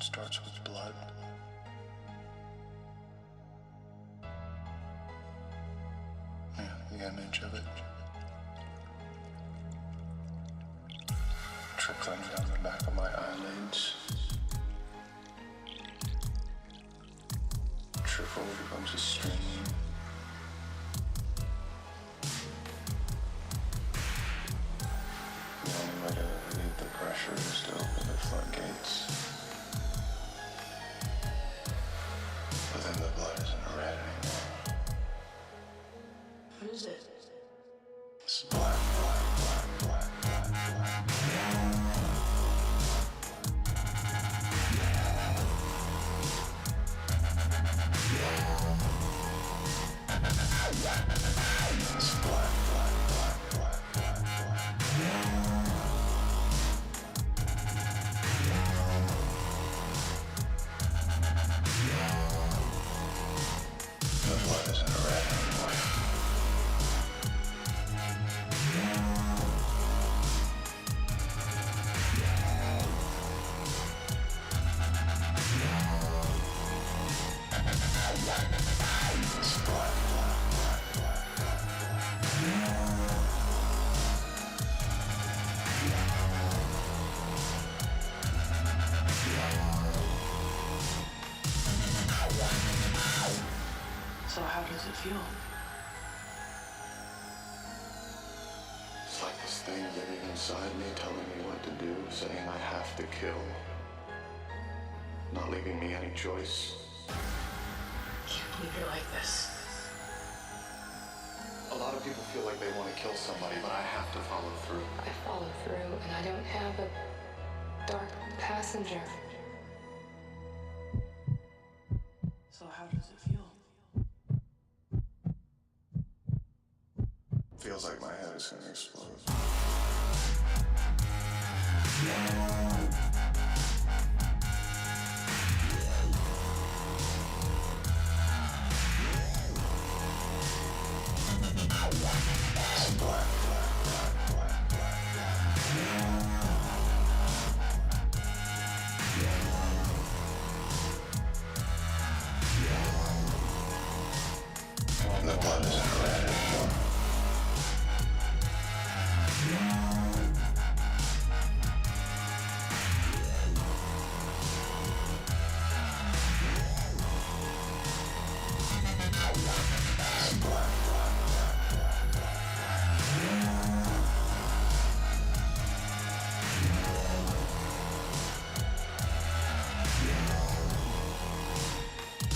starts with blood. Yeah, the image of it trickling down the back of my eyelids. Trickle becomes a stream. The only way to relieve the pressure is to open the floodgates. But then the blood isn't red anymore. What is it? It's black, black, black, black, black, black. It's black, black, black, black, black, black. The blood isn't red anymore. It's black, black, black, black, black, black. So how does it feel? It's like this thing living inside me telling me what to do, saying I have to kill. Not leaving me any choice. Can't believe you're like this. A lot of people feel like they want to kill somebody, but I have to follow through. I follow through and I don't have a dark passenger. So how does it feel? Feels like my head is gonna explode. It's black, black, black, black, black. The blood isn't red anymore.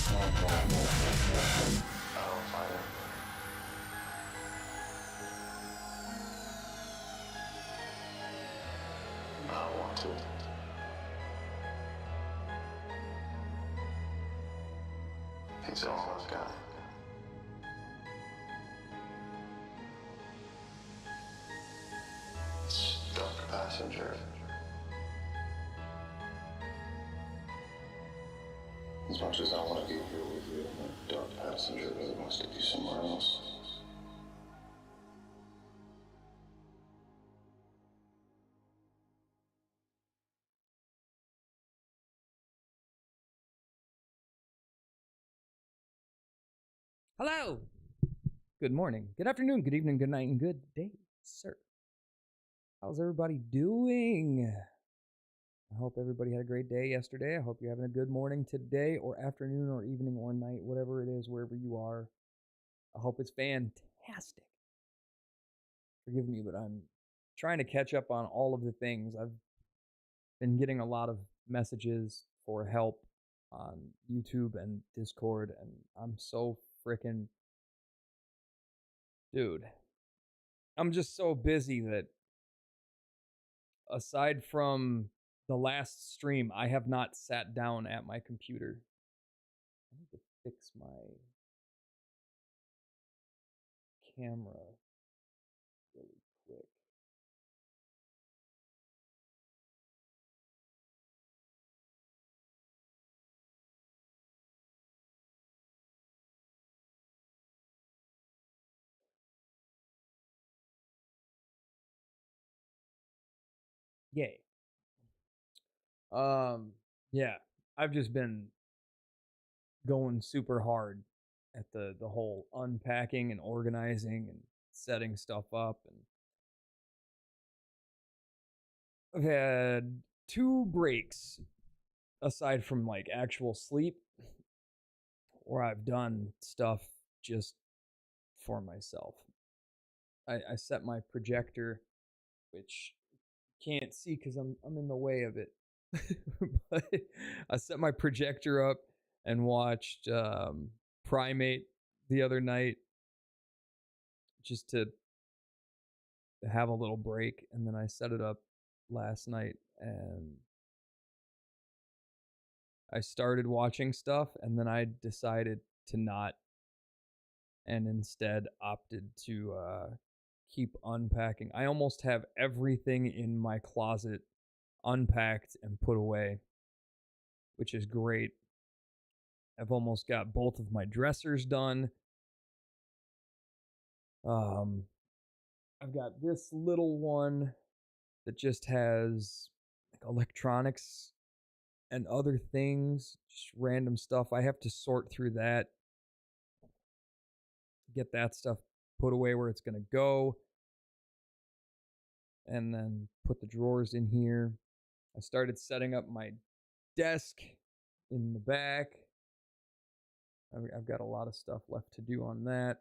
It's black, black, black, black, black. I don't fight it. I don't want to. He's all I've got. It's dark passenger. As much as I want to be here with you, my dark passenger really wants to be somewhere else. Hello. Good morning, good afternoon, good evening, good night, and good day, sir. How's everybody doing? I hope everybody had a great day yesterday. I hope you're having a good morning today, or afternoon, or evening, or night, whatever it is, wherever you are. I hope it's fantastic. Forgive me, but I'm trying to catch up on all of the things. I've been getting a lot of messages for help on YouTube and Discord, and I'm so freaking... Dude, I'm just so busy that aside from the last stream, I have not sat down at my computer. I need to fix my camera really quick. Yay. Yeah. I've just been going super hard at the whole unpacking and organizing and setting stuff up, and I've had 2 breaks aside from like actual sleep where I've done stuff just for myself. I set my projector, which you can't see because I'm in the way of it. But I set my projector up and watched Primate the other night just to have a little break, and then I set it up last night and I started watching stuff, and then I decided to not, and instead opted to keep unpacking. I almost have everything in my closet unpacked and put away, which is great. I've almost got both of my dressers done. I've got this little one that just has like electronics and other things, just random stuff. I have to sort through that, get that stuff put away where it's going to go, and then put the drawers in here. I started setting up my desk in the back. I've got a lot of stuff left to do on that.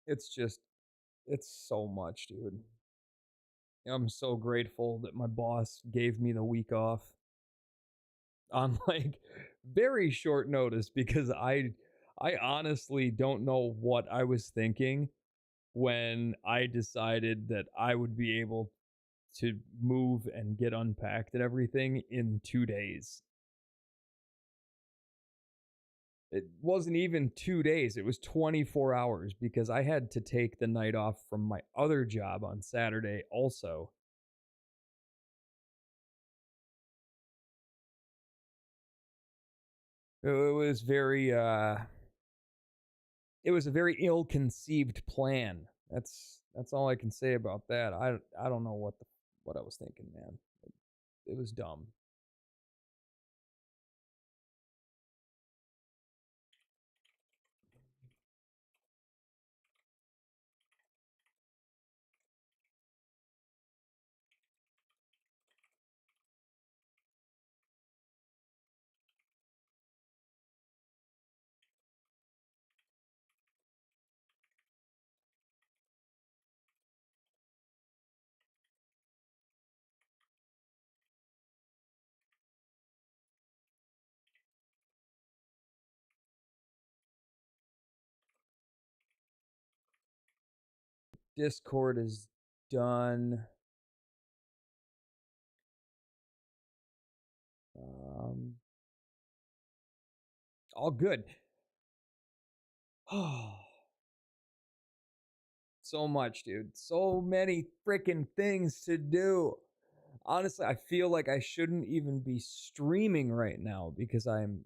It's so much, dude. I'm so grateful that my boss gave me the week off on like very short notice, because I honestly don't know what I was thinking when I decided that I would be able to move and get unpacked and everything in 2 days. It wasn't even 2 days, it was 24 hours, because I had to take the night off from my other job on Saturday also. It was a very ill-conceived plan. That's all I can say about that. I don't know what I was thinking, man. It was dumb. Discord is done. All good. Oh, so much, dude. So many freaking things to do. Honestly, I feel like I shouldn't even be streaming right now because I'm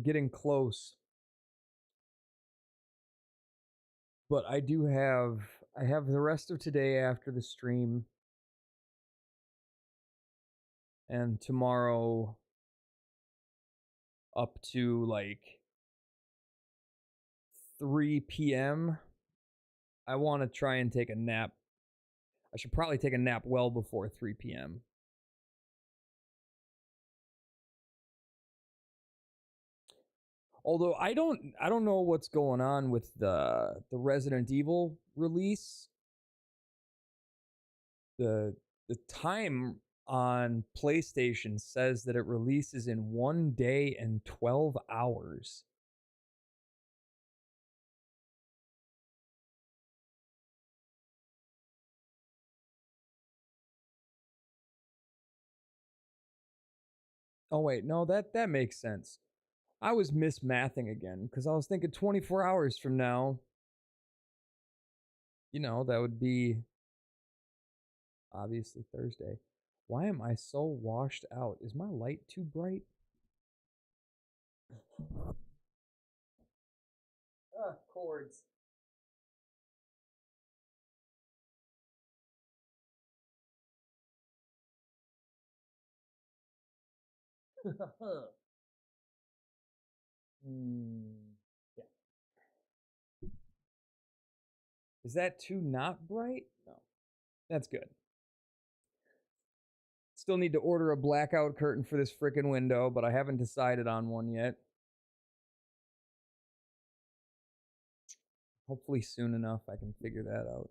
getting close. But I have the rest of today after the stream, and tomorrow up to like 3 p.m. I want to try and take a nap. I should probably take a nap well before 3 p.m. Although I don't know what's going on with the Resident Evil release. The time on PlayStation says that it releases in 1 day and 12 hours. Oh wait, no, that makes sense. I was mismathing again because I was thinking 24 hours from now, that would be obviously Thursday. Why am I so washed out? Is my light too bright? Cords. Yeah. Is that too not bright? No. That's good. Still need to order a blackout curtain for this frickin' window, but I haven't decided on one yet. Hopefully soon enough I can figure that out.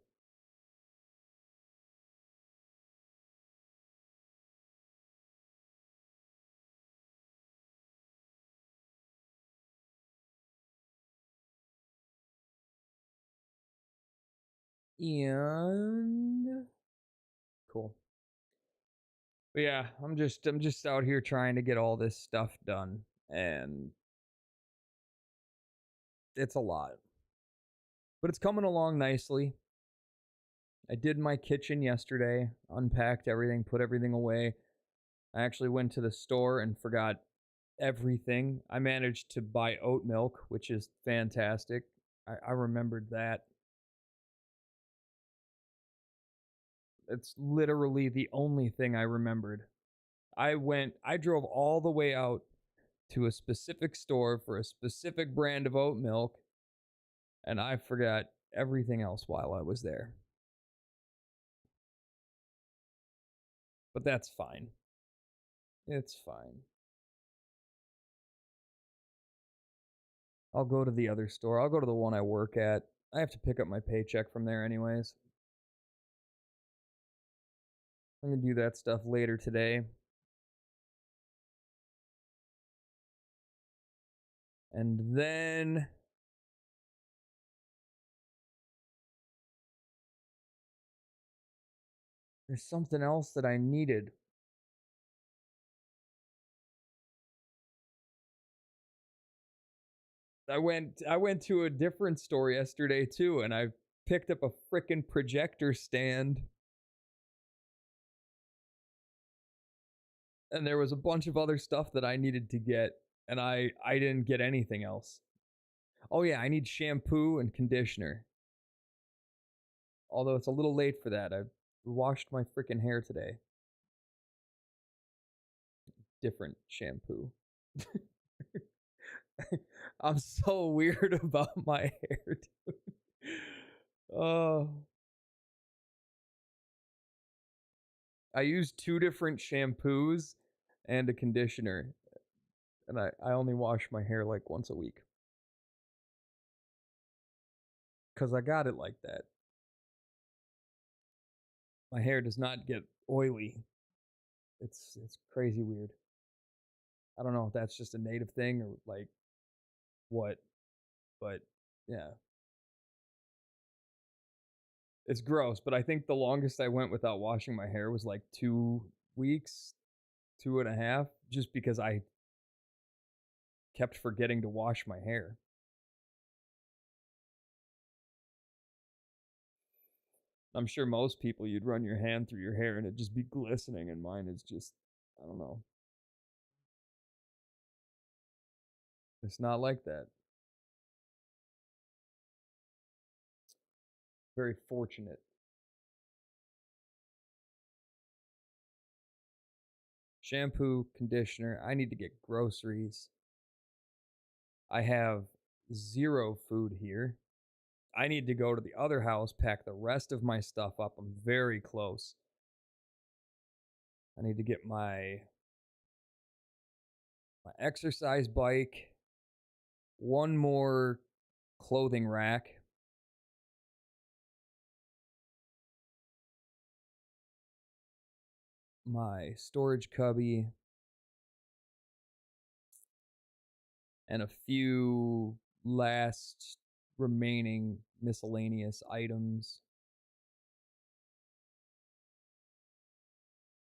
And cool. But yeah, I'm just out here trying to get all this stuff done, and it's a lot. But it's coming along nicely. I did my kitchen yesterday, unpacked everything, put everything away. I actually went to the store and forgot everything. I managed to buy oat milk, which is fantastic. I remembered that. It's literally the only thing I remembered. I drove all the way out to a specific store for a specific brand of oat milk, and I forgot everything else while I was there. But that's fine. It's fine. I'll go to the other store. I'll go to the one I work at. I have to pick up my paycheck from there anyways. I'm going to do that stuff later today. And then there's something else that I needed. I went to a different store yesterday too, and I picked up a frickin' projector stand. And there was a bunch of other stuff that I needed to get, and I didn't get anything else. Oh yeah, I need shampoo and conditioner. Although it's a little late for that. I washed my frickin' hair today. Different shampoo. I'm so weird about my hair, dude. I use 2 different shampoos and a conditioner. And I only wash my hair like once a week. Because I got it like that. My hair does not get oily. It's crazy weird. I don't know if that's just a native thing or like what, but yeah. It's gross, but I think the longest I went without washing my hair was like 2 weeks, 2.5, just because I kept forgetting to wash my hair. I'm sure most people, you'd run your hand through your hair and it'd just be glistening, and mine is just, I don't know. It's not like that. Very fortunate. Shampoo, conditioner. I need to get groceries. I have 0 food here. I need to go to the other house, pack the rest of my stuff up. I'm very close. I need to get my exercise bike, 1 more clothing rack, my storage cubby, and a few last remaining miscellaneous items.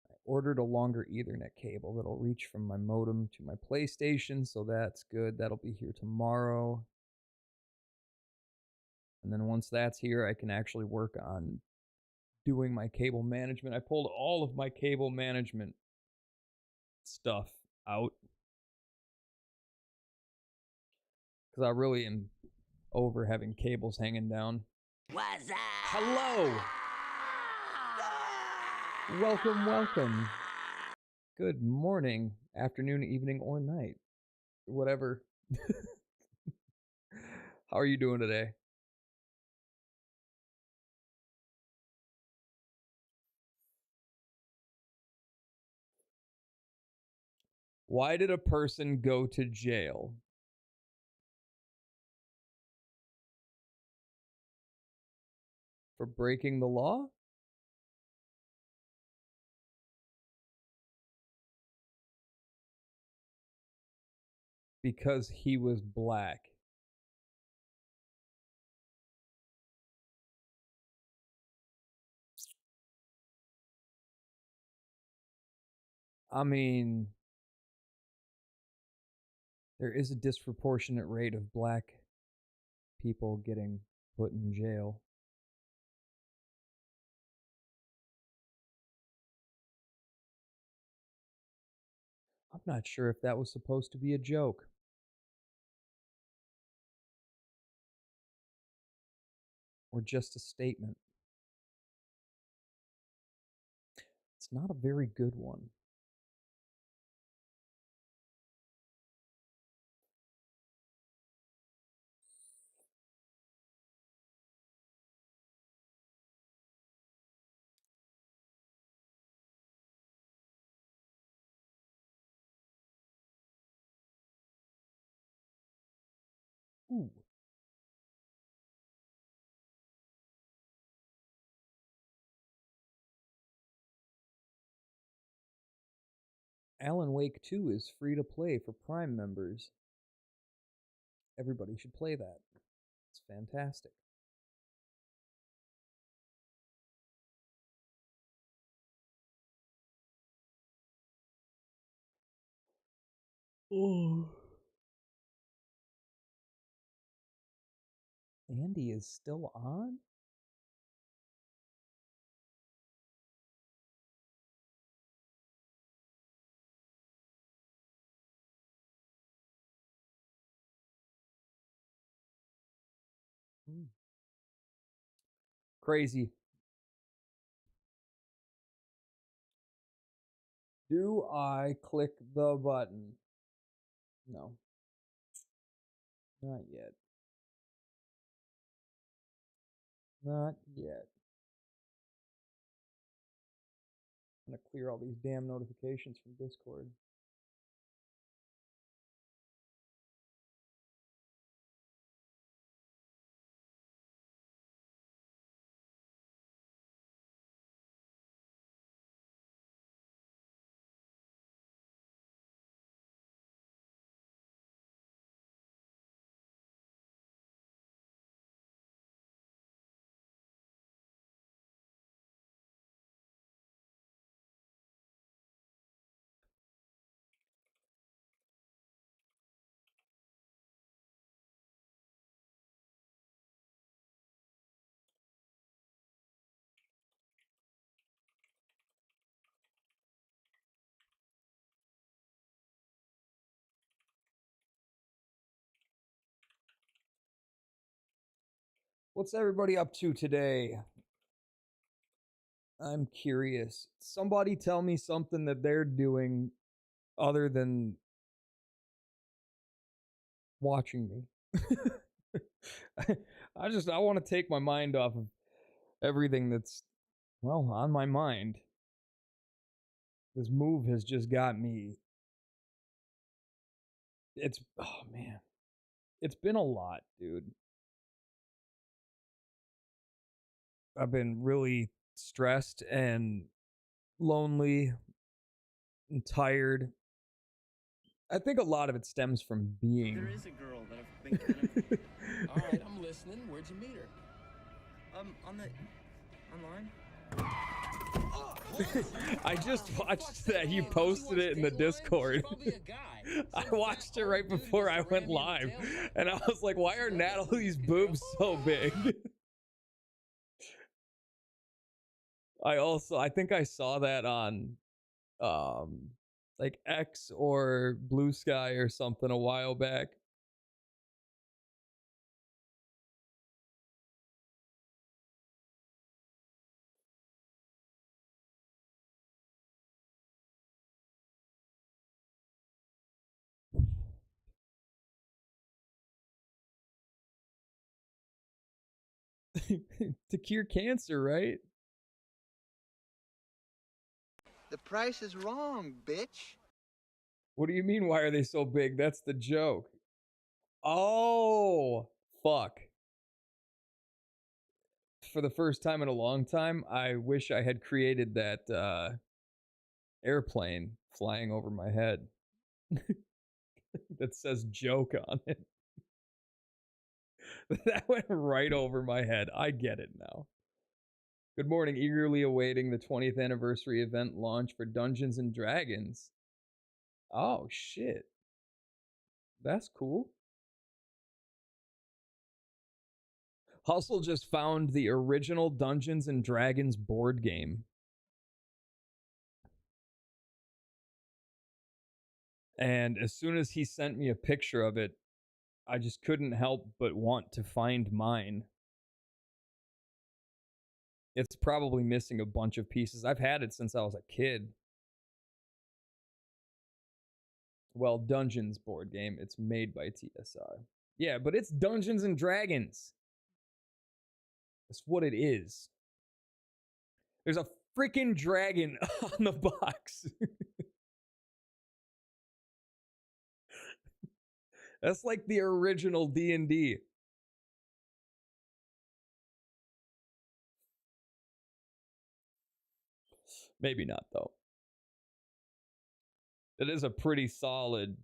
I ordered a longer Ethernet cable that'll reach from my modem to my PlayStation, so that's good. That'll be here tomorrow. And then once that's here, I can actually work on doing my cable management. I pulled all of my cable management stuff out because I really am over having cables hanging down. What's up? Hello! Welcome, welcome. Good morning, afternoon, evening, or night. Whatever. How are you doing today? Why did a person go to jail? For breaking the law? Because he was black. I mean, there is a disproportionate rate of black people getting put in jail. I'm not sure if that was supposed to be a joke. Or just a statement. It's not a very good one. Ooh. Alan Wake 2 is free to play for Prime members. Everybody should play that. It's fantastic. Oh. Andy is still on? Crazy. Do I click the button? No. Not yet. Not yet. I'm gonna clear all these damn notifications from Discord. What's everybody up to today? I'm curious. Somebody tell me something that they're doing other than watching me. I want to take my mind off of everything that's, well, on my mind. This move has just got me. Oh man. It's been a lot, dude. I've been really stressed and lonely and tired. I think a lot of it stems from being. There is a girl that I've been kind of. All right, I'm listening. Where'd you meet her? Online. I just watched that you posted it in the Discord. I watched it right before I went live, and I was like, "Why are Natalie's boobs so big?" I think I saw that on, like X or Blue Sky or something a while back. To cure cancer, right? The price is wrong, bitch. What do you mean, why are they so big? That's the joke. Oh, fuck. For the first time in a long time, I wish I had created that airplane flying over my head that says joke on it. That went right over my head. I get it now. Good morning, eagerly awaiting the 20th anniversary event launch for Dungeons and Dragons. Oh, shit. That's cool. Hustle just found the original Dungeons and Dragons board game. And as soon as he sent me a picture of it, I just couldn't help but want to find mine. It's probably missing a bunch of pieces. I've had it since I was a kid. Well, Dungeons board game. It's made by TSR. Yeah, but it's Dungeons and Dragons. That's what it is. There's a freaking dragon on the box. That's like the original D&D. Maybe not, though. It is a pretty solid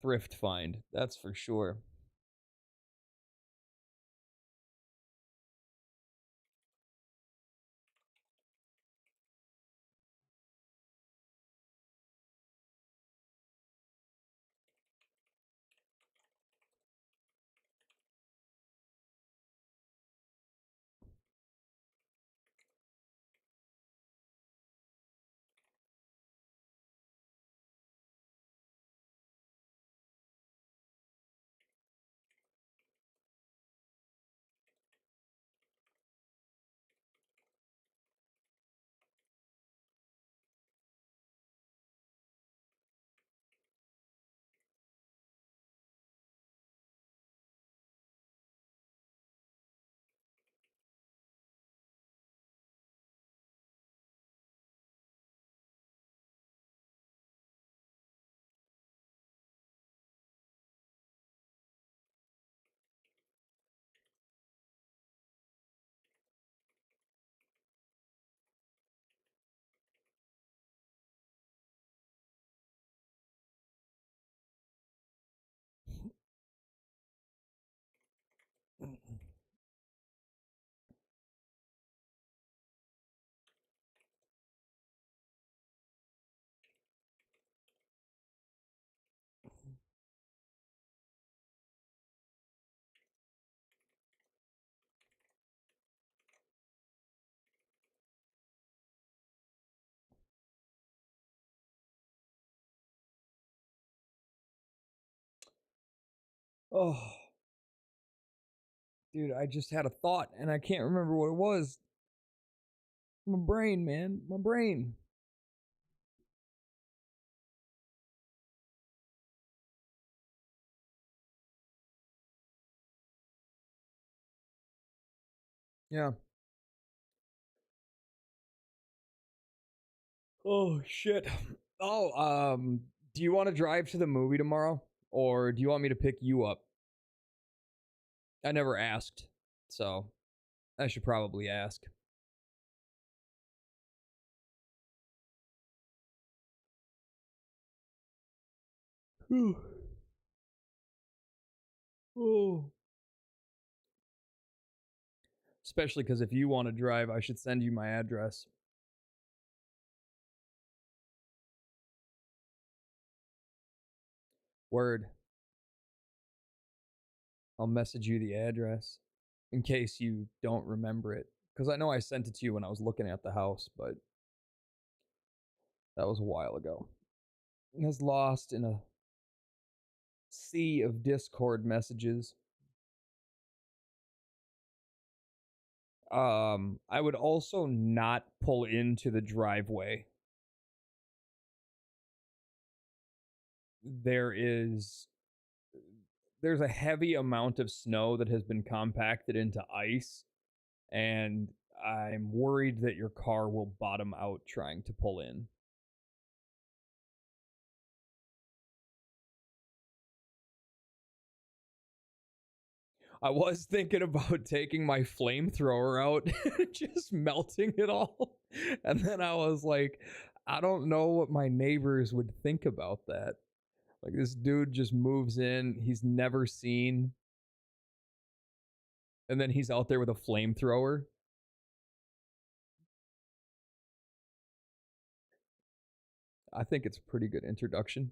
thrift find, that's for sure. Oh, dude, I just had a thought and I can't remember what it was. My brain, man. My brain. Yeah. Oh, shit. Oh, do you want to drive to the movie tomorrow? Or do you want me to pick you up? I never asked, so I should probably ask. Oh. Especially because if you want to drive, I should send you my address. Word. I'll message you the address in case you don't remember it. Because I know I sent it to you when I was looking at the house, but that was a while ago. It has lost in a sea of Discord messages. I would also not pull into the driveway. There's a heavy amount of snow that has been compacted into ice, and I'm worried that your car will bottom out trying to pull in. I was thinking about taking my flamethrower out and just melting it all. And then I was like, I don't know what my neighbors would think about that. Like, this dude just moves in, he's never seen, and then he's out there with a flamethrower. I think it's a pretty good introduction.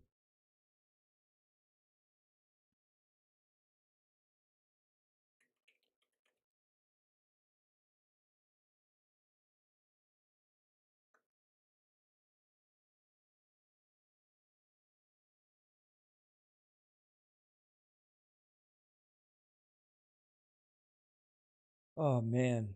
Oh, man.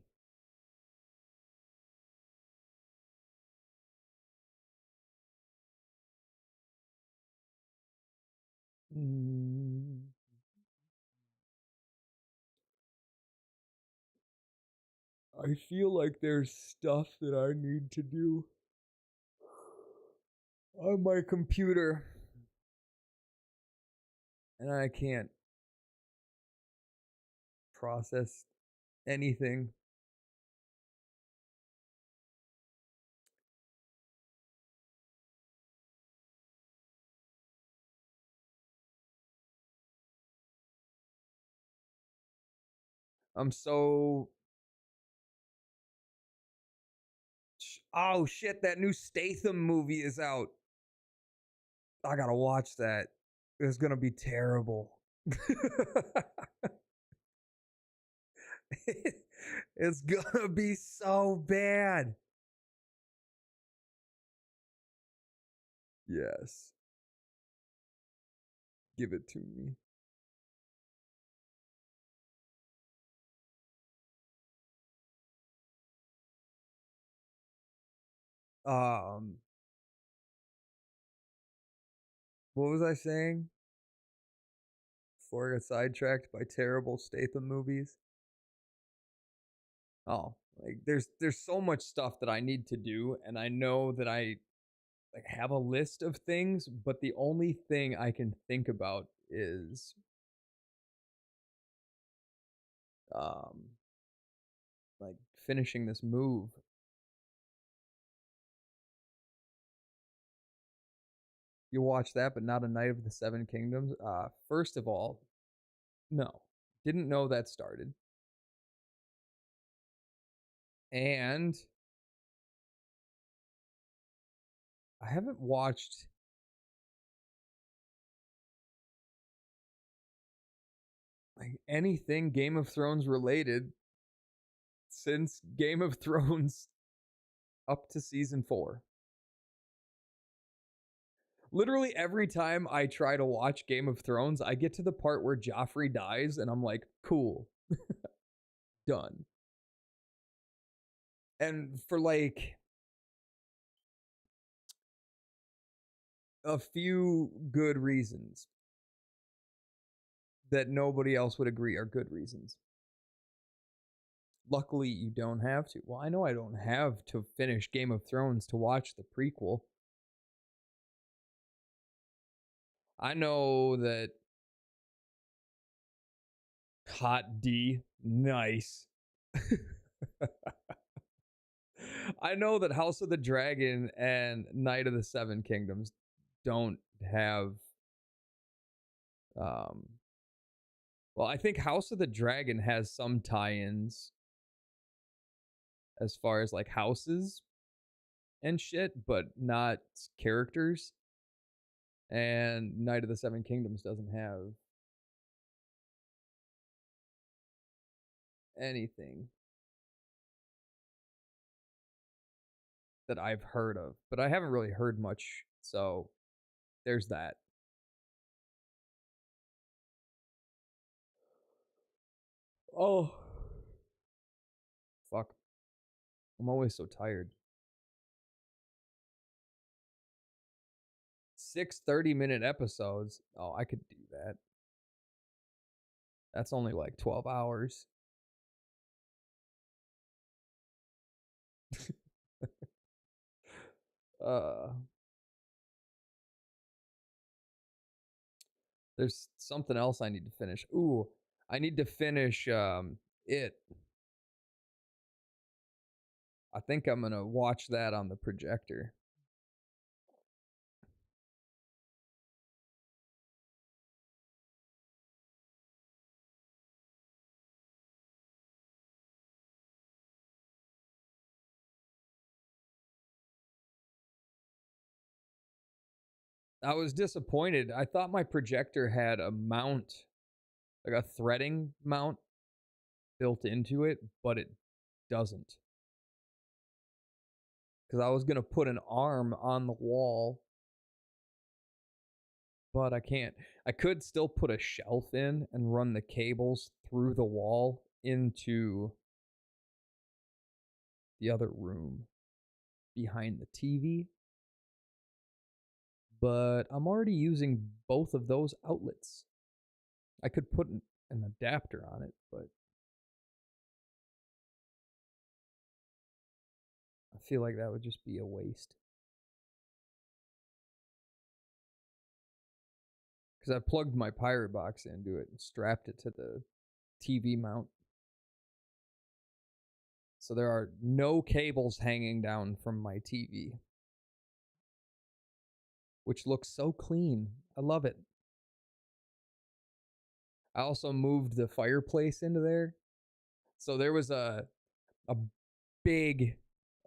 Mm. I feel like there's stuff that I need to do on my computer, and I can't process anything. I'm so... Oh shit, that new Statham movie is out. I gotta watch that. It's gonna be terrible. It's gonna be so bad. Yes. Give it to me. Um, what was I saying? Before I got sidetracked by terrible Statham movies. Oh, like there's so much stuff that I need to do, and I know that I like have a list of things, but the only thing I can think about is um like finishing this move. You watch that, but not A Night of the Seven Kingdoms. First of all, no, didn't know that started, and I haven't watched like anything Game of Thrones related since Game of Thrones up to season 4. Literally every time I try to watch Game of Thrones, I get to the part where Joffrey dies, and I'm like, cool. Done. And for like a few good reasons that nobody else would agree are good reasons. Luckily, you don't have to. Well, I know I don't have to finish Game of Thrones to watch the prequel. I know that Hot D, nice. I know that House of the Dragon and Night of the Seven Kingdoms don't have well, I think House of the Dragon has some tie-ins as far as like houses and shit, but not characters. And Night of the Seven Kingdoms doesn't have anything that I've heard of, but I haven't really heard much, so there's that. Oh, fuck. I'm always so tired. 6 30-minute episodes. Oh, I could do that. That's only like 12 hours. Uh, there's something else I need to finish. Ooh, I need to finish it. I think I'm gonna watch that on the projector. I was disappointed. I thought my projector had a mount, like a threading mount built into it, but it doesn't. Because I was going to put an arm on the wall, but I can't. I could still put a shelf in and run the cables through the wall into the other room behind the TV. But I'm already using both of those outlets. I could put an adapter on it, but I feel like that would just be a waste. Because I plugged my pirate box into it and strapped it to the TV mount. So there are no cables hanging down from my TV, which looks so clean. I love it. I also moved the fireplace into there. So there was a big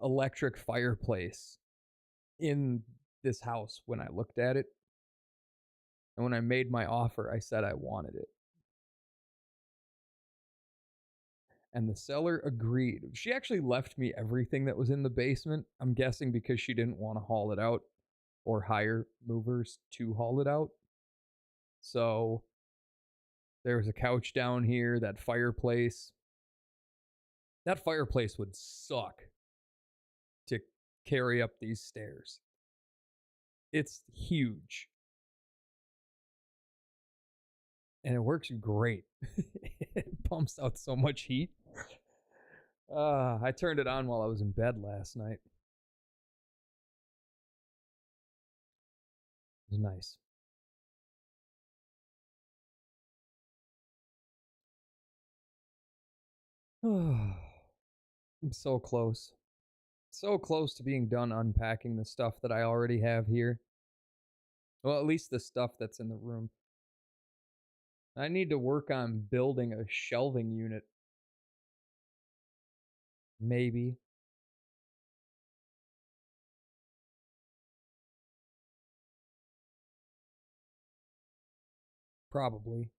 electric fireplace in this house when I looked at it. And when I made my offer, I said I wanted it. And the seller agreed. She actually left me everything that was in the basement. I'm guessing because she didn't want to haul it out or hire movers to haul it out. So there's a couch down here, that fireplace. That fireplace would suck to carry up these stairs. It's huge. And it works great. It pumps out so much heat. I turned it on while I was in bed last night. It was nice. I'm so close. So close to being done unpacking the stuff that I already have here. Well, at least the stuff that's in the room. I need to work on building a shelving unit. Maybe. Probably.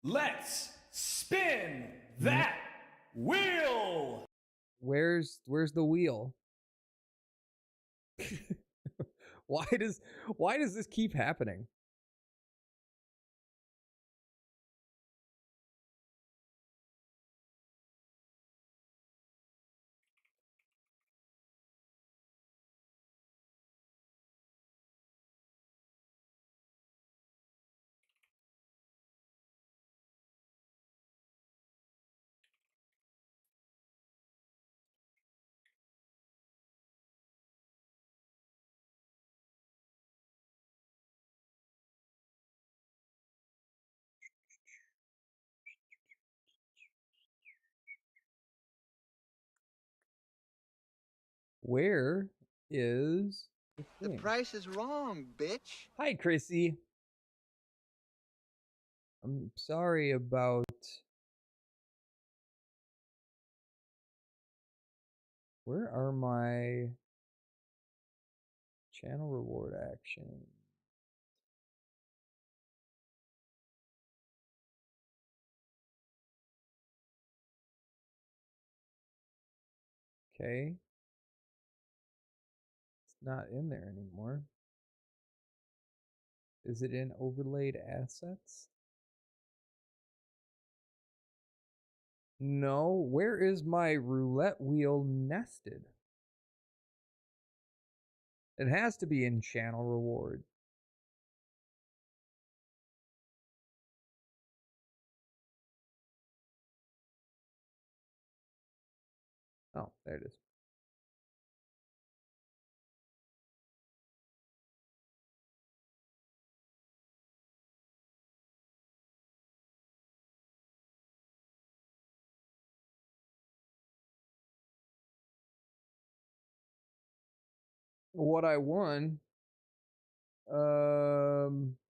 Let's spin that wheel. Where's the wheel? Why does this keep happening? Where is the The thing? price is wrong, bitch. Hi, Chrissy. I'm sorry about... Where are my channel reward actions? Okay. It's not in there anymore. Is it in overlaid assets? No. Where is my roulette wheel nested? It has to be in channel reward. There it is. What I won?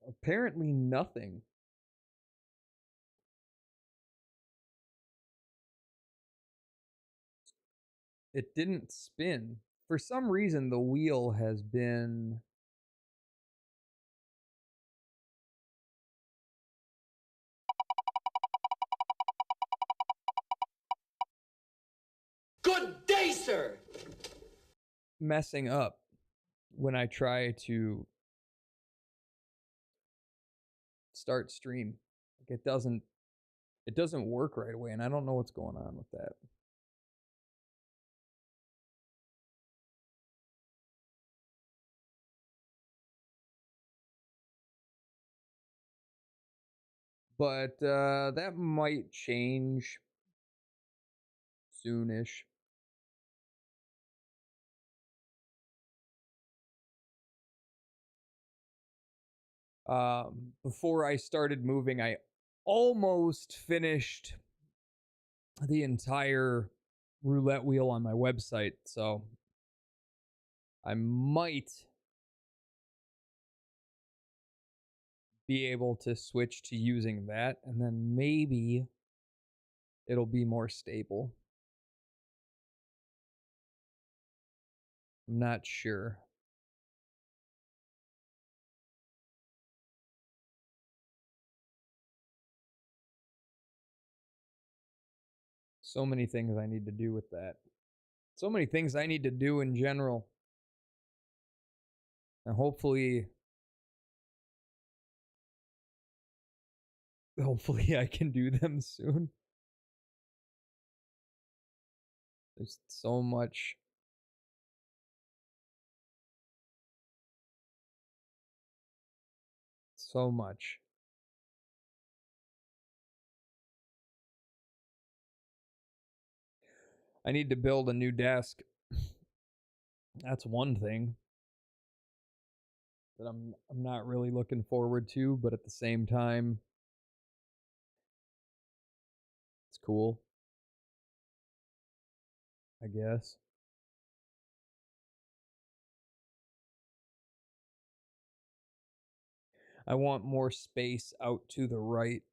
Apparently nothing. It didn't spin. For some reason, the wheel has been... Good day, sir! messing up when I try to start stream. Like it doesn't work right away, and I don't know what's going on with that. But that might change soonish. Before I started moving, I almost finished the entire roulette wheel on my website, so I might be able to switch to using that, and then maybe it'll be more stable. I'm not sure. So many things I need to do with that. So many things I need to do in general. And hopefully I can do them soon. There's so much. So much. I need to build a new desk. That's one thing that I'm not really looking forward to, but at the same time, it's cool, I guess. I want more space out to the right.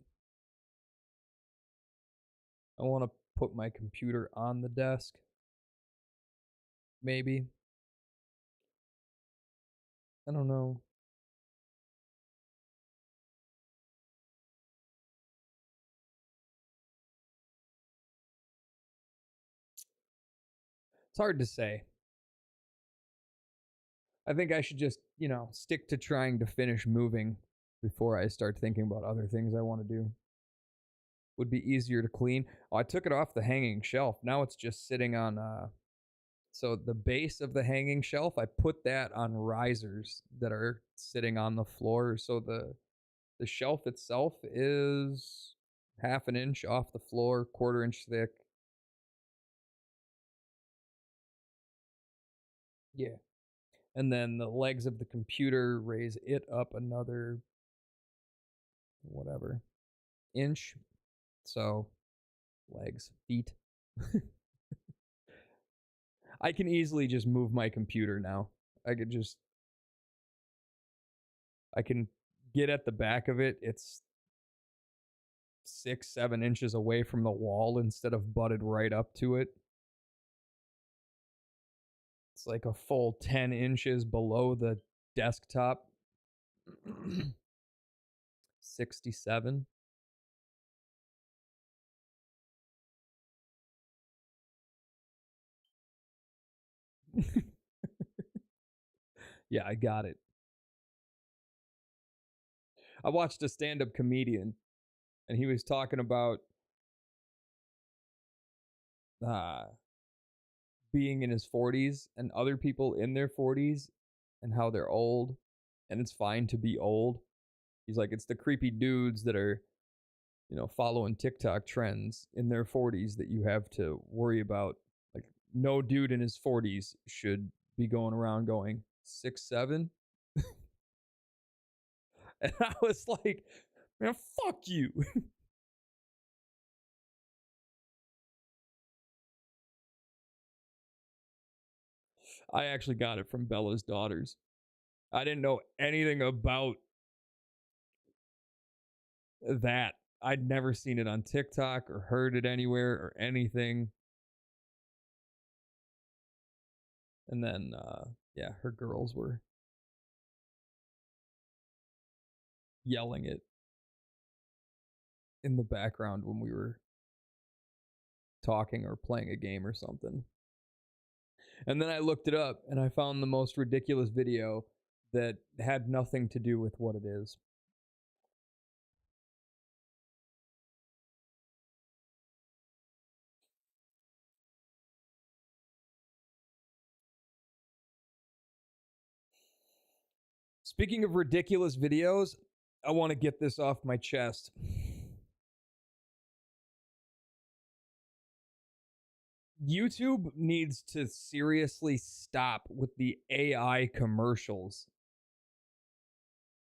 I want to put my computer on the desk. Maybe. I don't know. It's hard to say. I think I should just, stick to trying to finish moving before I start thinking about other things I want to do. Would be easier to clean. Oh, I took it off the hanging shelf. Now it's just sitting on so the base of the hanging shelf, I put that on risers that are sitting on the floor. So the shelf itself is half an inch off the floor, 1/4 inch thick. Yeah. And then the legs of the computer raise it up another whatever inch. So legs, feet. I can easily just move my computer now. I can get at the back of it. It's 6-7 inches away from the wall instead of butted right up to it. It's like a full 10 inches below the desktop. 67. Yeah, I got it. I watched a stand-up comedian, and he was talking about being in his 40s and other people in their 40s and how they're old, and it's fine to be old. He's like, it's the creepy dudes that are, following TikTok trends in their 40s that you have to worry about, like, no dude in his 40s should be going around going 6'7". And I was like, man, fuck you. I actually got it from Bella's daughters. I didn't know anything about that. I'd never seen it on TikTok or heard it anywhere or anything. And then, yeah, her girls were yelling it in the background when we were talking or playing a game or something. And then I looked it up and I found the most ridiculous video that had nothing to do with what it is. Speaking of ridiculous videos, I want to get this off my chest. YouTube needs to seriously stop with the AI commercials.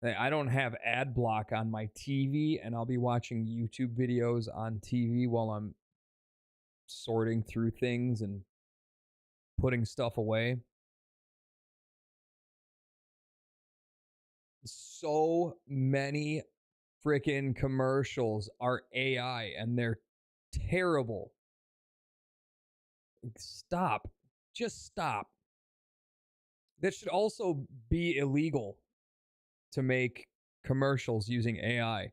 I don't have ad block on my TV, and I'll be watching YouTube videos on TV while I'm sorting through things and putting stuff away. So many freaking commercials are AI, and they're terrible. Stop. Just stop. That should also be illegal to make commercials using AI.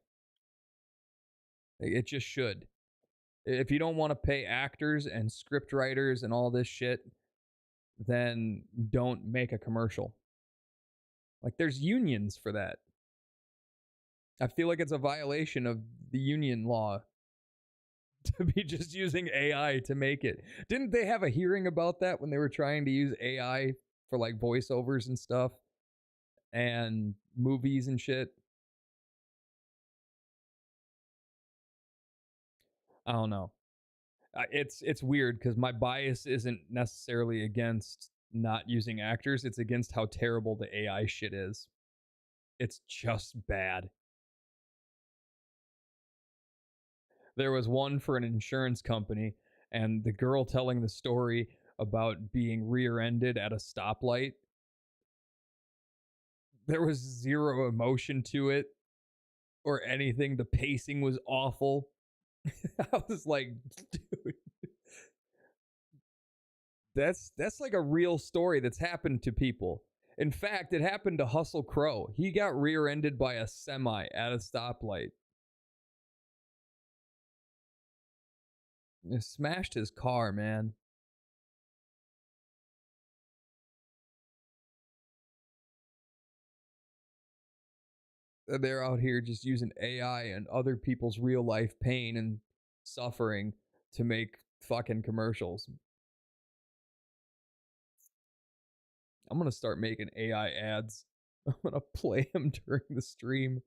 It just should. If you don't want to pay actors and script writers and all this shit, then don't make a commercial. Like, there's unions for that. I feel like it's a violation of the union law to be just using AI to make it. Didn't they have a hearing about that when they were trying to use AI for like voiceovers and stuff and movies and shit? I don't know. It's weird because my bias isn't necessarily against not using actors. It's against how terrible the AI shit is. It's just bad. There was one for an insurance company, and the girl telling the story about being rear-ended at a stoplight. There was zero emotion to it or anything. The pacing was awful. I was like, dude, that's like a real story that's happened to people. In fact, it happened to Hustle Crowe. He got rear-ended by a semi at a stoplight. It smashed his car, man. They're out here just using AI and other people's real life pain and suffering to make fucking commercials. I'm gonna start making AI ads. I'm gonna play them during the stream.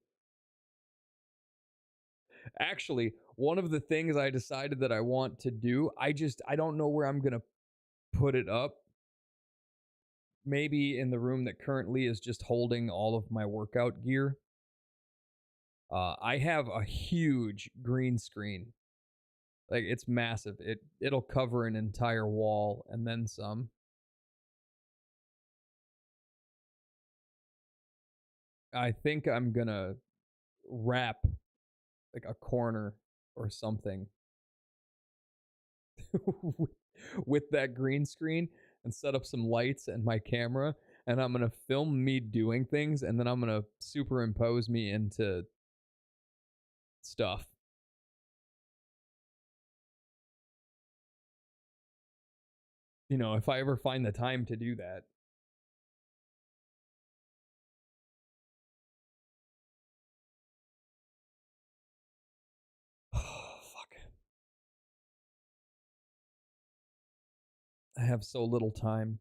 Actually, one of the things I decided that I want to do, I don't know where I'm gonna put it up. Maybe in the room that currently is just holding all of my workout gear. I have a huge green screen. Like, it's massive. It'll cover an entire wall and then some. I think I'm gonna wrap like a corner or something with that green screen and set up some lights and my camera, and I'm gonna film me doing things, and then I'm gonna superimpose me into stuff. You know, if I ever find the time to do that. Fuck. I have so little time.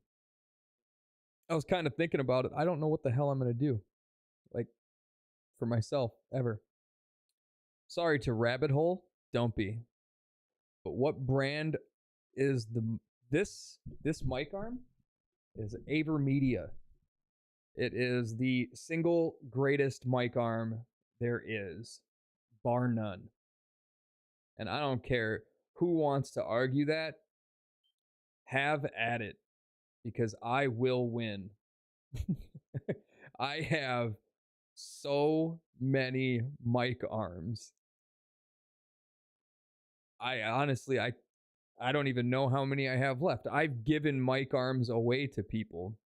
I was kind of thinking about it. I don't know what the hell I'm going to do. Like, for myself, ever. Sorry to Rabbit Hole. Don't be. But what brand is the This mic arm is Avermedia. It is the single greatest mic arm there is, bar none. And I don't care who wants to argue that. Have at it, because I will win. I have so many mic arms. I honestly, I don't even know how many I have left. I've given mic arms away to people.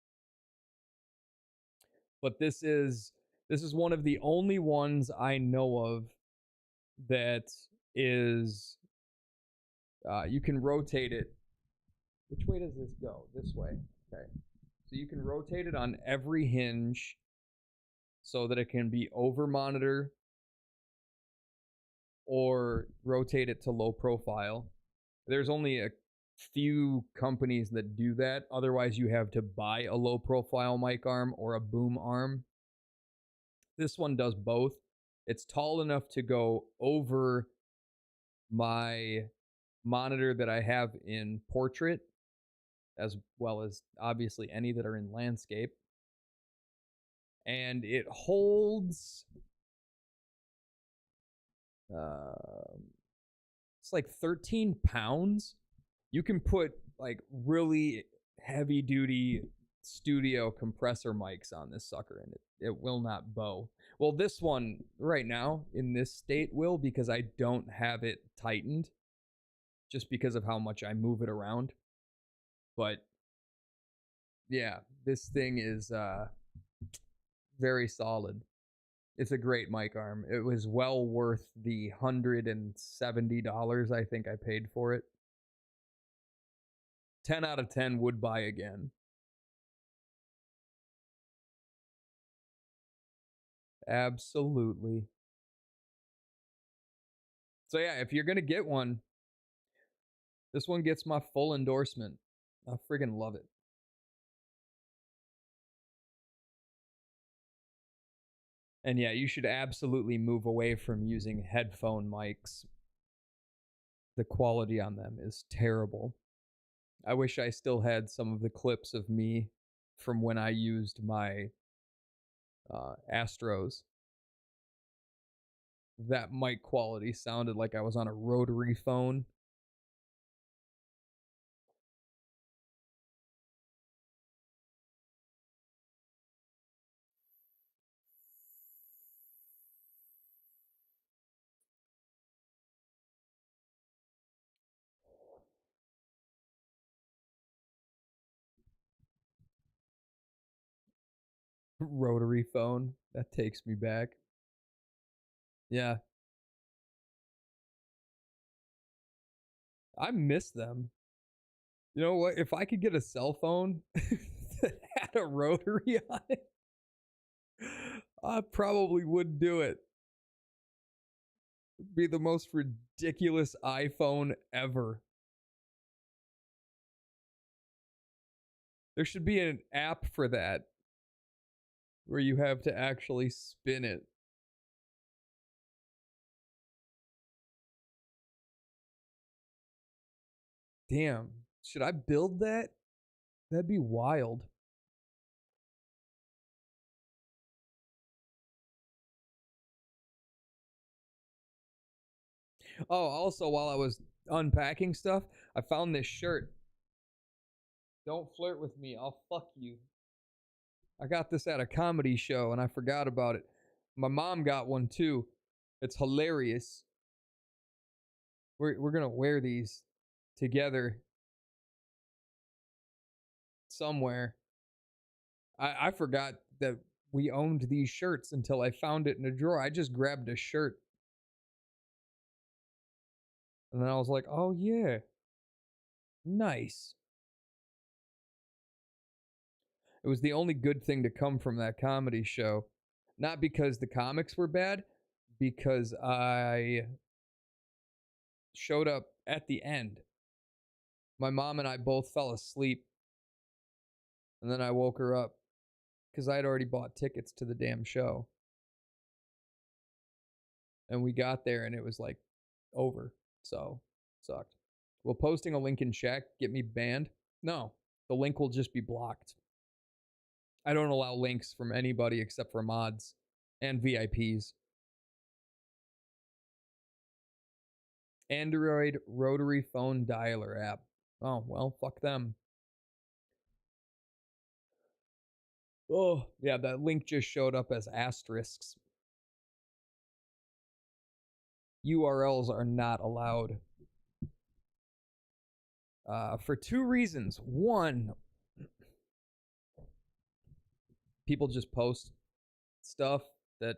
But this is one of the only ones I know of that is you can rotate it. Which way does this go? This way. Okay. So you can rotate it on every hinge so that it can be over monitor or rotate it to low profile. There's only a few companies that do that. Otherwise, you have to buy a low profile mic arm or a boom arm. This one does both. It's tall enough to go over my monitor that I have in portrait, as well as obviously any that are in landscape. And it holds it's like 13 pounds. You can put like really heavy duty studio compressor mics on this sucker and it will not bow. Well, this one right now in this state will, because I don't have it tightened, just because of how much I move it around. But yeah, this thing is very solid. It's a great mic arm. It was well worth the $170 I think I paid for it. 10 out of 10 would buy again. Absolutely. So yeah, if you're gonna get one, this one gets my full endorsement. I friggin' love it. And yeah, you should absolutely move away from using headphone mics. The quality on them is terrible. I wish I still had some of the clips of me from when I used my Astros. That mic quality sounded like I was on a rotary phone. Rotary phone. That takes me back. Yeah. I miss them. You know what? If I could get a cell phone that had a rotary on it, I probably would do it. It'd be the most ridiculous iPhone ever. There should be an app for that where you have to actually spin it. Damn. Should I build that? That'd be wild. Oh, also, while I was unpacking stuff, I found this shirt. Don't flirt with me, I'll fuck you. I got this at a comedy show and I forgot about it. My mom got one too. It's hilarious. We're gonna wear these together somewhere. I forgot that we owned these shirts until I found it in a drawer. I just grabbed a shirt. And then I was like, oh yeah. Nice. It was the only good thing to come from that comedy show. Not because the comics were bad, because I showed up at the end. My mom and I both fell asleep. And then I woke her up because I had already bought tickets to the damn show. And we got there and it was like over. So, sucked. Will posting a link in chat get me banned? No, the link will just be blocked. I don't allow links from anybody except for mods and VIPs. Android rotary phone dialer app. Oh, well, fuck them. Oh, yeah, that link just showed up as asterisks. URLs are not allowed. For two reasons. One, people just post stuff that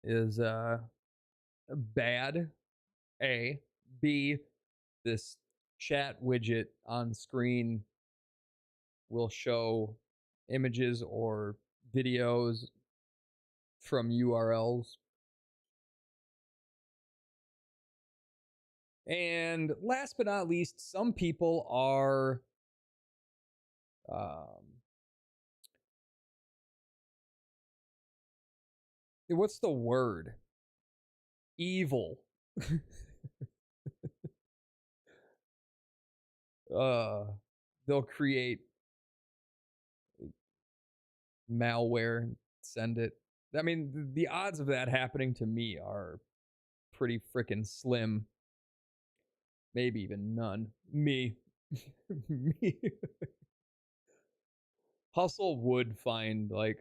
is bad. A. B. This chat widget on screen will show images or videos from URLs. And last but not least, some people are what's the word? Evil. They'll create malware and send it. I mean, the odds of that happening to me are pretty freaking slim. Maybe even none. Me. Me. Hustle would find like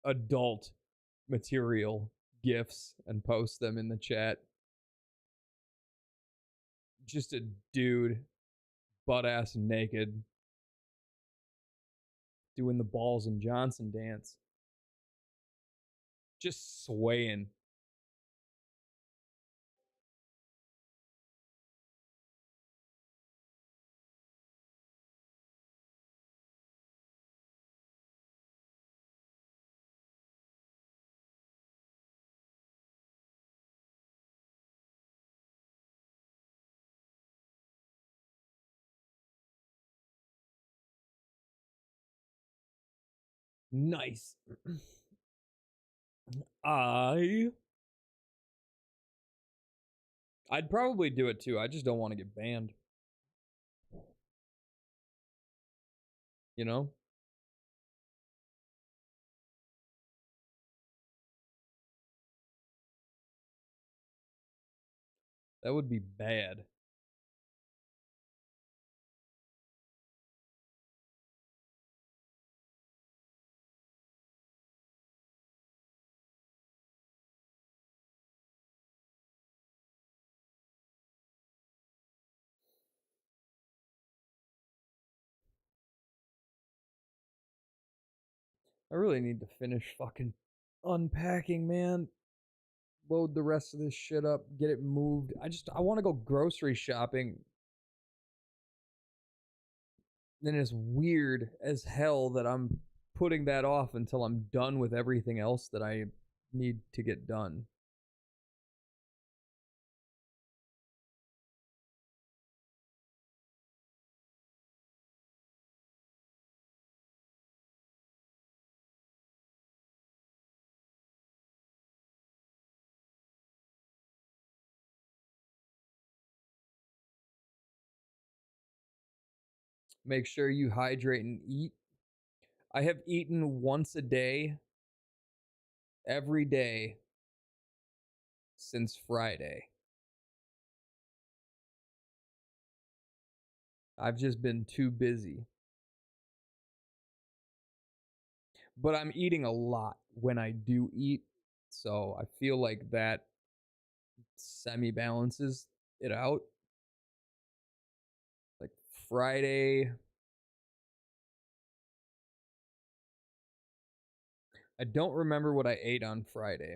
adult material gifs and post them in the chat. Just a dude, butt ass naked, doing the Balls and Johnson dance. Just swaying. Nice. I'd probably do it too. I just don't want to get banned. You know? That would be bad. I really need to finish fucking unpacking, man. Load the rest of this shit up, get it moved. I want to go grocery shopping. Then it's weird as hell that I'm putting that off until I'm done with everything else that I need to get done. Make sure you hydrate and eat. I have eaten once a day, every day, since Friday. I've just been too busy. But I'm eating a lot when I do eat, so I feel like that semi-balances it out. Like Friday, I don't remember what I ate on Friday.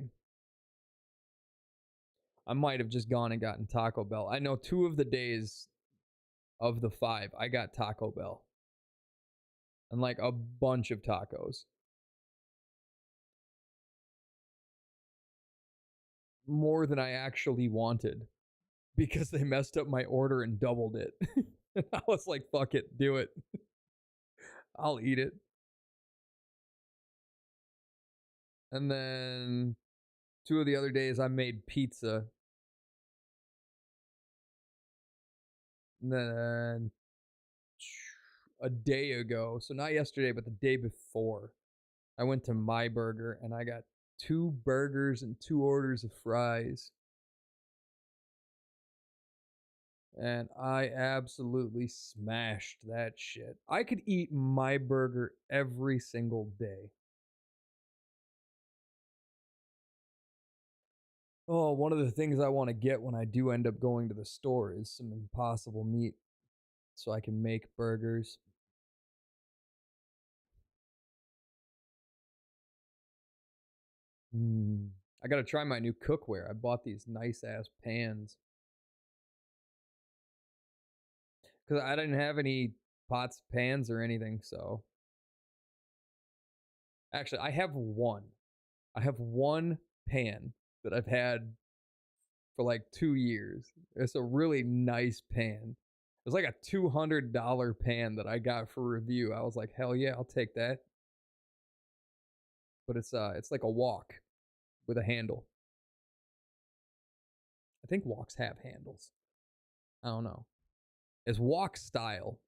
I might have just gone and gotten Taco Bell. I know 2 of the days of the 5, I got Taco Bell. And like a bunch of tacos. More than I actually wanted. Because they messed up my order and doubled it. I was like, fuck it, do it. I'll eat it. And then 2 of the other days I made pizza. And then a day ago, so not yesterday, but the day before, I went to My Burger and I got 2 burgers and 2 orders of fries. And I absolutely smashed that shit. I could eat My Burger every single day. Oh, one of the things I want to get when I do end up going to the store is some Impossible meat so I can make burgers. I gotta try my new cookware. I bought these nice ass pans. Because I didn't have any pots, pans, or anything, so. Actually, I have one. I have one pan that I've had for like 2 years. It's a really nice pan. It was like a $200 pan that I got for review. I was like, hell yeah, I'll take that. But it's like a wok with a handle. I think woks have handles. I don't know. It's wok style.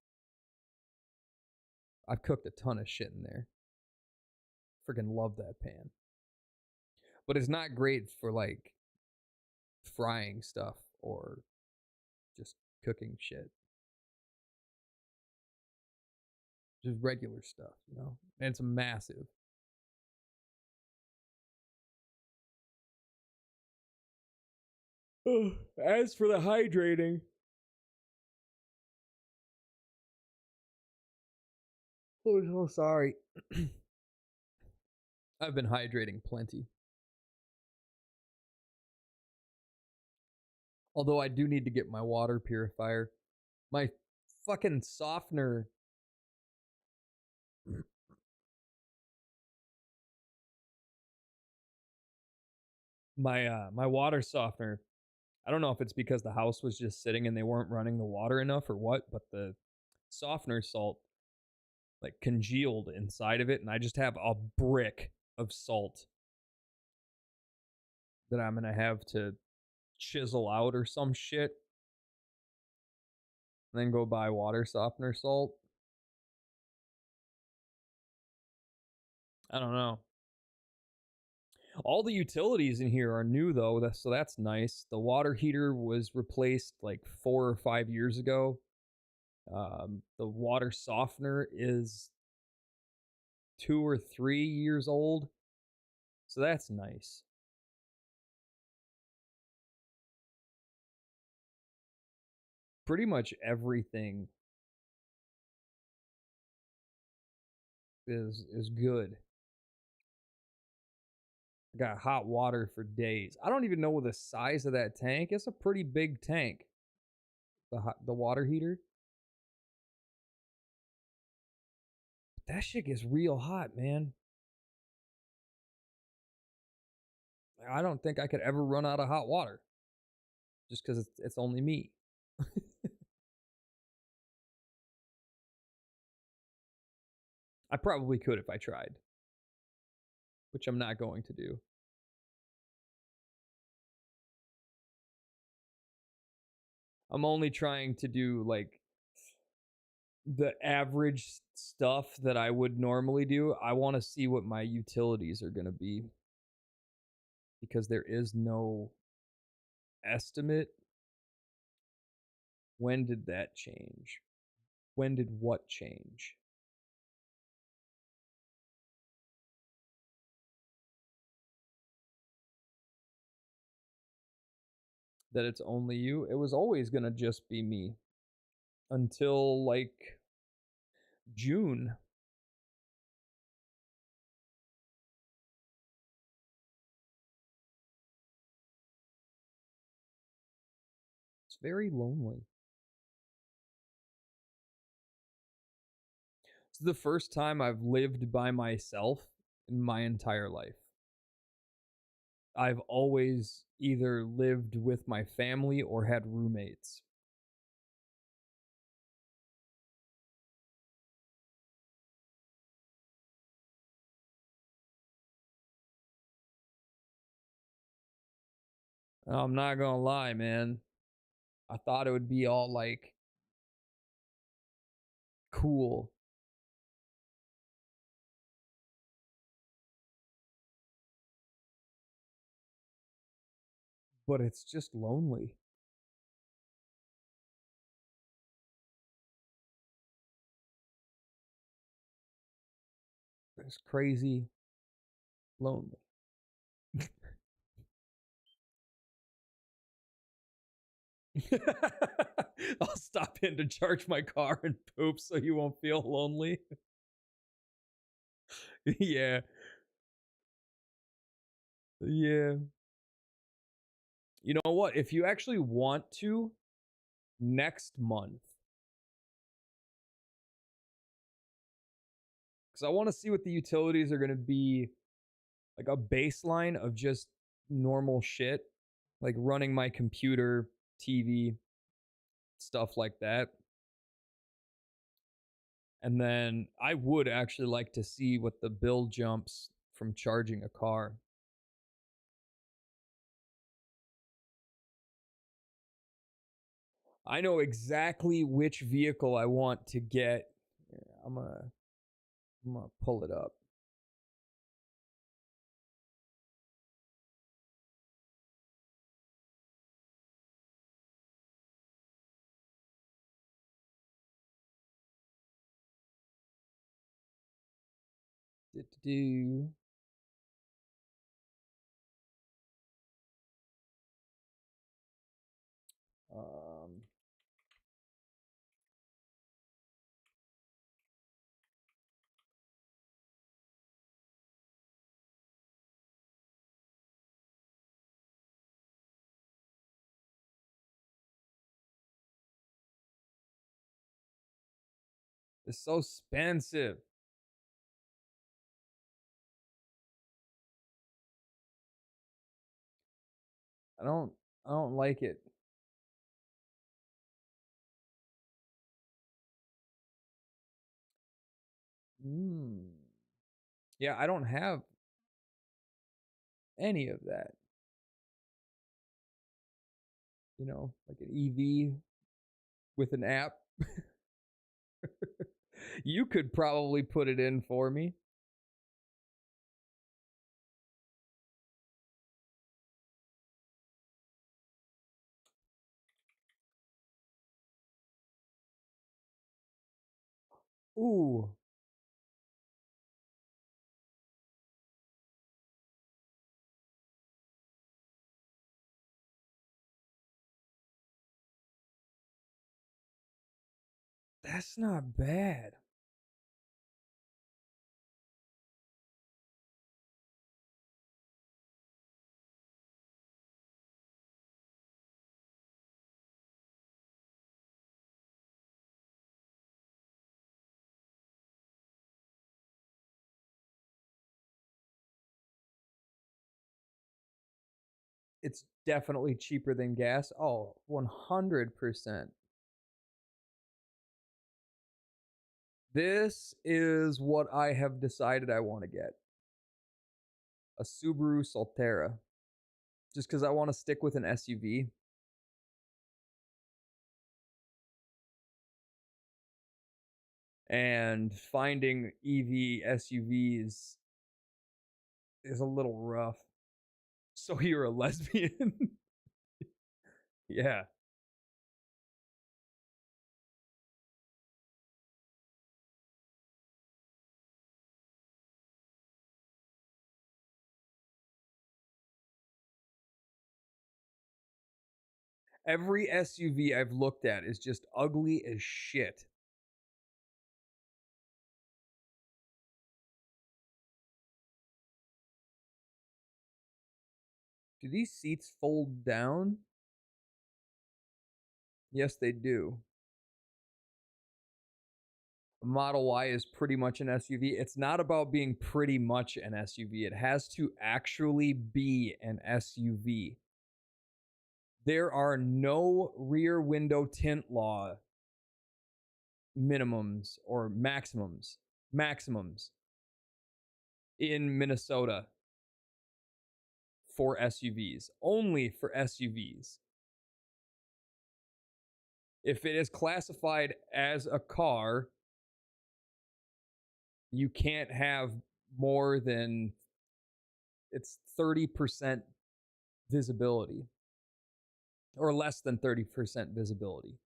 I've cooked a ton of shit in there. Freaking love that pan. But it's not great for like frying stuff or just cooking shit. Just regular stuff, you know? And it's massive. As for the hydrating, oh, so sorry. I've been hydrating plenty. Although I do need to get my water purifier. My fucking softener. My water softener. I don't know if it's because the house was just sitting and they weren't running the water enough or what, but the softener salt like congealed inside of it, and I just have a brick of salt that I'm gonna have to chisel out or some shit. And then go buy water softener salt. I don't know. All the utilities in here are new though, so that's nice. The water heater was replaced like 4 or 5 years ago. The water softener is 2 or 3 years old, so that's nice. Pretty much everything is good. I got hot water for days. I don't even know the size of that tank. It's a pretty big tank. The water heater. But that shit gets real hot, man. I don't think I could ever run out of hot water. Just because it's only me. I probably could if I tried. Which I'm not going to do. I'm only trying to do like the average stuff that I would normally do. I want to see what my utilities are going to be. Because there is no estimate. When did that change? When did what change? That it's only you? It was always gonna just be me. Until like June. It's very lonely. It's the first time I've lived by myself in my entire life. I've always either lived with my family or had roommates. I'm not gonna lie, man. I thought it would be all like cool. But it's just lonely. It's crazy lonely. I'll stop in to charge my car and poop so you won't feel lonely. Yeah. Yeah. You know what? If you actually want to, next month, because I want to see what the utilities are going to be, like a baseline of just normal shit, like running my computer, TV, stuff like that. And then I would actually like to see what the bill jumps from charging a car. I know exactly which vehicle I want to get. I'm gonna pull it up. Do. Um, it's so expensive. I don't like it. Yeah, I don't have any of that. You know, like an EV with an app. You could probably put it in for me. Ooh. That's not bad. It's definitely cheaper than gas. Oh, 100%. This is what I have decided I want to get. A Subaru Solterra. Just because I want to stick with an SUV. And finding EV SUVs is a little rough. So you're a lesbian? Yeah. Every SUV I've looked at is just ugly as shit. Do these seats fold down? Yes, they do. Model Y is pretty much an SUV. It's not about being pretty much an SUV. It has to actually be an SUV. There are no rear window tint law minimums or maximums in Minnesota for SUVs. Only for SUVs. If it is classified as a car, you can't have more than, it's 30% visibility or less than 30% visibility.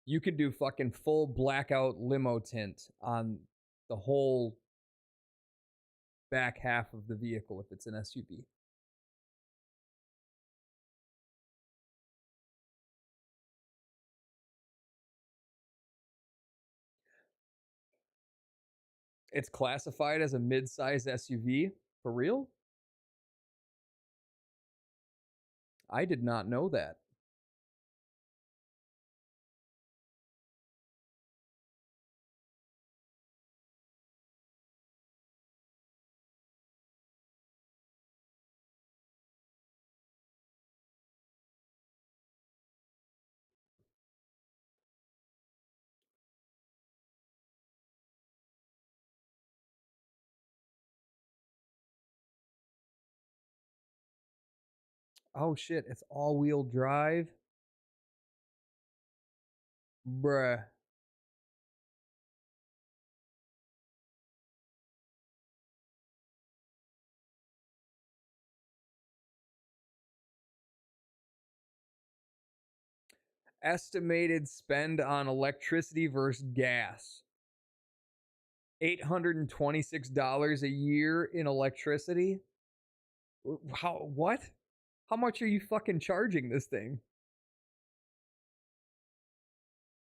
You could do fucking full blackout limo tint on the whole back half of the vehicle if it's an SUV. It's classified as a mid-size SUV? For real? I did not know that. Oh shit, it's all-wheel drive? Bruh. Estimated spend on electricity versus gas. $826 a year in electricity? How, what? How much are you fucking charging this thing?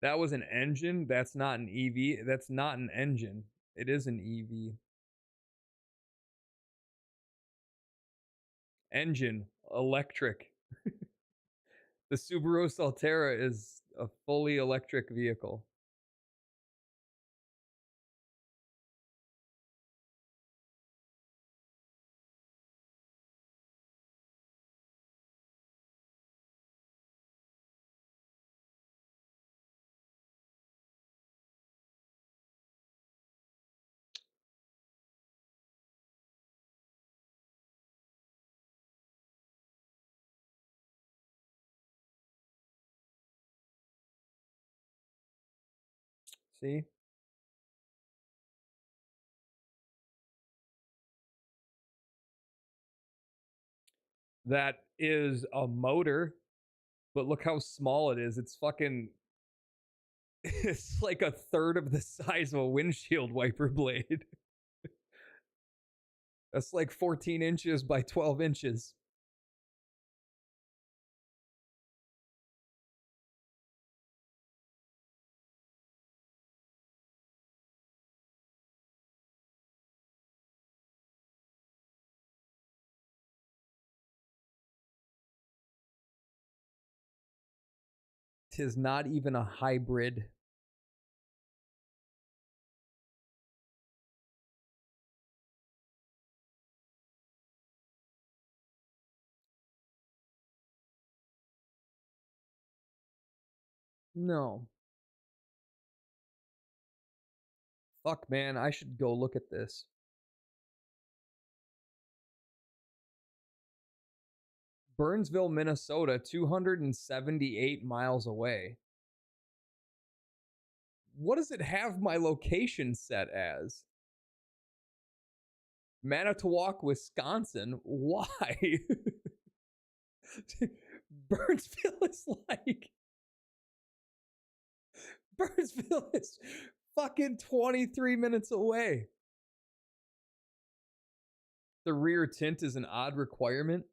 That was an engine? That's not an EV. That's not an engine. It is an EV. Engine, electric. The Subaru Solterra is a fully electric vehicle. See? That is a motor, but look how small it is. It's fucking... It's like a third of the size of a windshield wiper blade. That's like 14 inches by 12 inches. Tis not even a hybrid. No. Fuck, man, I should go look at this. Burnsville, Minnesota, 278 miles away. What does it have my location set as? Manitowoc, Wisconsin? Why? Burnsville is like... Burnsville is fucking 23 minutes away. The rear tint is an odd requirement.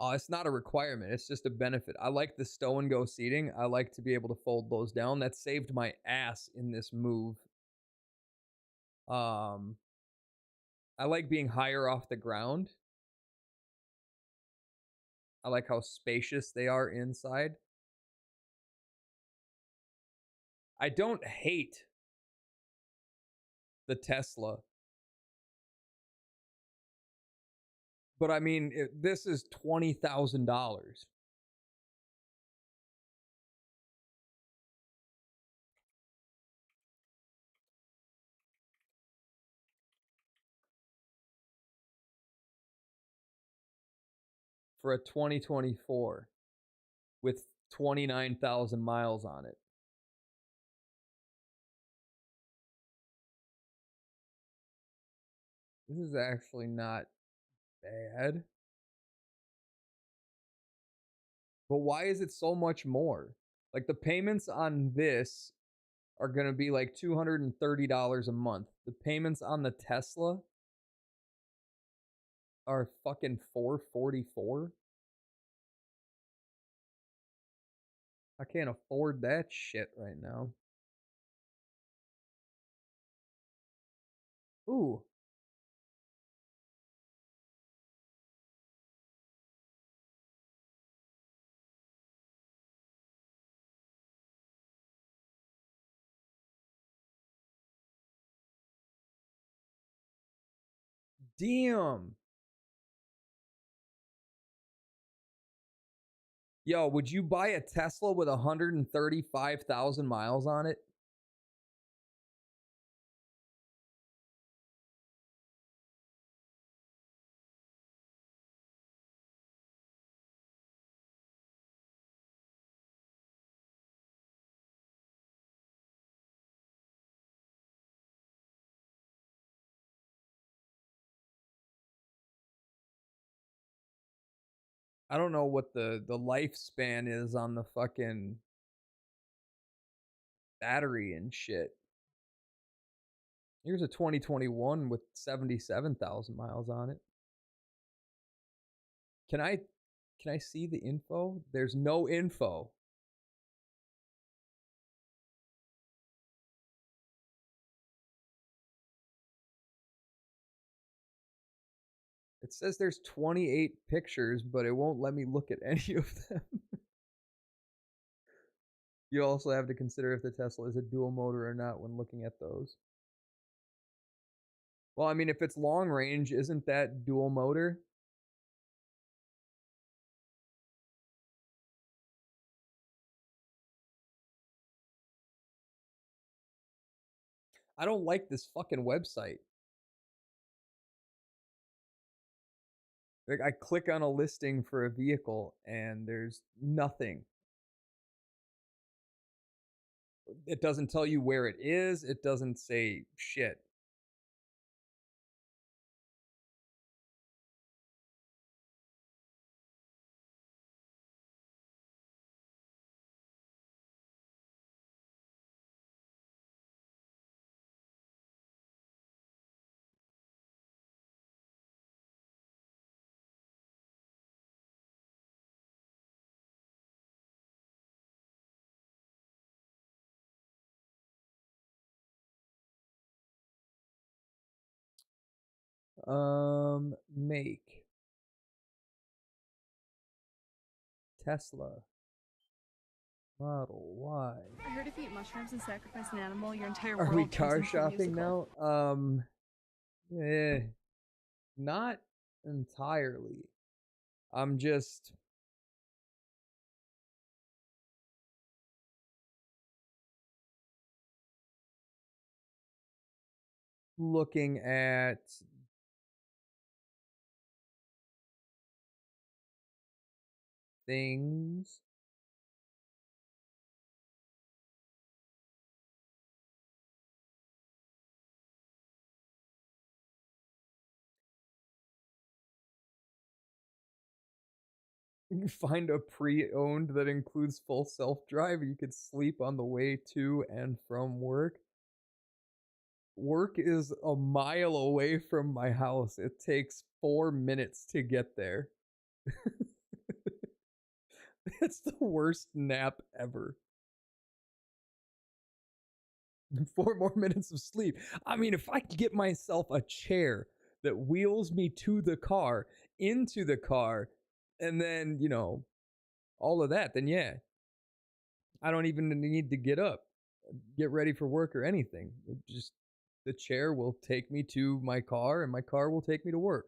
Oh, it's not a requirement. It's just a benefit. I like the stow and go seating. I like to be able to fold those down. That saved my ass in this move. I like being higher off the ground. I like how spacious they are inside. I don't hate the Tesla. But I mean, this is $20,000. For a 2024 with 29,000 miles on it. This is actually not bad. But why is it so much more? Like the payments on this are going to be like $230 a month. The payments on the Tesla are fucking $444. I can't afford that shit right now. Ooh. Damn. Yo, would you buy a Tesla with 135,000 miles on it? I don't know what the lifespan is on the fucking battery and shit. Here's a 2021 with 77,000 miles on it. Can I see the info? There's no info. It says there's 28 pictures, but it won't let me look at any of them. You also have to consider if the Tesla is a dual motor or not when looking at those. Well, I mean, if it's long range, isn't that dual motor? I don't like this fucking website. Like, I click on a listing for a vehicle and there's nothing. It doesn't tell you where it is. It doesn't say shit. Make Tesla Model Y. I heard if you eat mushrooms and sacrifice an animal, your entire Are world we turns car into a shopping musical. now? Not entirely. I'm just looking at things. You can find a pre-owned that includes full self-drive. You could sleep on the way to and from work. Work is a mile away from my house. It takes 4 minutes to get there. It's the worst nap ever. 4 more minutes of sleep. I mean, if I could get myself a chair that wheels me to the car, into the car, and then, you know, all of that, then yeah. I don't even need to get up, get ready for work or anything. Just the chair will take me to my car and my car will take me to work.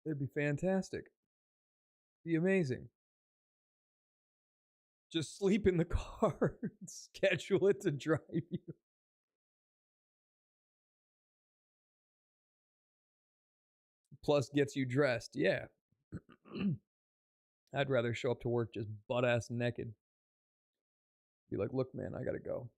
It'd be fantastic. Be amazing. Just sleep in the car and schedule it to drive you. Plus gets you dressed. Yeah. I'd rather show up to work just butt ass naked. Be like, look, man, I gotta go.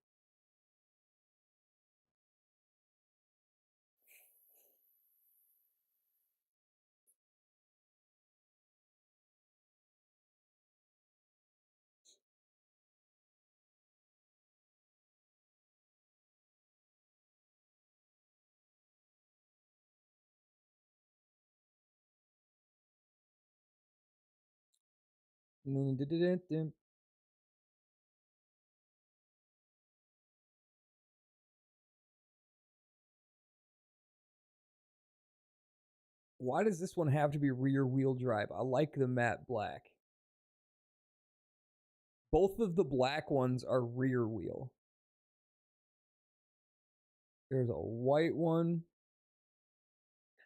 Why does this one have to be rear wheel drive? I like the matte black. Both of the black ones are rear wheel. There's a white one.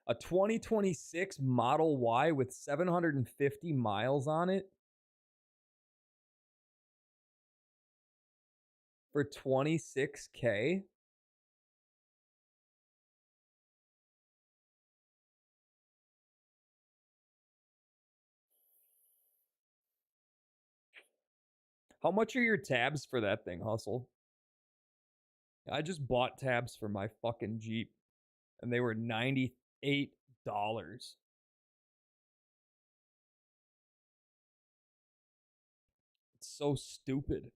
A 2026 Model Y with 750 miles on it for $26K. How much are your tabs for that thing, Hustle? I just bought tabs for my fucking Jeep, and they were $98. It's so stupid.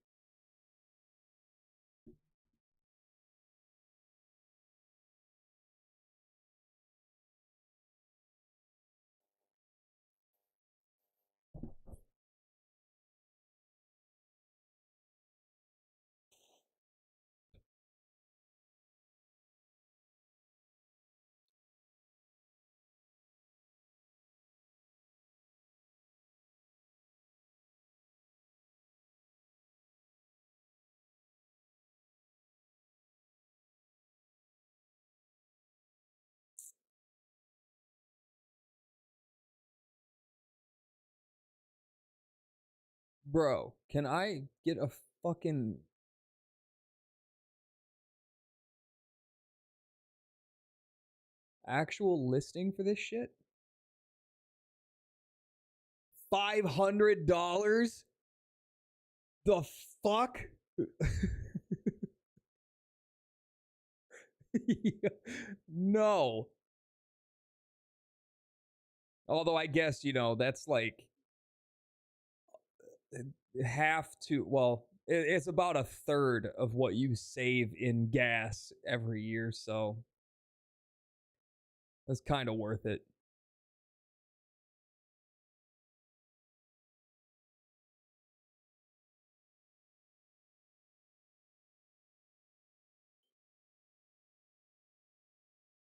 Bro, can I get a fucking actual listing for this shit? $500? The fuck? No. Although I guess, that's like half to, well, it's about a third of what you save in gas every year, so that's kind of worth it.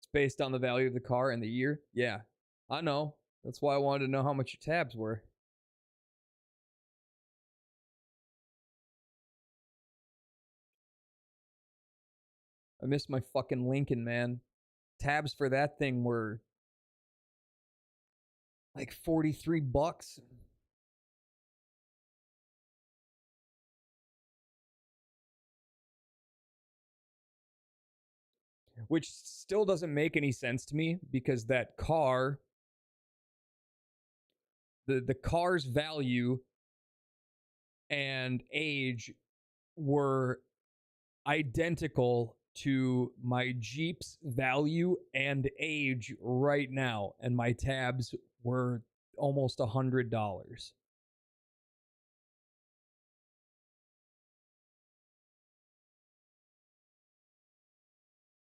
It's based on the value of the car and the year. Yeah, I know. That's why I wanted to know how much your tabs were. I missed my fucking Lincoln, man. Tabs for that thing were like $43. Which still doesn't make any sense to me because that car, the car's value and age were identical to my Jeep's value and age right now, and my tabs were almost $100.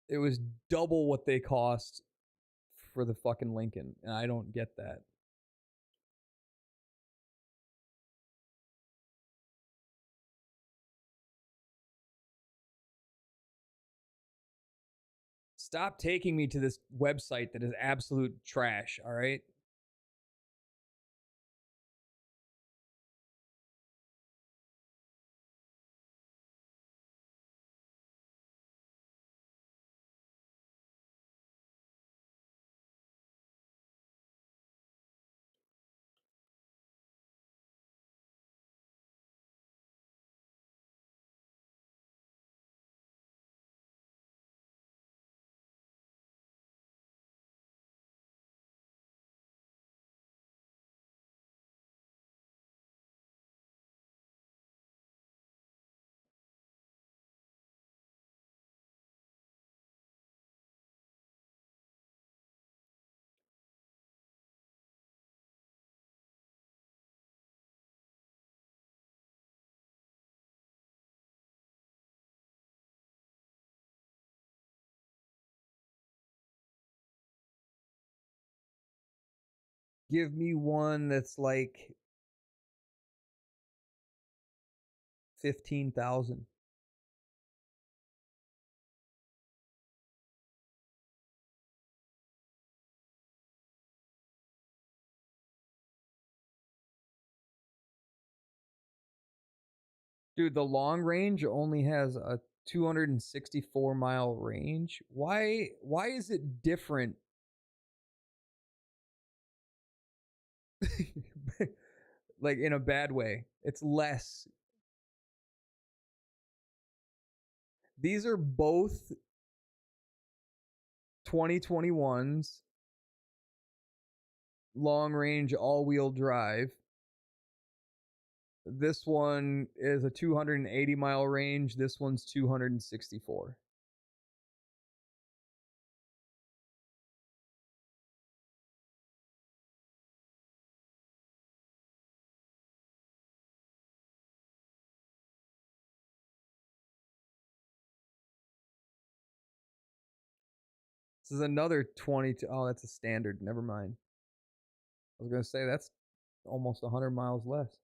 It was double what they cost for the fucking Lincoln, and I don't get that. Stop taking me to this website that is absolute trash, all right? Give me one that's like 15,000. Dude, the long range only has a 264 mile range. Why is it different? Like in a bad way. It's less. These are both 2021s, long range all-wheel drive. This one is a 280 mile range. This one's 264. This is another 22. Oh, that's a standard. Never mind. I was going to say that's almost 100 miles less.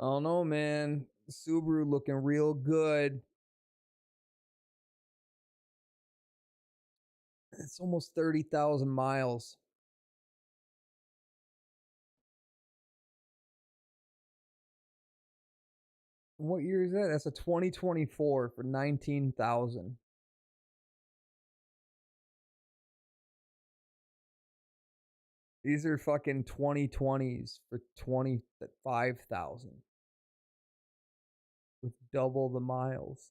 I don't know, man. Subaru looking real good. It's almost 30,000 miles. What year is that? That's a 2024 for 19,000. These are fucking 2020s for 25,000 with double the miles.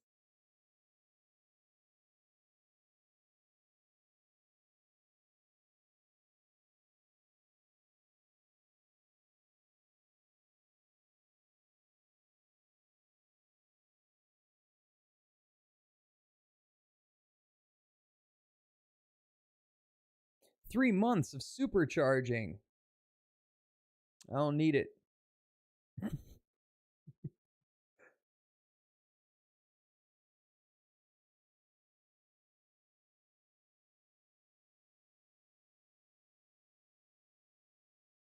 Three months of supercharging. I don't need it.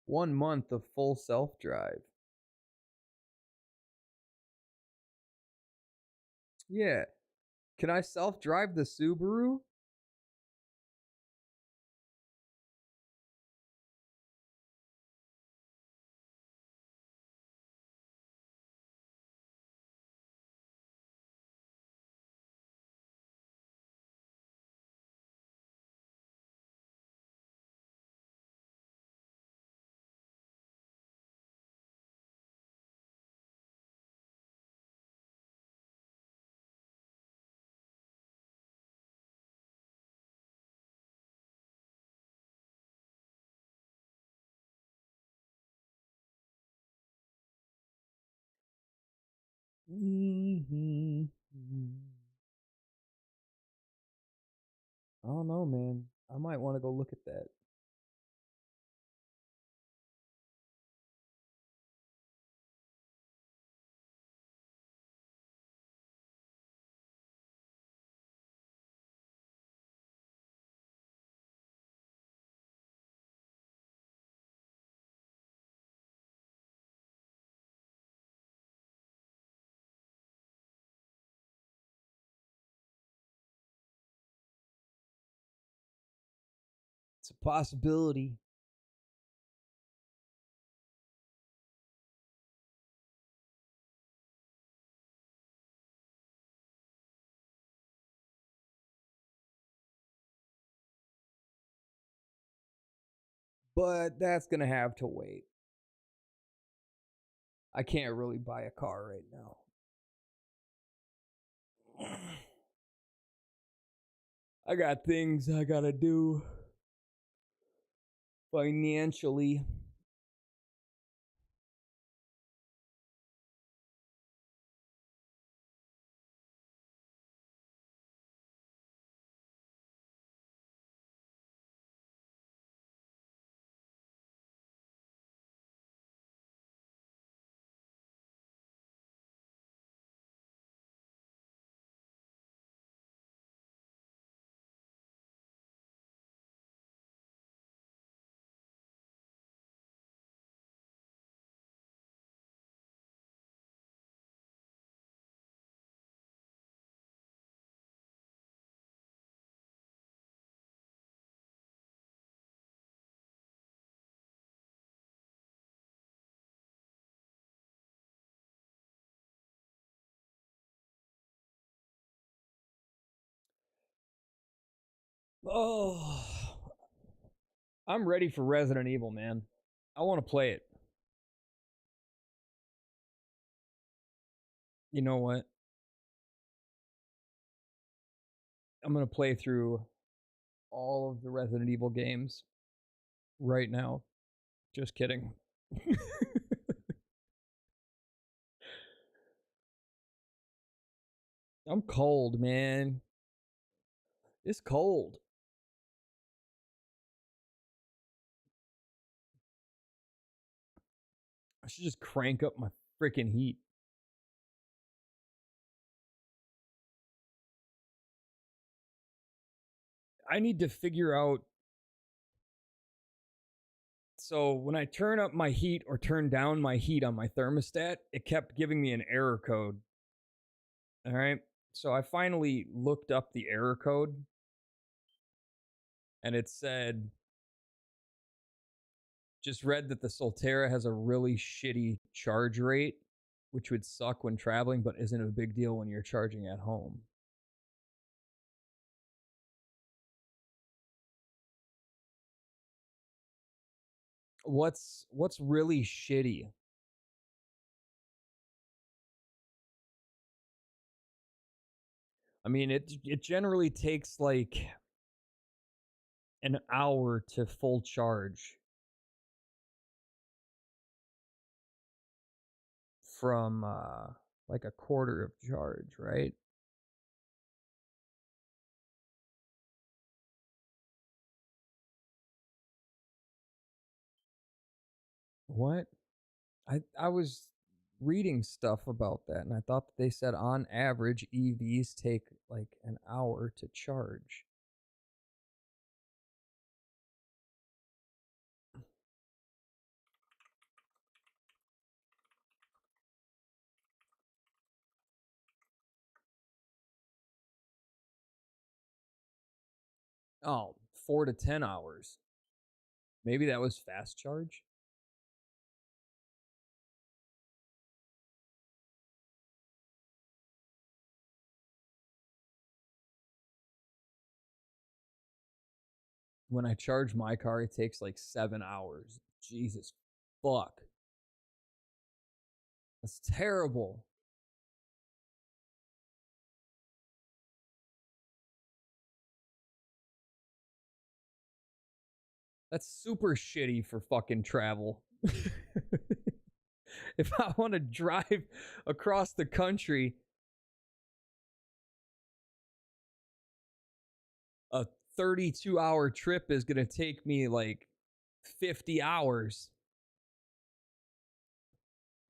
1 month of full self-drive. Yeah. Can I self-drive the Subaru? Mm-hmm. I don't know, man. I might want to go look at that. It's a possibility. But that's going to have to wait. I can't really buy a car right now. I got things I got to do financially. Oh, I'm ready for Resident Evil, man. I want to play it. You know what? I'm going to play through all of the Resident Evil games right now. Just kidding. I'm cold, man. It's cold. I should just crank up my freaking heat. I need to figure out. So when I turn up my heat or turn down my heat on my thermostat, it kept giving me an error code. All right. So I finally looked up the error code and it said, just read that the Solterra has a really shitty charge rate, which would suck when traveling, but isn't a big deal when you're charging at home. What's really shitty? I mean, it generally takes like an hour to full charge from like a quarter of charge, right? What? I was reading stuff about that and I thought that they said on average EVs take like an hour to charge. Oh, 4 to 10 hours. Maybe that was fast charge? When I charge my car, it takes like 7 hours. Jesus fuck. That's terrible. That's super shitty for fucking travel. If I want to drive across the country, a 32-hour trip is going to take me like 50 hours.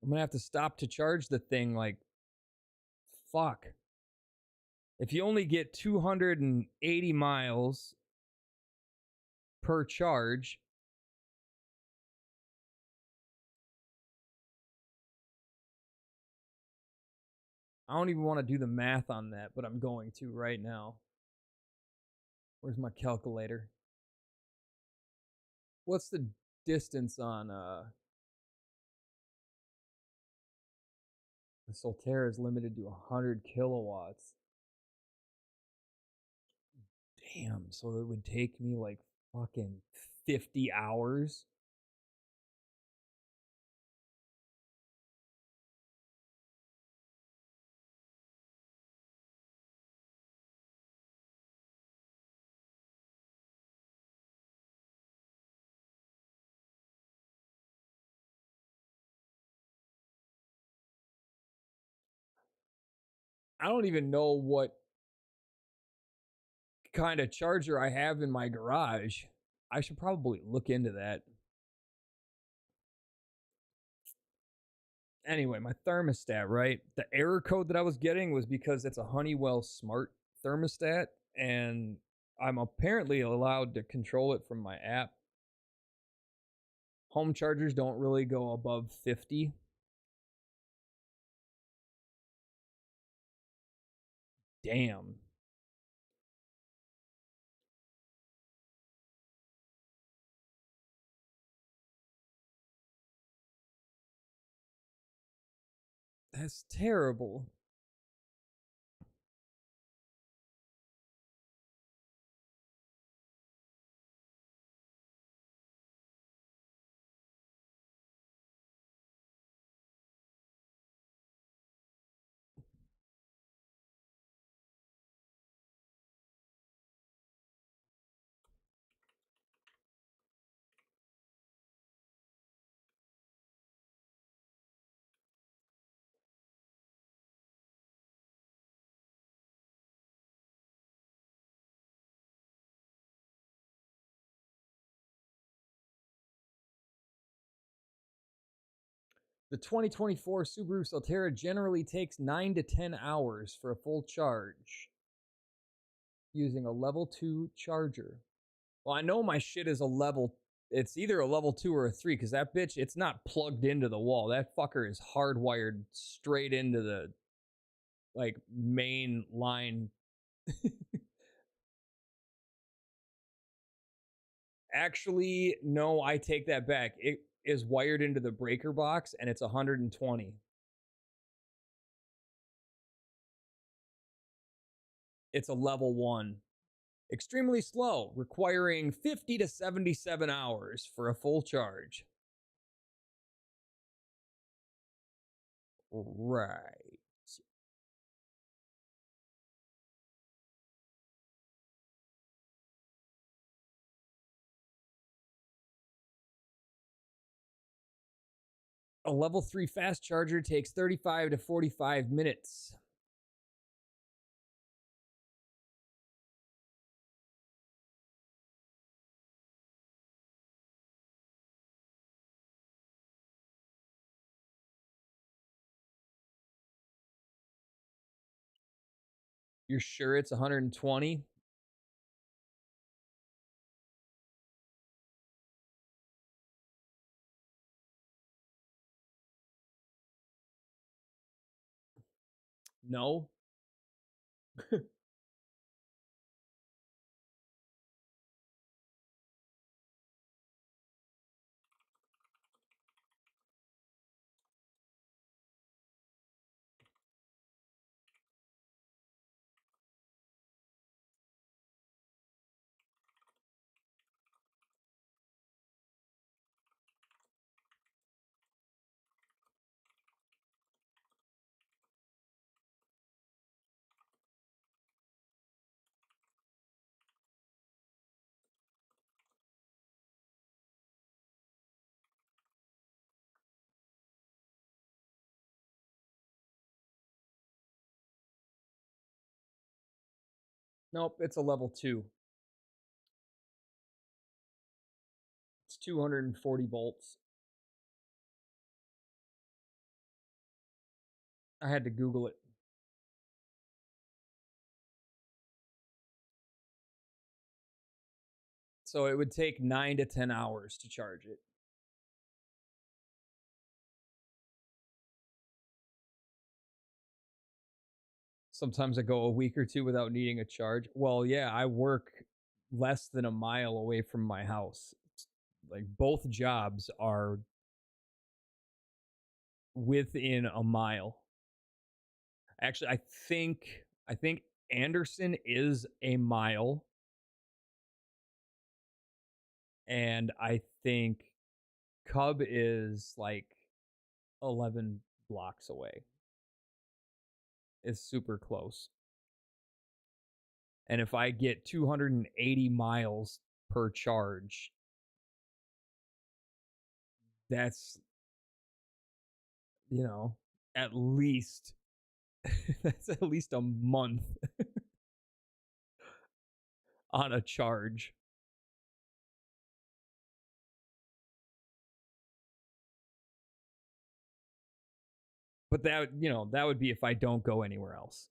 I'm going to have to stop to charge the thing like, fuck. If you only get 280 miles per charge, I don't even want to do the math on that, but I'm going to right now. Where's my calculator? What's the distance on the Solterra is limited to 100 kilowatts. Damn, so it would take me like fucking 50 hours. I don't even know what kind of charger I have in my garage. I should probably look into that. Anyway, my thermostat, right? The error code that I was getting was because it's a Honeywell smart thermostat, and I'm apparently allowed to control it from my app. Home chargers don't really go above 50. Damn. That's terrible. The 2024 Subaru Solterra generally takes 9 to 10 hours for a full charge using a level 2 charger. Well, I know my shit is it's either a level 2 or a 3 because that bitch, it's not plugged into the wall. That fucker is hardwired straight into the, like, main line. Actually, no, I take that back. It is wired into the breaker box and it's 120. It's a level 1. Extremely slow, requiring 50 to 77 hours for a full charge. Right. A level 3 fast charger takes 35 to 45 minutes. You're sure it's 120? No. Nope, it's a level 2. It's 240 volts. I had to Google it. So it would take 9 to 10 hours to charge it. Sometimes I go a week or two without needing a charge. Well, yeah, I work less than a mile away from my house. Like, both jobs are within a mile. Actually, I think Anderson is a mile. And I think Cub is like 11 blocks away. It's super close. And if I get 280 miles per charge, that's, at least that's at least a month on a charge. But that would be if I don't go anywhere else.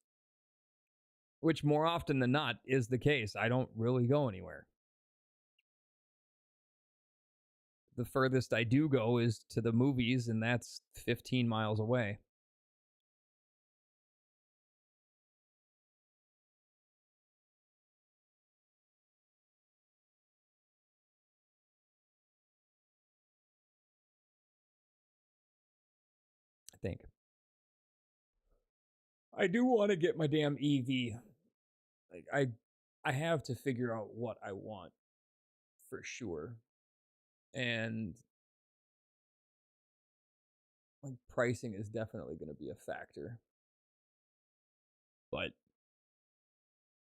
Which more often than not is the case. I don't really go anywhere. The furthest I do go is to the movies, and that's 15 miles away. I think. I do want to get my damn EV. Like, I have to figure out what I want for sure. And like, pricing is definitely going to be a factor. But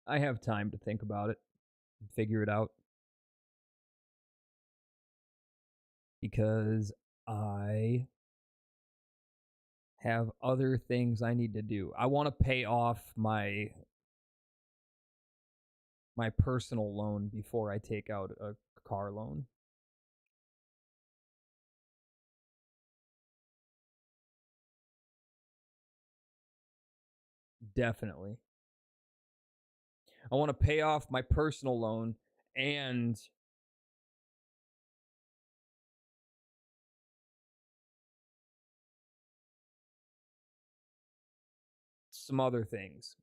I have time to think about it and figure it out. Because I have other things I need to do. I want to pay off my personal loan before I take out a car loan. Definitely. I want to pay off my personal loan and some other things.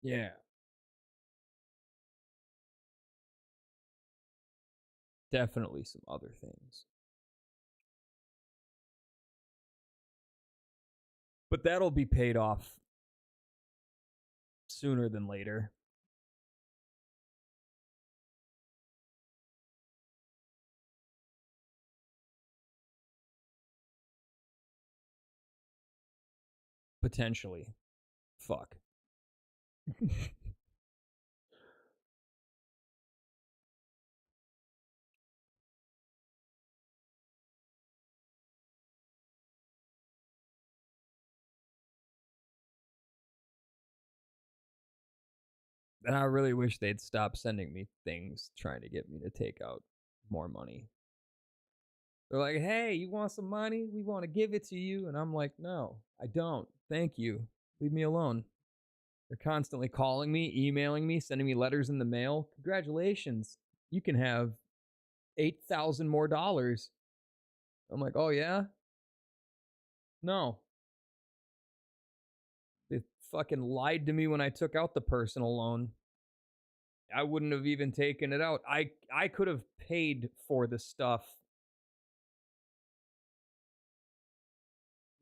Yeah. Definitely some other things. But that'll be paid off sooner than later. Potentially. Fuck. And I really wish they'd stop sending me things trying to get me to take out more money. They're like, hey, you want some money? We want to give it to you. And I'm like, no, I don't. Thank you. Leave me alone. They're constantly calling me, emailing me, sending me letters in the mail. Congratulations. You can have $8,000 more dollars. I'm like, oh, yeah? No. They fucking lied to me when I took out the personal loan. I wouldn't have even taken it out. I could have paid for the stuff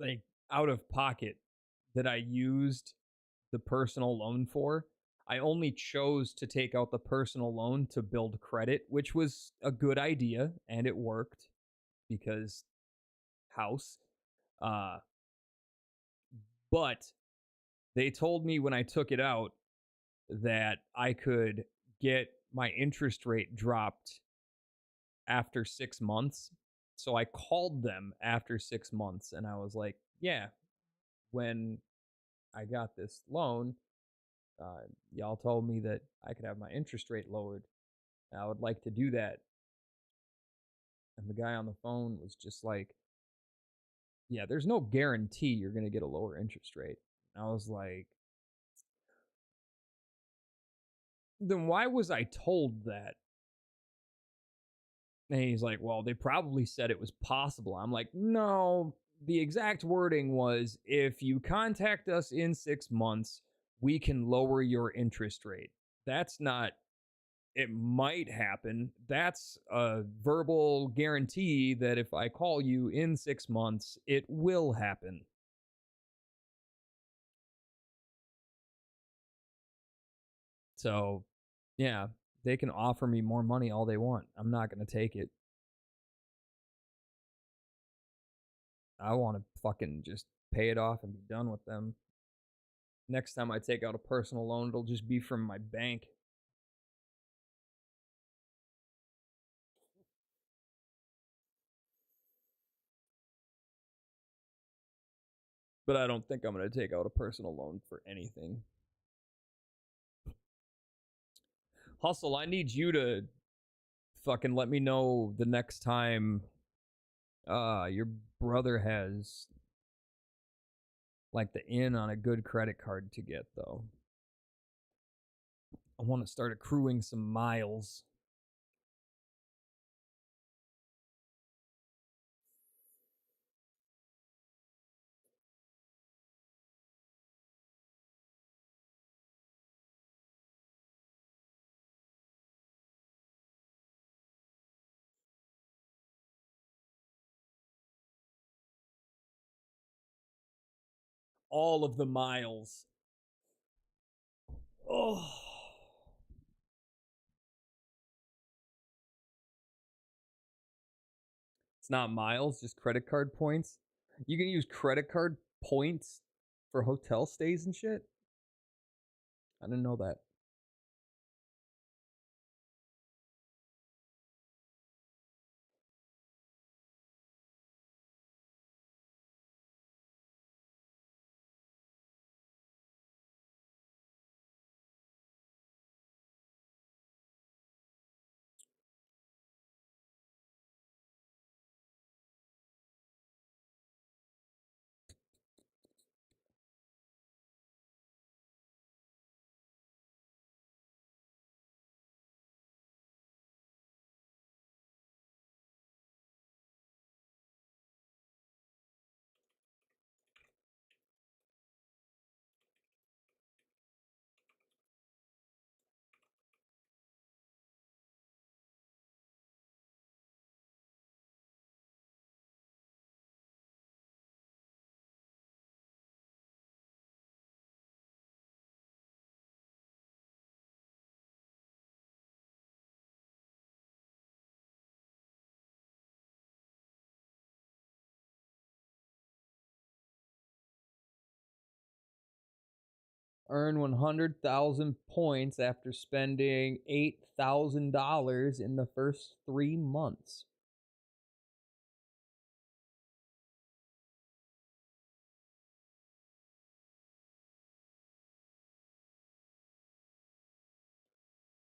like out of pocket that I used the personal loan for. I only chose to take out the personal loan to build credit, which was a good idea and it worked because house. But they told me when I took it out that I could get my interest rate dropped after 6 months. So I called them after 6 months and I was like, yeah, when I got this loan, y'all told me that I could have my interest rate lowered. I would like to do that. And the guy on the phone was just like, yeah, there's no guarantee you're going to get a lower interest rate. And I was like, then why was I told that? And he's like, well, they probably said it was possible. I'm like, no, the exact wording was, if you contact us in 6 months, we can lower your interest rate. That's not, it might happen. That's a verbal guarantee that if I call you in 6 months, it will happen. So, yeah, they can offer me more money all they want. I'm not going to take it. I want to fucking just pay it off and be done with them. Next time I take out a personal loan, it'll just be from my bank. But I don't think I'm going to take out a personal loan for anything. Hustle, I need you to fucking let me know the next time your brother has like the in on a good credit card to get, though. I want to start accruing some miles. All of the miles. Oh. It's not miles, just credit card points. You can use credit card points for hotel stays and shit. I didn't know that. Earn 100,000 points after spending $8,000 in the first 3 months.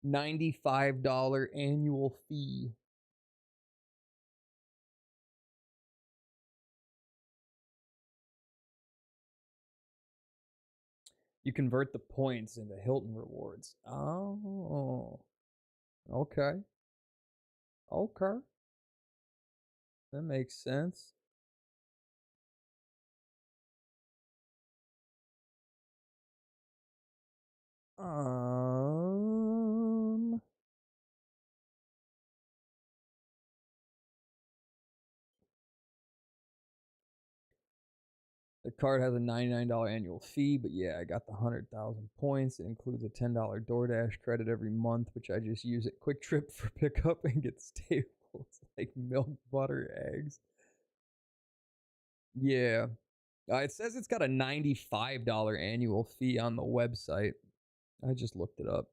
$95 annual fee. You convert the points into Hilton rewards. Oh. Okay. Okay. That makes sense. The card has a $99 annual fee, but yeah, I got the 100,000 points. It includes a $10 DoorDash credit every month, which I just use at Quick Trip for pickup and get staples like milk, butter, eggs. Yeah. It says it's got a $95 annual fee on the website. I just looked it up.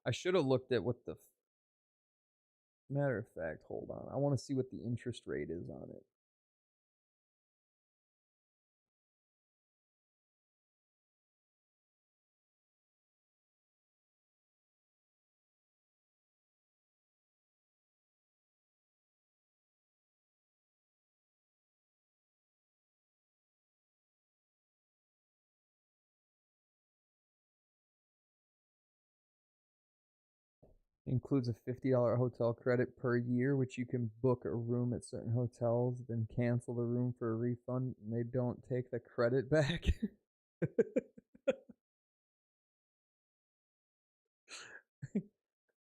I should have looked at what the... Matter of fact, hold on. I want to see what the interest rate is on it. Includes a $50 hotel credit per year, which you can book a room at certain hotels, then cancel the room for a refund, and they don't take the credit back.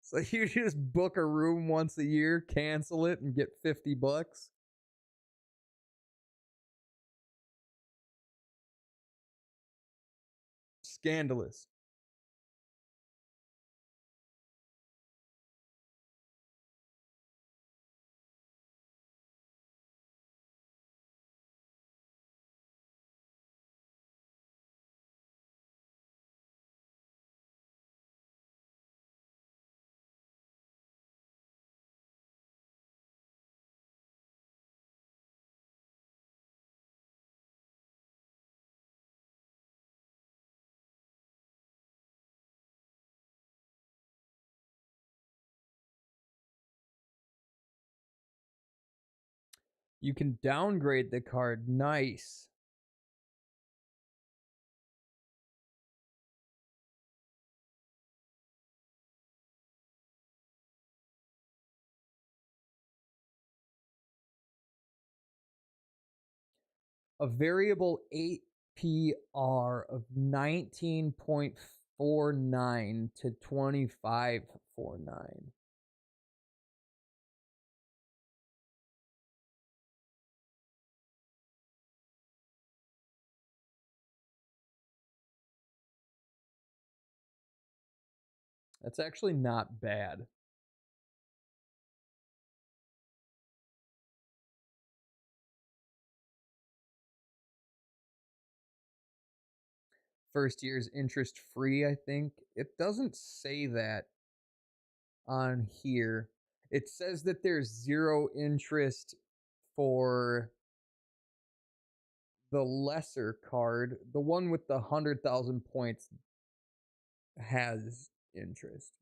So you just book a room once a year, cancel it, and get $50. Scandalous. You can downgrade the card. Nice. A variable APR of 19.49 to 25.49. That's actually not bad. First year's interest free, I think. It doesn't say that on here. It says that there's 0 interest for the lesser card. The one with the 100,000 points has interest.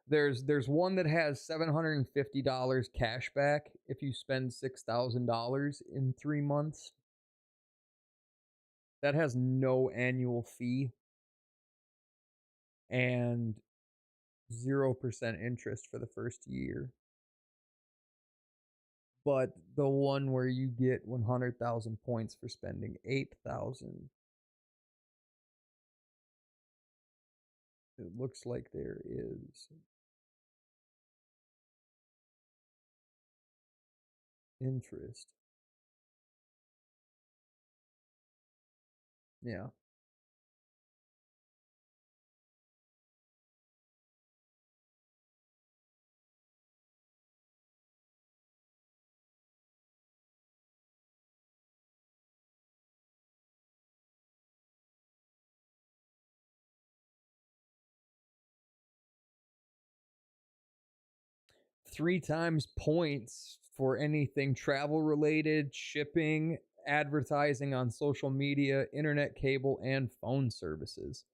There's one that has $750 cash back if you spend $6,000 in 3 months. That has no annual fee and 0% interest for the first year. But the one where you get 100,000 points for spending 8,000, it looks like there is interest. Yeah. 3 times points for anything travel related, shipping, advertising on social media, internet cable, and phone services.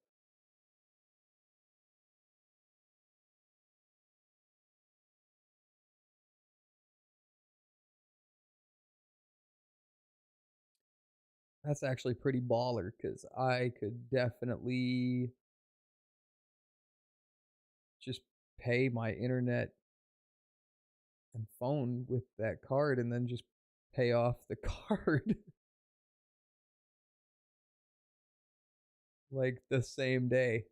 That's actually pretty baller because I could definitely just pay my internet and phone with that card and then just pay off the card like the same day.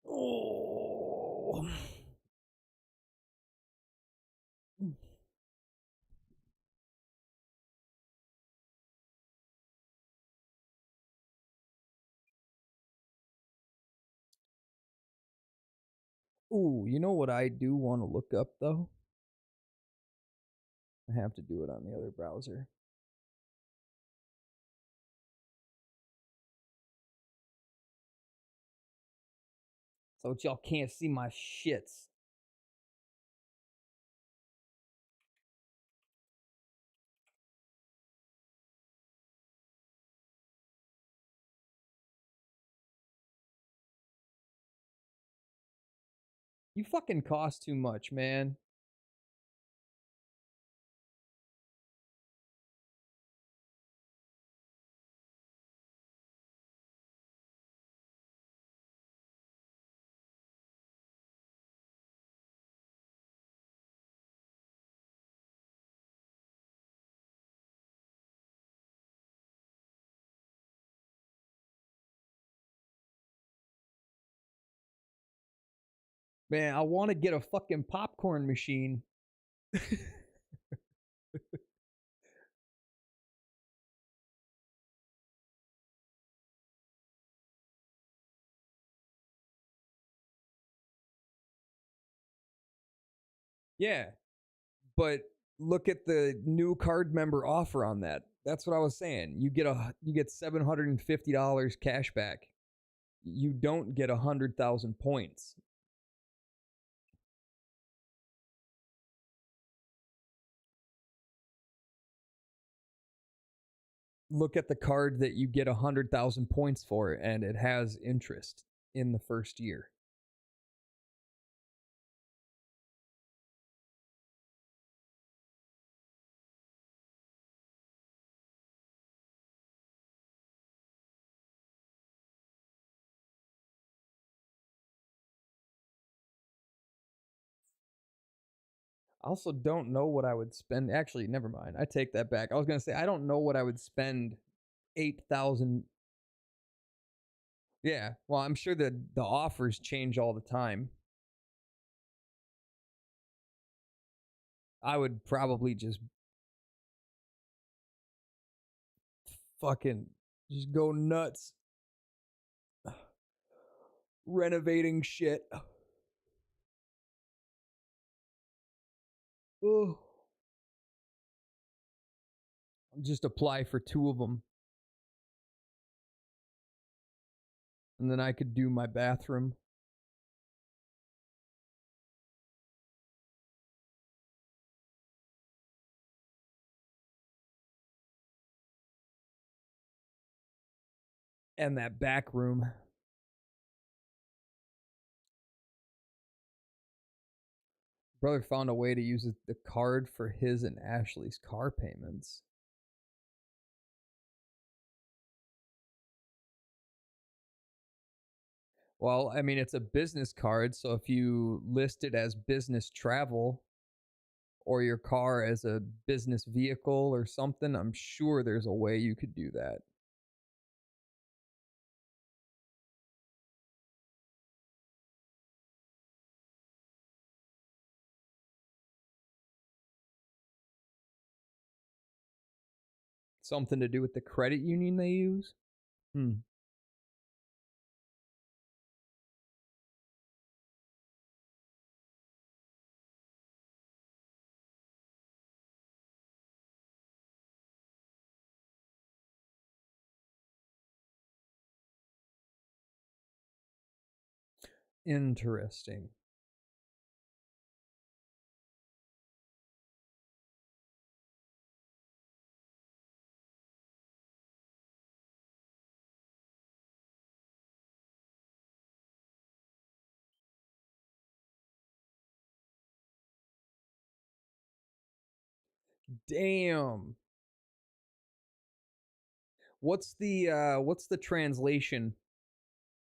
Oh. Ooh, you know what I do want to look up though? I have to do it on the other browser. So y'all can't see my shits. You fucking cost too much, man. Man, I want to get a fucking popcorn machine. Yeah, but look at the new card member offer on that. That's what I was saying. You get $750 cash back. You don't get 100,000 points. Look at the card that you get 100,000 points for, and it has interest in the first year. I also don't know what I would spend. Actually, never mind. I take that back. I was going to say, I don't know what I would spend 8,000. Yeah, well, I'm sure that the offers change all the time. I would probably just fucking just go nuts renovating shit. Oh. Just apply for 2 of them. And then I could do my bathroom. And that back room. Brother found a way to use the card for his and Ashley's car payments. Well, I mean, it's a business card, so if you list it as business travel or your car as a business vehicle or something, I'm sure there's a way you could do that. Something to do with the credit union they use? Interesting. Damn. What's the translation?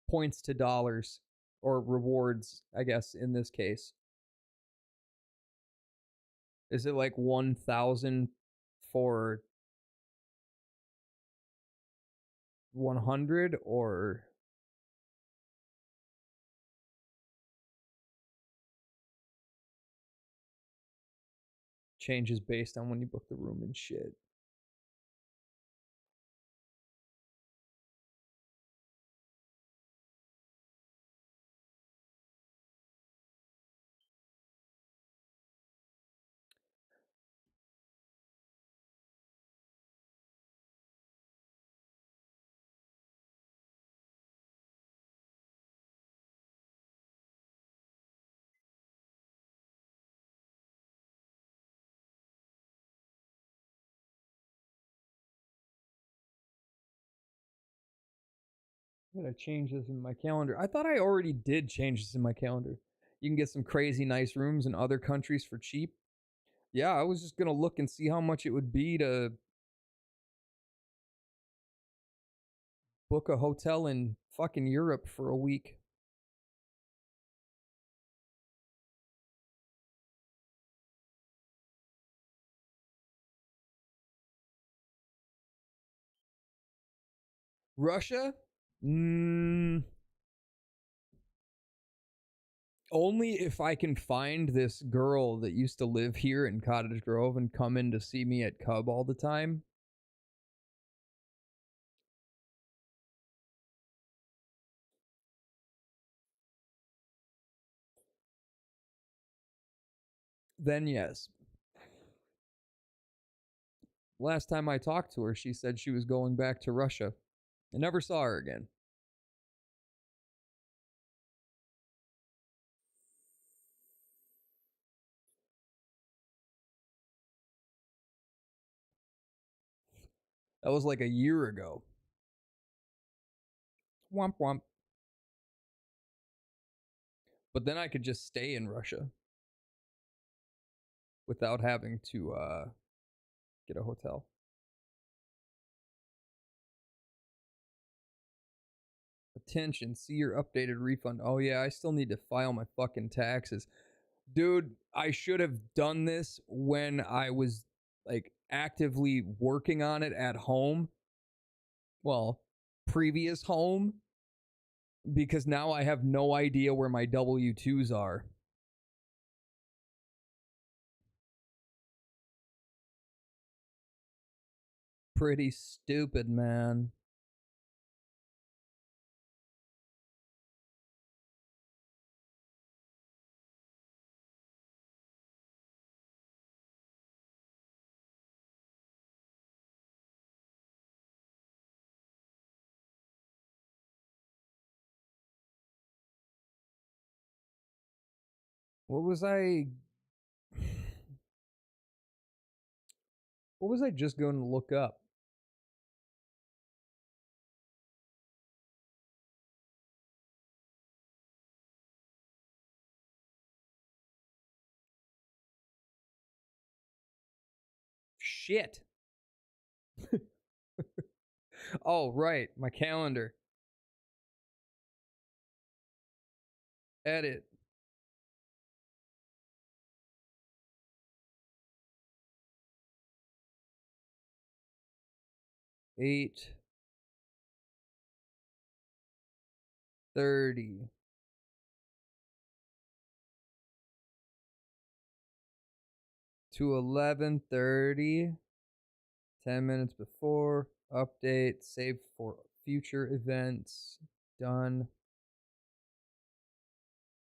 Points to dollars or rewards, I guess, in this case. Is it like 1,000 for 100 or changes based on when you book the room and shit? I'm gonna change this in my calendar. I thought I already did change this in my calendar. You can get some crazy nice rooms in other countries for cheap. Yeah, I was just gonna look and see how much it would be to book a hotel in fucking Europe for a week. Russia? Only if I can find this girl that used to live here in Cottage Grove and come in to see me at Cub all the time. Then yes. Last time I talked to her, she said she was going back to Russia. I never saw her again. That was like a year ago. Womp womp. But then I could just stay in Russia without having to get a hotel. Attention, see your updated refund. Oh yeah, I still need to file my fucking taxes. Dude, I should have done this when I was like actively working on it at home. Well, previous home. Because now I have no idea where my W-2s are. Pretty stupid, man. What was I just going to look up? Shit. Oh, right, my calendar. Edit. Eight 30 to 11:30. 10 minutes before. Update. Save for future events. Done.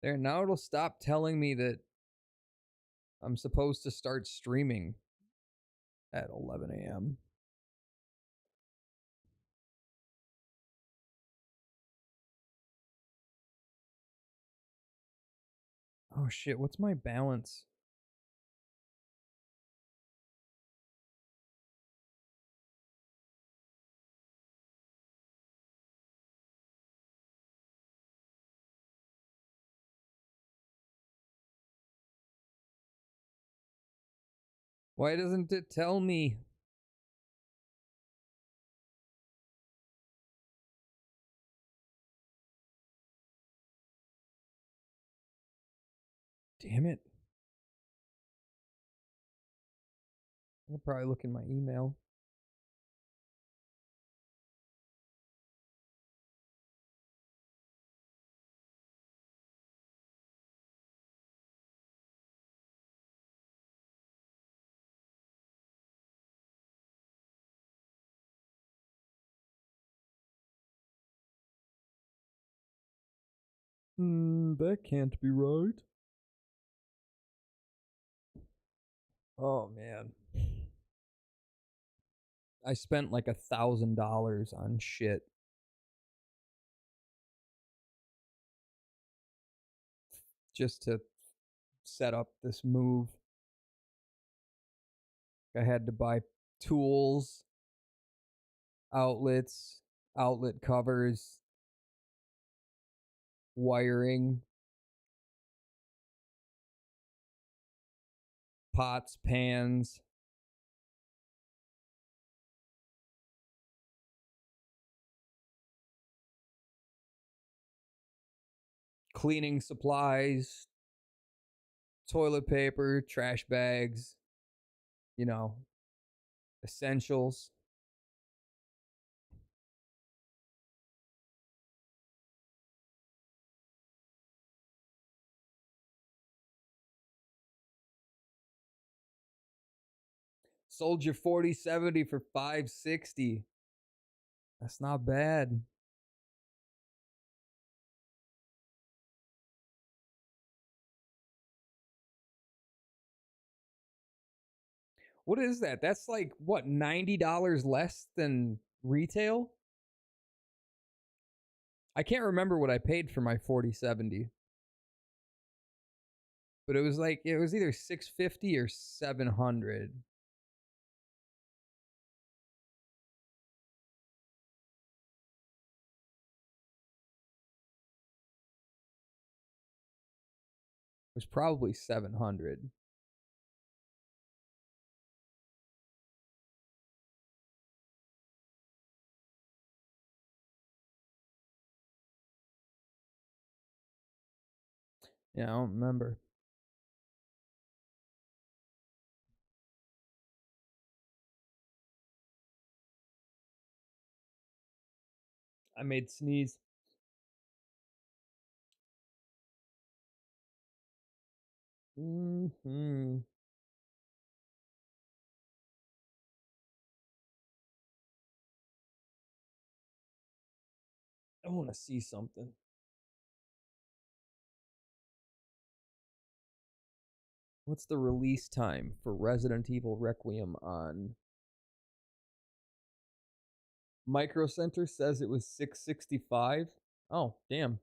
There, now it'll stop telling me that I'm supposed to start streaming at 11 a.m. Oh shit, what's my balance? Why doesn't it tell me? Damn it. I'll probably look in my email. That can't be right. Oh man. I spent like $1,000 on shit. Just to set up this move. I had to buy tools, outlets, outlet covers, wiring, pots, pans. Cleaning supplies, toilet paper, trash bags, you know, essentials. Sold your 4070 for $560. That's not bad. What is that? That's like what, $90 less than retail? I can't remember what I paid for my 4070. But it was either $650 or $700. It was probably $700. Yeah, I don't remember. I made sneeze. Mm-hmm. I want to see something. What's the release time for Resident Evil Requiem on Micro Center? Says it was $665. Oh, damn.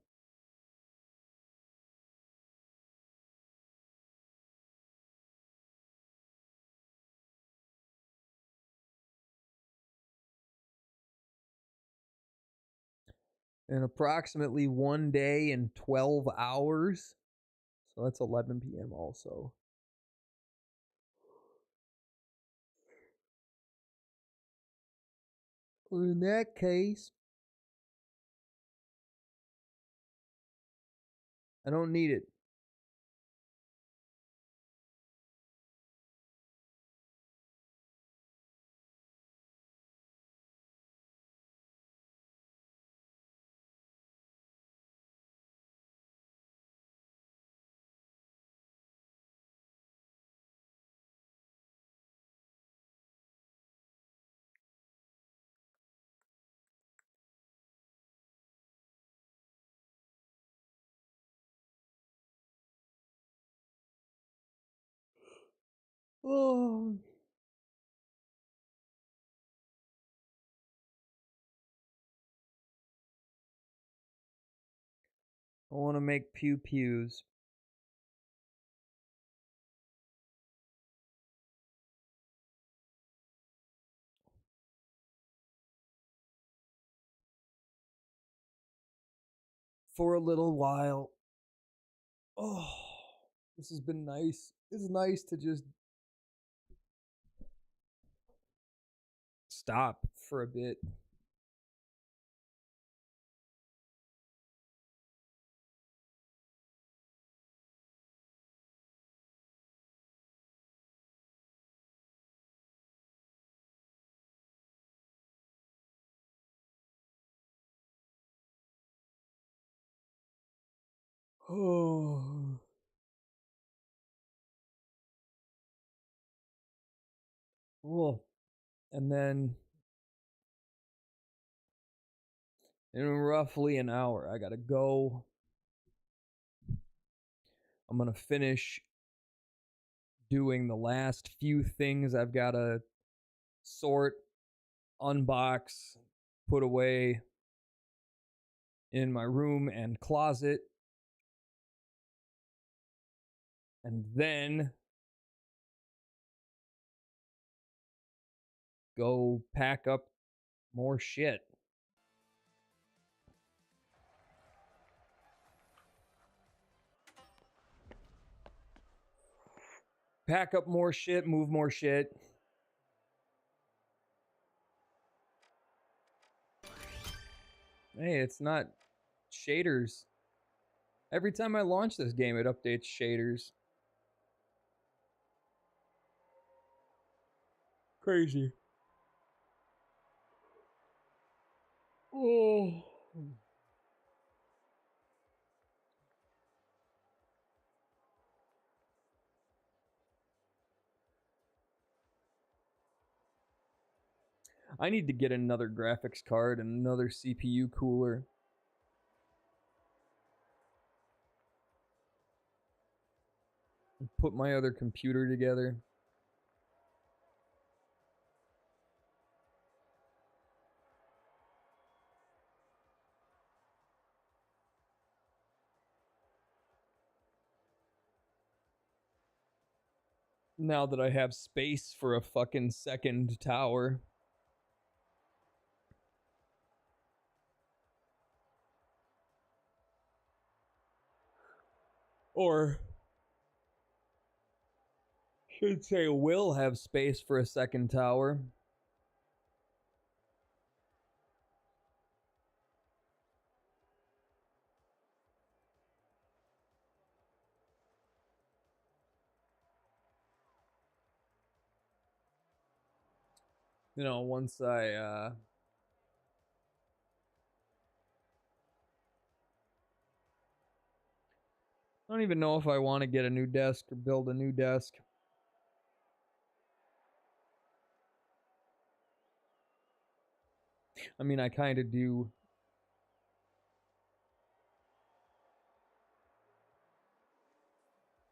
In approximately 1 day and 12 hours. So that's 11 p.m. also. Well, in that case, I don't need it. Oh. I want to make pew pews. for a little while. Oh, this has been nice. It's nice to just stop for a bit. Oh. Well, and then in roughly an hour, I gotta go. I'm gonna finish doing the last few things I've gotta sort, unbox, put away in my room and closet. And then go pack up more shit. Pack up more shit, move more shit. Hey, it's not shaders. Every time I launch this game, it updates shaders. Crazy. Oh. I need to get another graphics card and another CPU cooler. Put my other computer together. Now that I have space for a fucking second tower. Or should say will have space for a second tower. You know, once I don't even know if I want to get a new desk or build a new desk. I mean, I kind of do.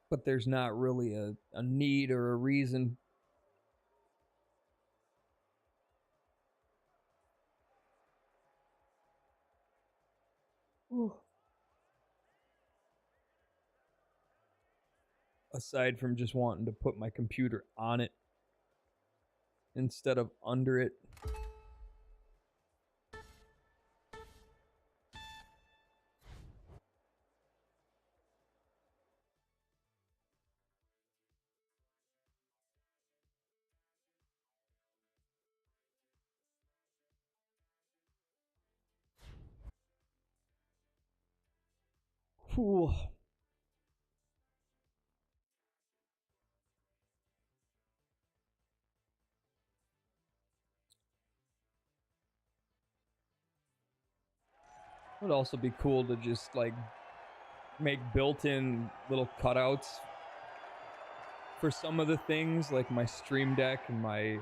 But there's not really a need or a reason. Ooh. Aside from just wanting to put my computer on it instead of under it. Ooh. It would also be cool to just like make built-in little cutouts for some of the things, like my Stream Deck and my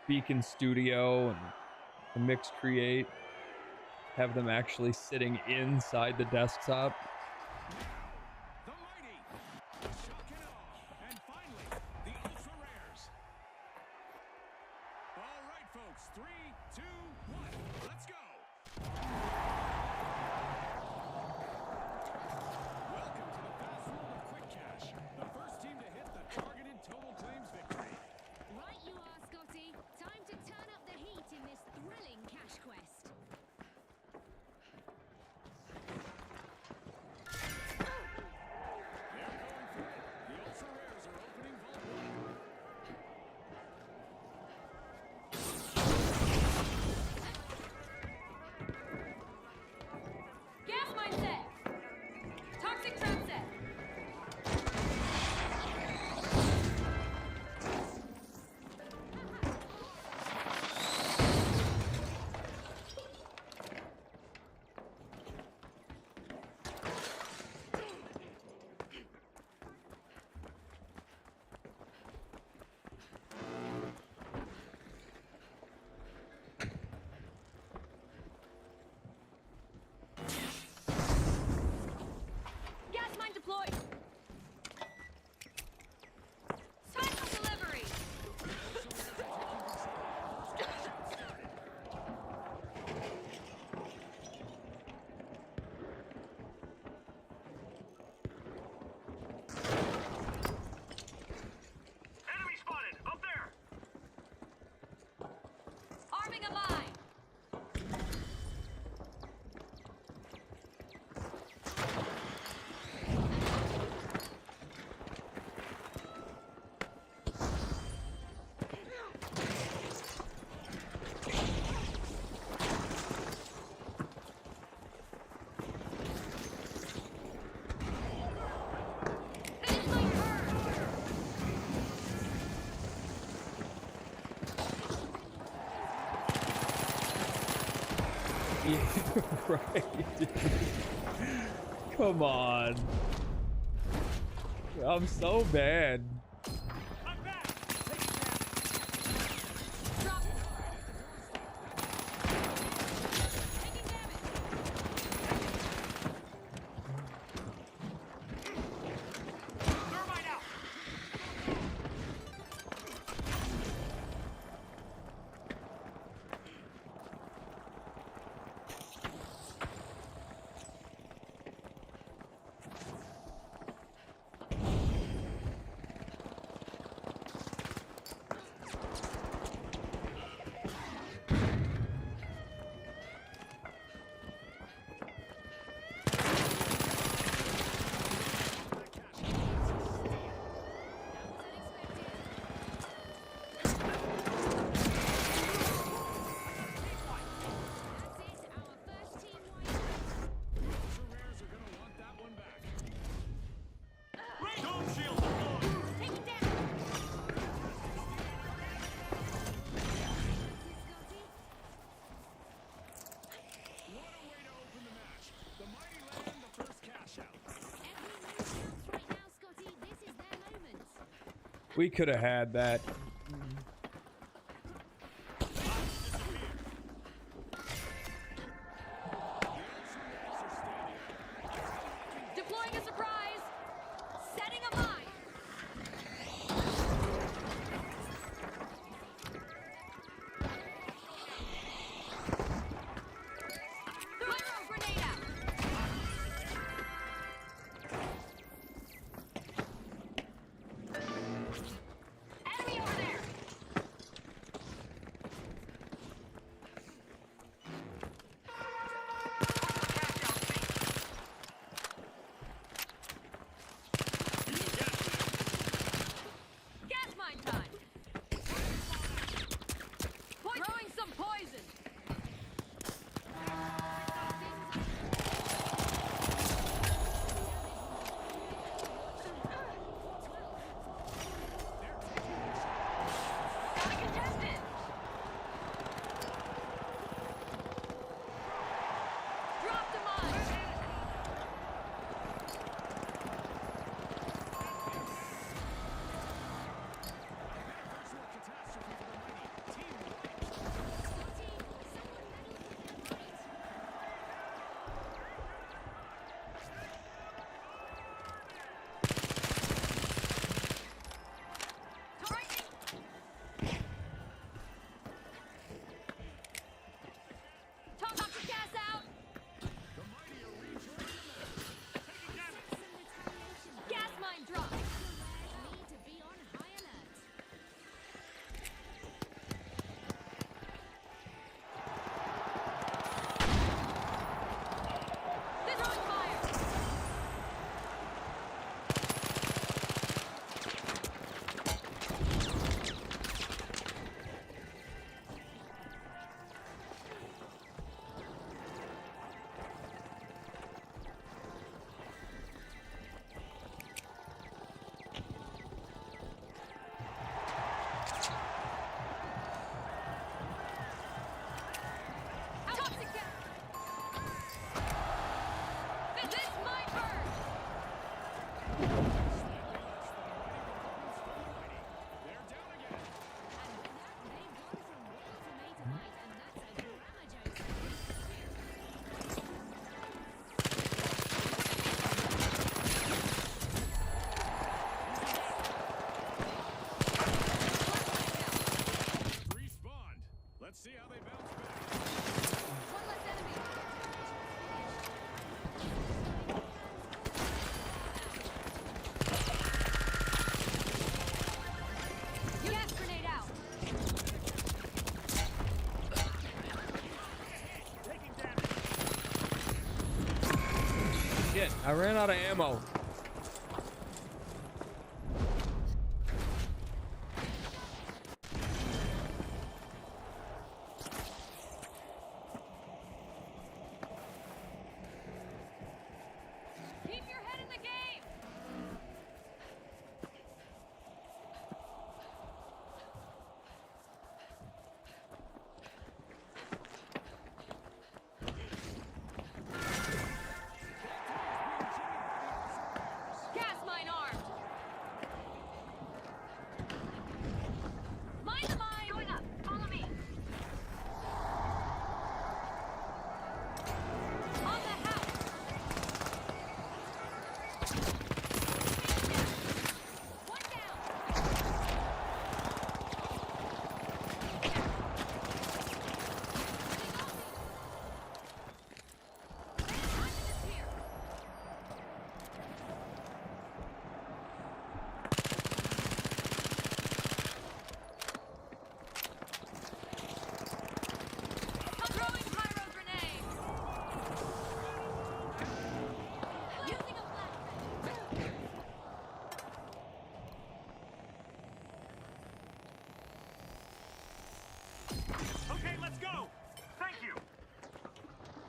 Beacon Studio and the Mix Create. Have them actually sitting inside the desktop. The mighty, shock and awe, and finally, the ultra rares. All right, folks, 3, 2, 1, let's go. Welcome to the fast world of Quick Cash. The first team to hit the targeted total claims victory. Right you are, Scotty. Time to turn up the heat in this thrilling cash quest. Yeah, right. Dude. Come on. I'm so bad. I'm back. Take it down. Drop. Thermite out. Ultra rares are gonna want that one back. Dome shield deployed. What a way to open the match. The mighty land the first cash out. We could have had that. Deploying a surprise. Setting a mine. Pyro grenade out. Enemy over there. Gas mine time. Throwing some poison. Got a contestant. Dropped a mine. Visual catastrophe for the mighty. Team Tom up to gas out. the mighty are rejoining them. Taking damage. Gas mine drop. Throwing fire. Toxic gas. This might burn. They're down again. Respawned. Let's see how they bounce back. One less enemy. Gas grenade out. Taking damage. Shit, I ran out of ammo. Keep your head in the game.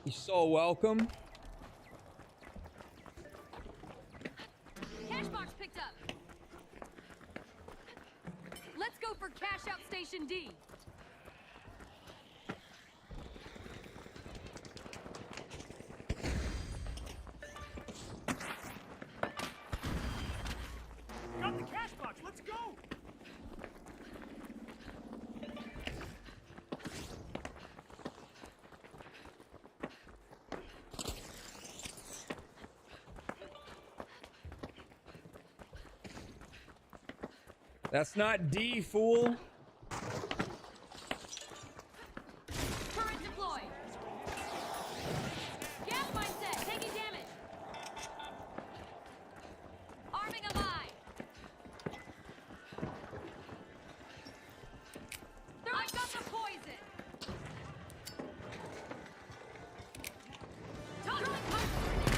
You're so welcome. Cash box picked up. Let's go for cash out station D. Got the cash box. Let's go. That's not D, fool. Current deployed. Gas mine set. Taking damage. Arming a mine. I've got the poison. Tossing pump grenade.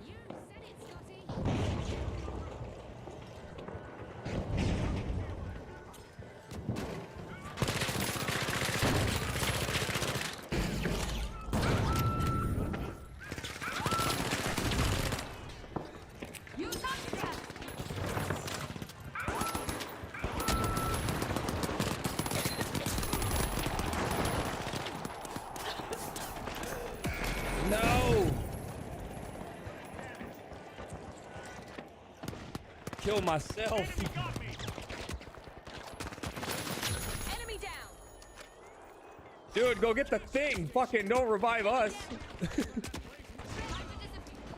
You said it, Scotty. Use up gas. No. Kill myself. Enemy got me. Enemy down. Dude, go get the thing. Fucking don't revive us. Time to disappear.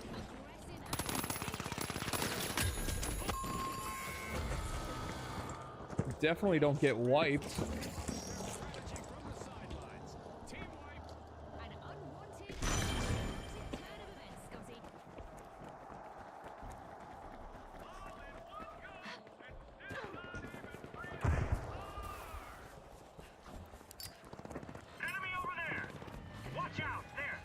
Definitely don't get wiped. From the sidelines. Team wiped. An unwanted turn of events, Scotty. Enemy over there. Watch out. There.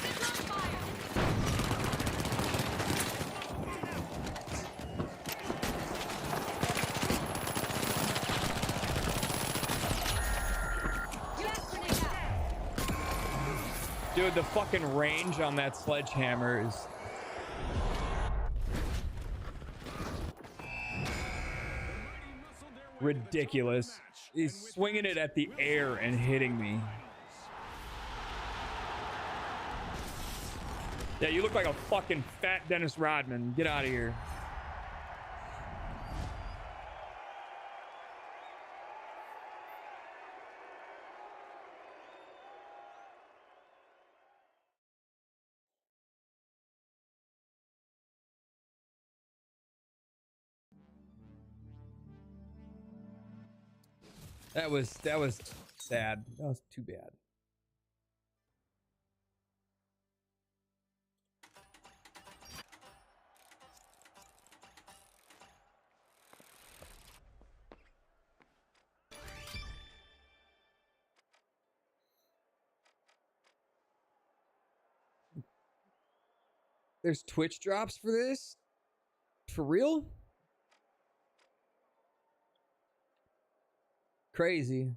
Zip on fire. Gas grenade out. Dude, the fucking range on that sledgehammer is ridiculous. He's swinging it at the air and hitting me. Yeah, you look like a fucking fat Dennis Rodman. Get out of here. That was sad. That was too bad. There's Twitch drops for this? For real? Crazy.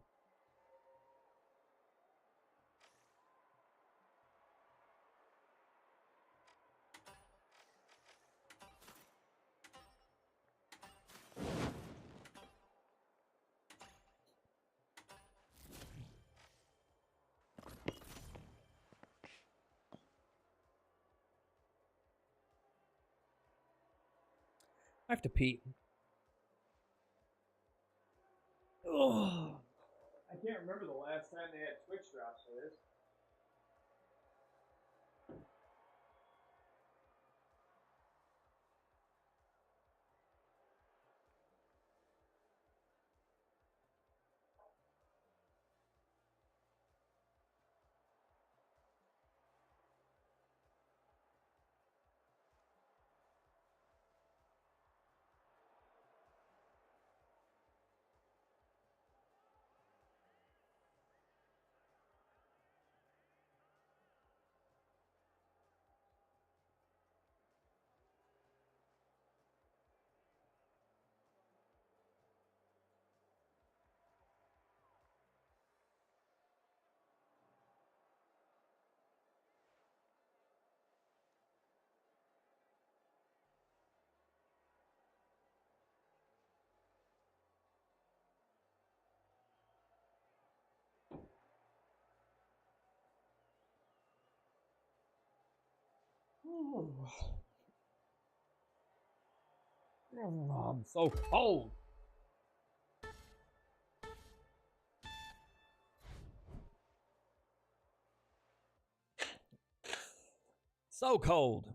I have to pee. Oh, I can't remember the last time they had Twitch drops for this. I'm so cold. So cold.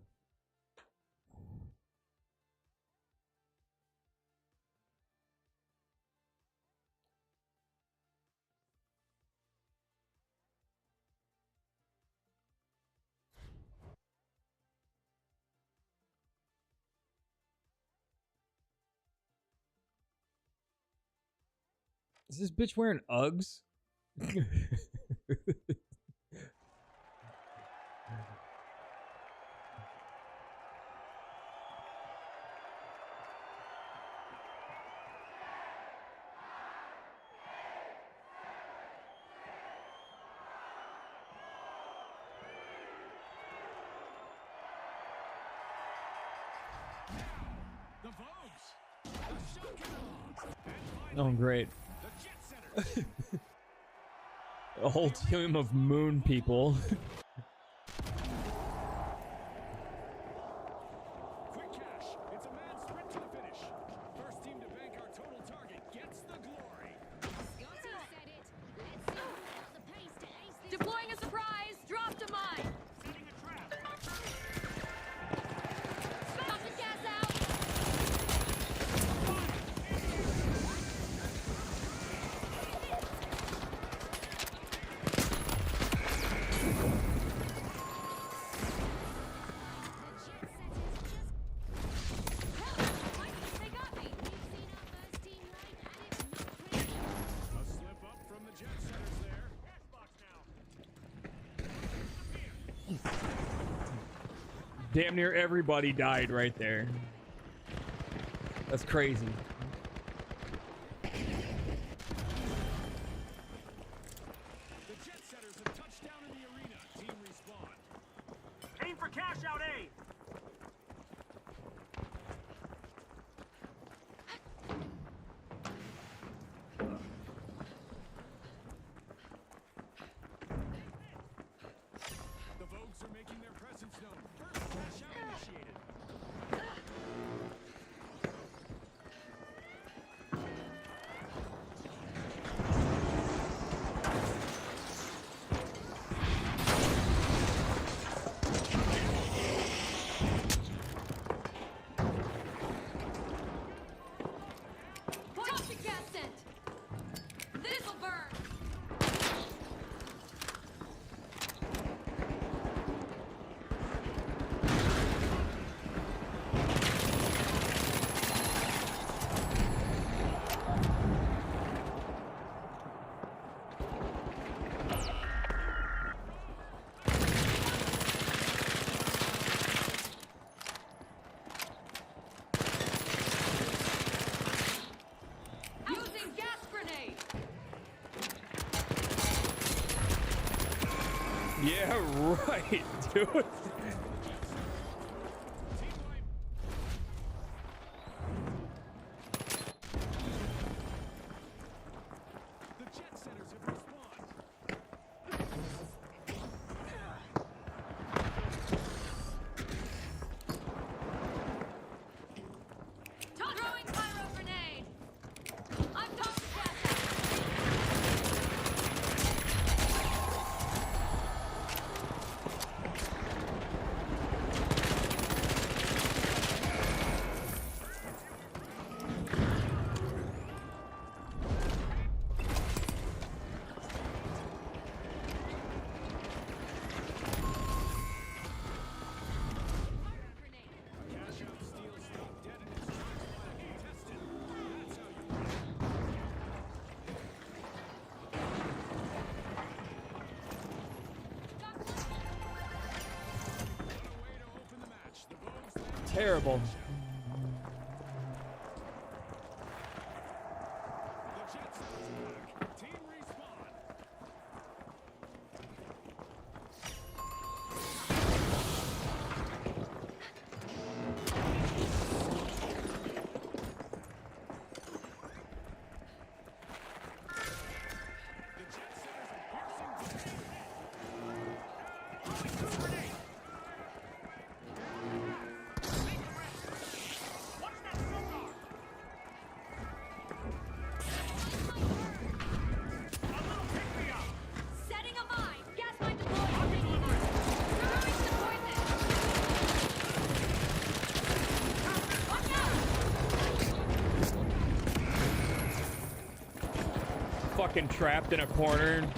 Is this bitch wearing Uggs? The Vogues. The Shockadog. And Oh, finally, great. the Jet Setters. A whole team of moon people. Quick cash. It's a mad sprint to the finish. First team to bank our total target gets the glory. Scotty said it. Let's see who's got the pace to ace this. Deploying a surprise. Dropped a mine. Setting a trap. Pump the gas out. They got me. We've seen our first team right, and it's not pretty. A slip up from the Jet Setters there. Cashbox now. Damn near everybody died right there. That's crazy. The Jet Setters have touched down in the arena. Team respawn. Aim for cash out A. The Vogues are making their presence known. First cash out initiated. Toxic gas sent. This'll burn. Using gas grenade. Yeah, right, dude. Team wipe. The Jet Setters have respawned. Throwing pyro grenade. I'm toxic gas out. Cash out steel stopped dead in its tracks while being tested. That's how you win. What a way to open the match. The Vogues land Terrible. the Jet Setters back. Team respawn. The Jet Setters are piercing. Grenade. fucking trapped in a corner. Time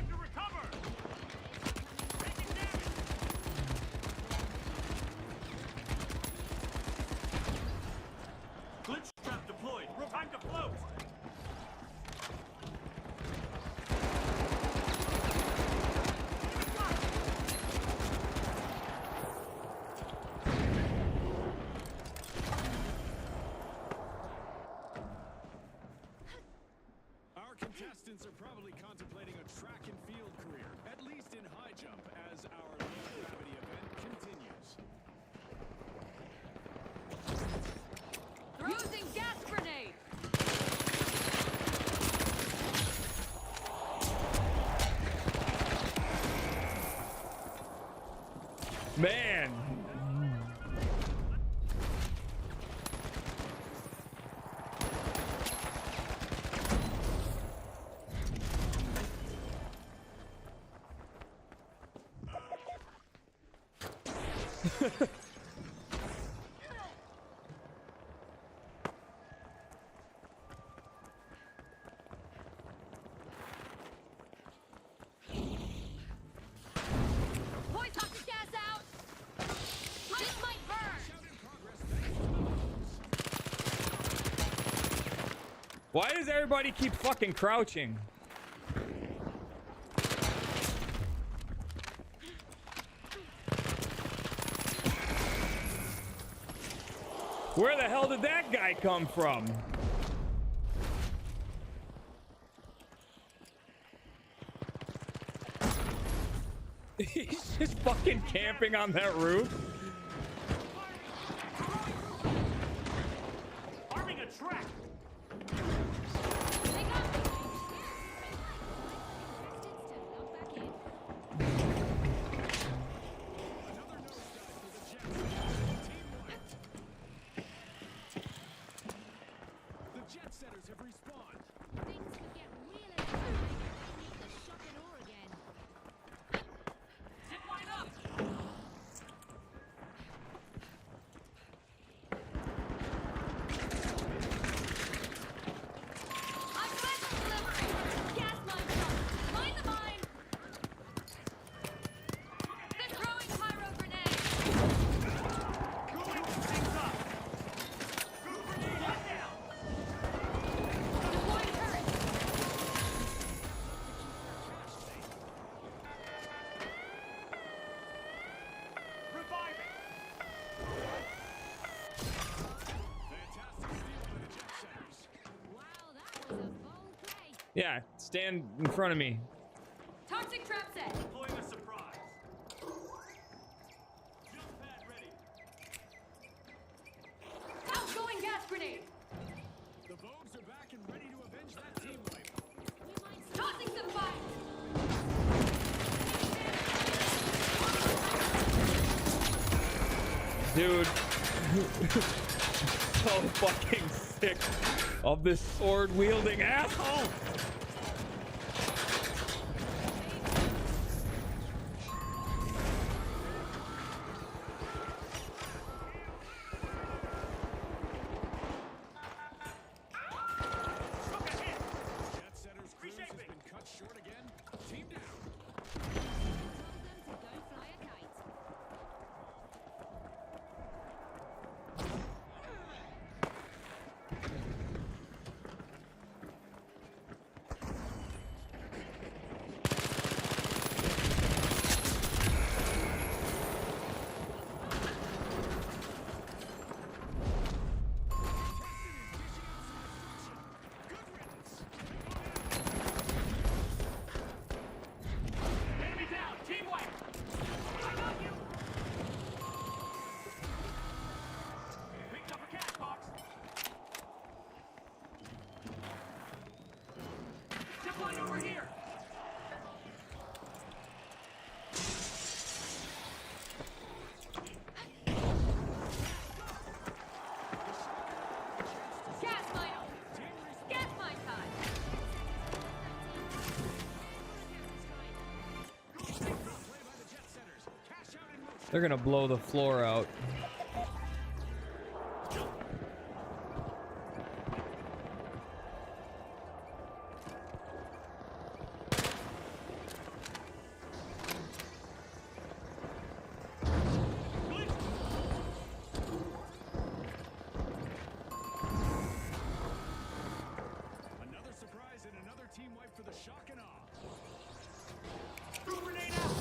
to recover. Taking damage. Glitch trap deployed. Time to float. Our contestants are probably contemplating a track and field career, at least in high jump, as our low gravity event continues. Using gas grenade. Man. Boys, pop the gas out. This might burn. Why does everybody keep fucking crouching? Where the hell did that guy come from? He's just fucking camping on that roof. Arming a track. Hang on. Another nosedive for the Jets. Team wiped. The Jet Setters have respawned. Things could get real exciting. They need the shock and awe again. Line up. I'm special delivery. Gas mine truck. Mind the mine. They're throwing pyro grenade. Cooling things up. Group grenade hot down. Deploying turret. Reviving. Fantastic steal by the Jet Setters. Wow, that was a bold play. Yeah, stand in front of me. Toxic trap set. Deploying a surprise. Jump pad ready. Outgoing gas grenade. The Vogues are back and ready to avenge that team wipe. We might see Tossing some fire. Dude. So fucking sick of this sword wielding asshole. Took a hit. Jet Setters cruise has been cut short again. Team down. told them to go fly a kite. They're gonna blow the floor out. Another surprise and another team wipe for the shock and awe. Gas grenade out.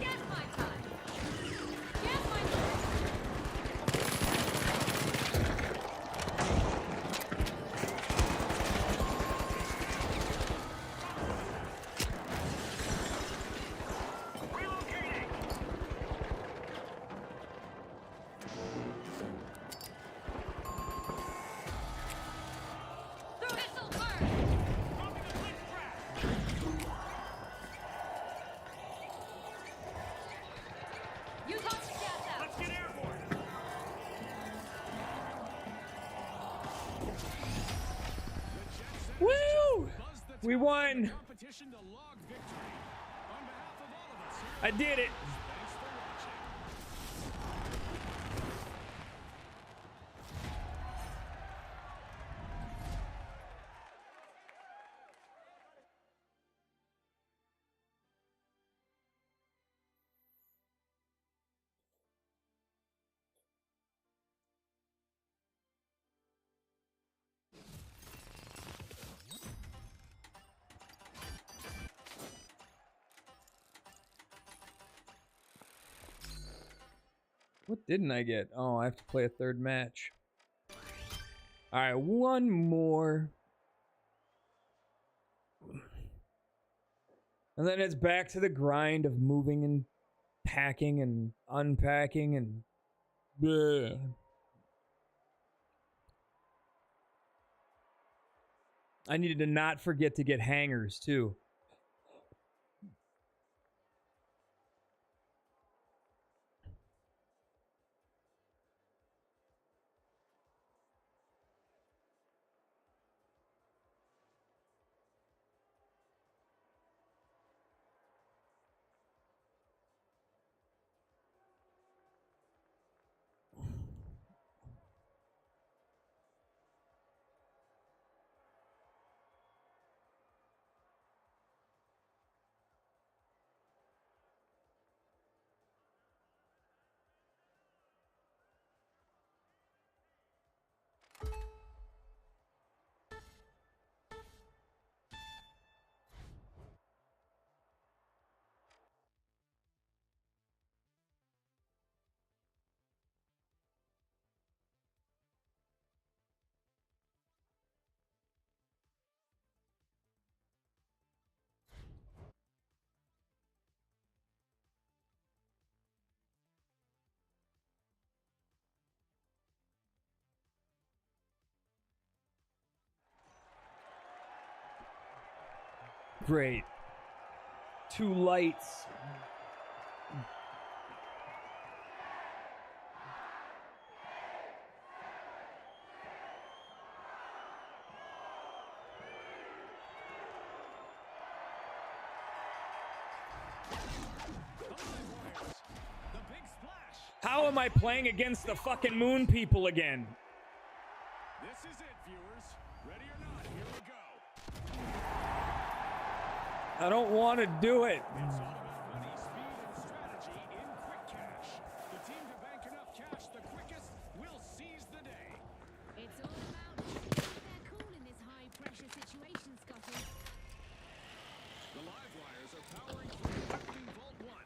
Gas mine time. Gas mine time. Throw missile burn. You toss the gas out. Let's get airborne. Woo! We won! Competition to log victory. On behalf of all of us here, I did it! thanks for watching. What didn't I get? Oh, I have to play a third match. Alright, one more. And then it's back to the grind of moving and packing and unpacking and... Bleh. I needed to not forget to get hangers, too. Great. 2 lights. How am I playing against the fucking moon people again? This is it, viewers. Ready or not, here we go. I don't want to do it. It's all about money, speed, and strategy in Quick Cash. The team to bank enough cash the quickest will seize the day. It's all about keeping their cool in this high-pressure situation, Scotty. The live wires are powering through Captain Vault 1.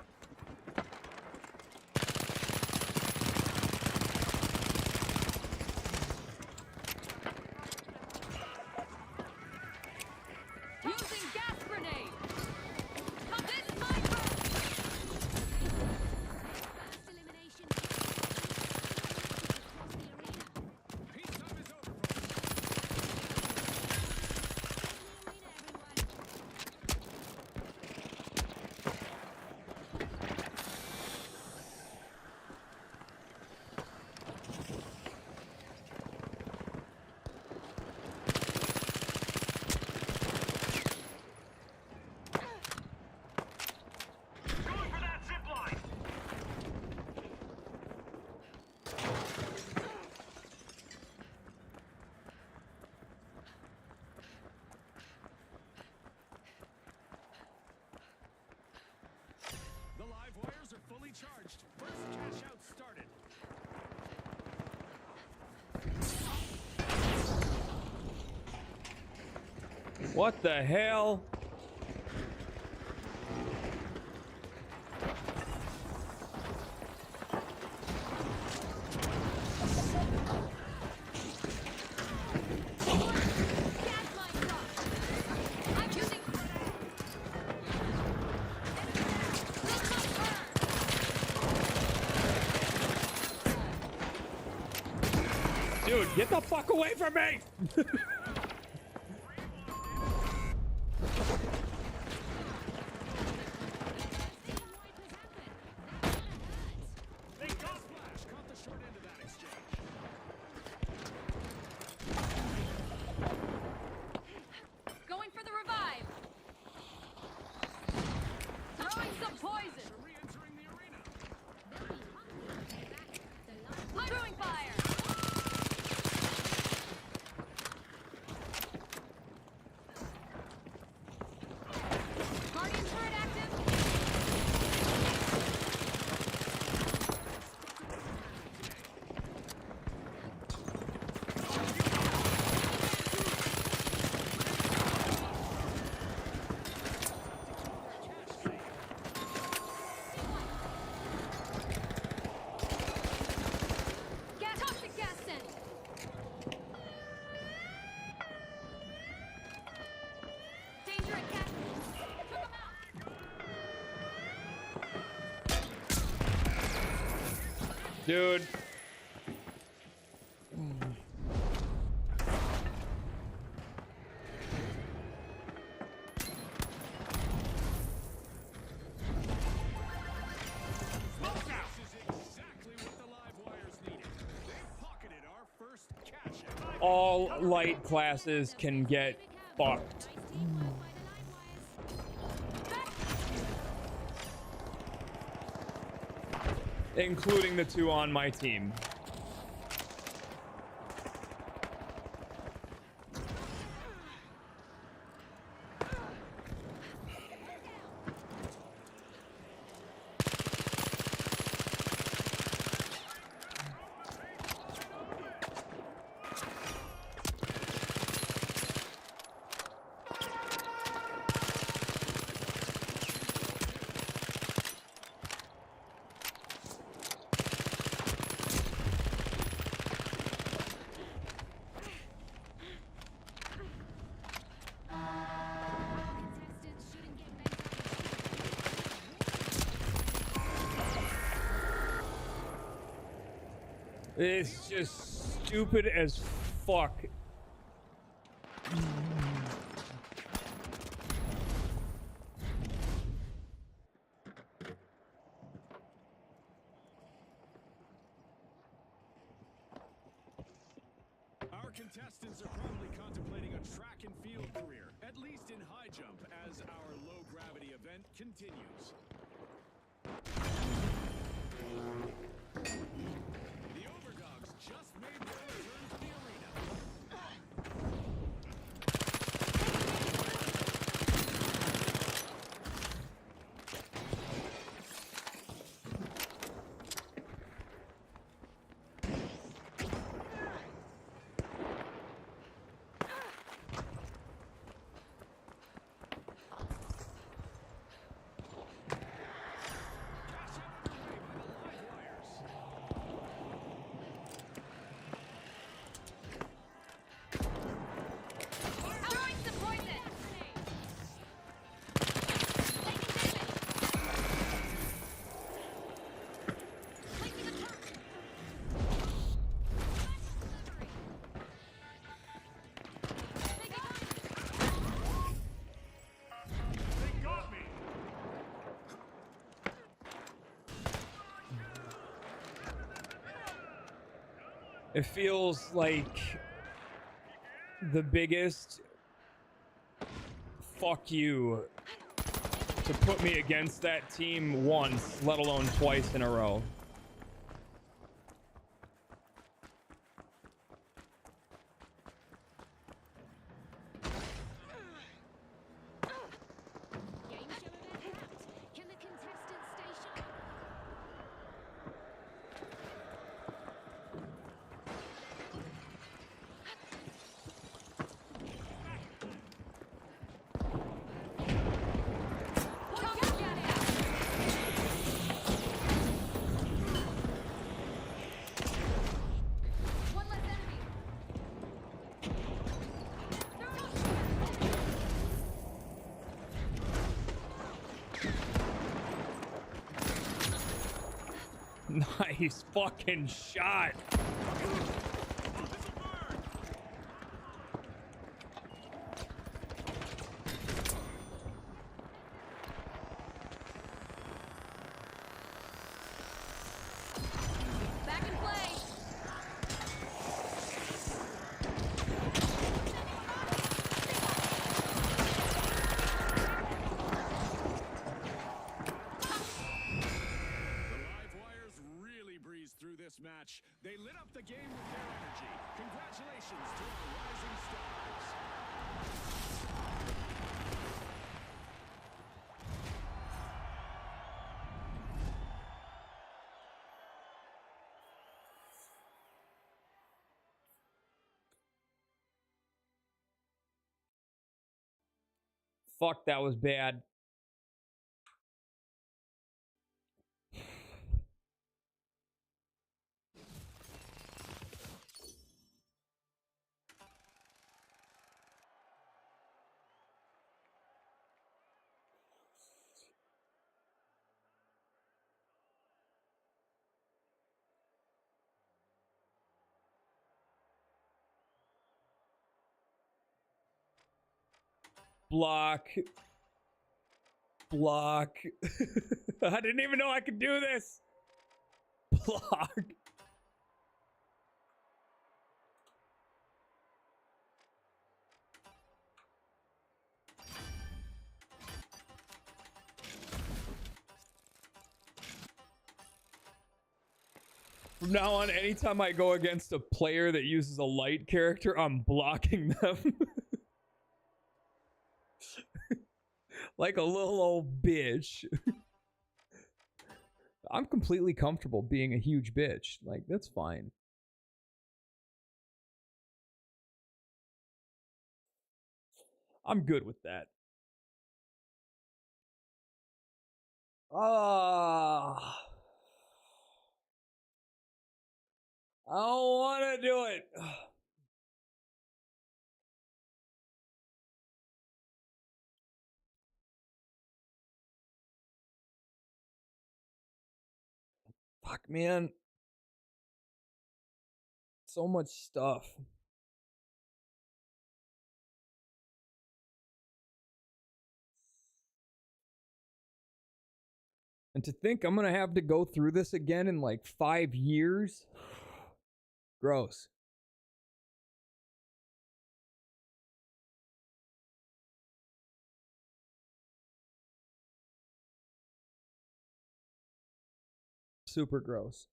charged. First cash out started. What the hell? Gas line dropped. I'm using. Dude, get the fuck away from me! They got Splash. Caught the short end of that exchange. Going for the revive. Throwing some poison. Re-entering the arena. Throwing fire. Guardian turret active. Gas toxic gas sent. Danger at gas. Took him out. Dude. This is exactly what the live wires needed. They pocketed our first cash out. All light classes can get fucked. Nice teamwork by the line wires. Including the two on my team. Contestants shouldn't get bent out. It's just stupid as fuck. Our contestants are probably contemplating a track and field career, at least in high jump, as our low gravity event continues. The Overdogs just made their return to the arena. Throwing some poison. Placing a toxin. They got me! It feels like the biggest fuck you to put me against that team once, let alone twice in a row. Game show event wrapped. Can the contestants stay sharp? Nice fucking shot. Back in play. The live wires really breezed through this match. They lit up the game with their energy. Congratulations to our rising stars. Fuck, that was bad. Block. Block. I didn't even know I could do this. Block. From now on, anytime I go against a player that uses a light character, I'm blocking them. Like a little old bitch. I'm completely comfortable being a huge bitch. Like, that's fine. I'm good with that. Ah. I don't want to do it. Fuck, man. So much stuff. And to think I'm going to have to go through this again in like 5 years. Gross. Super gross.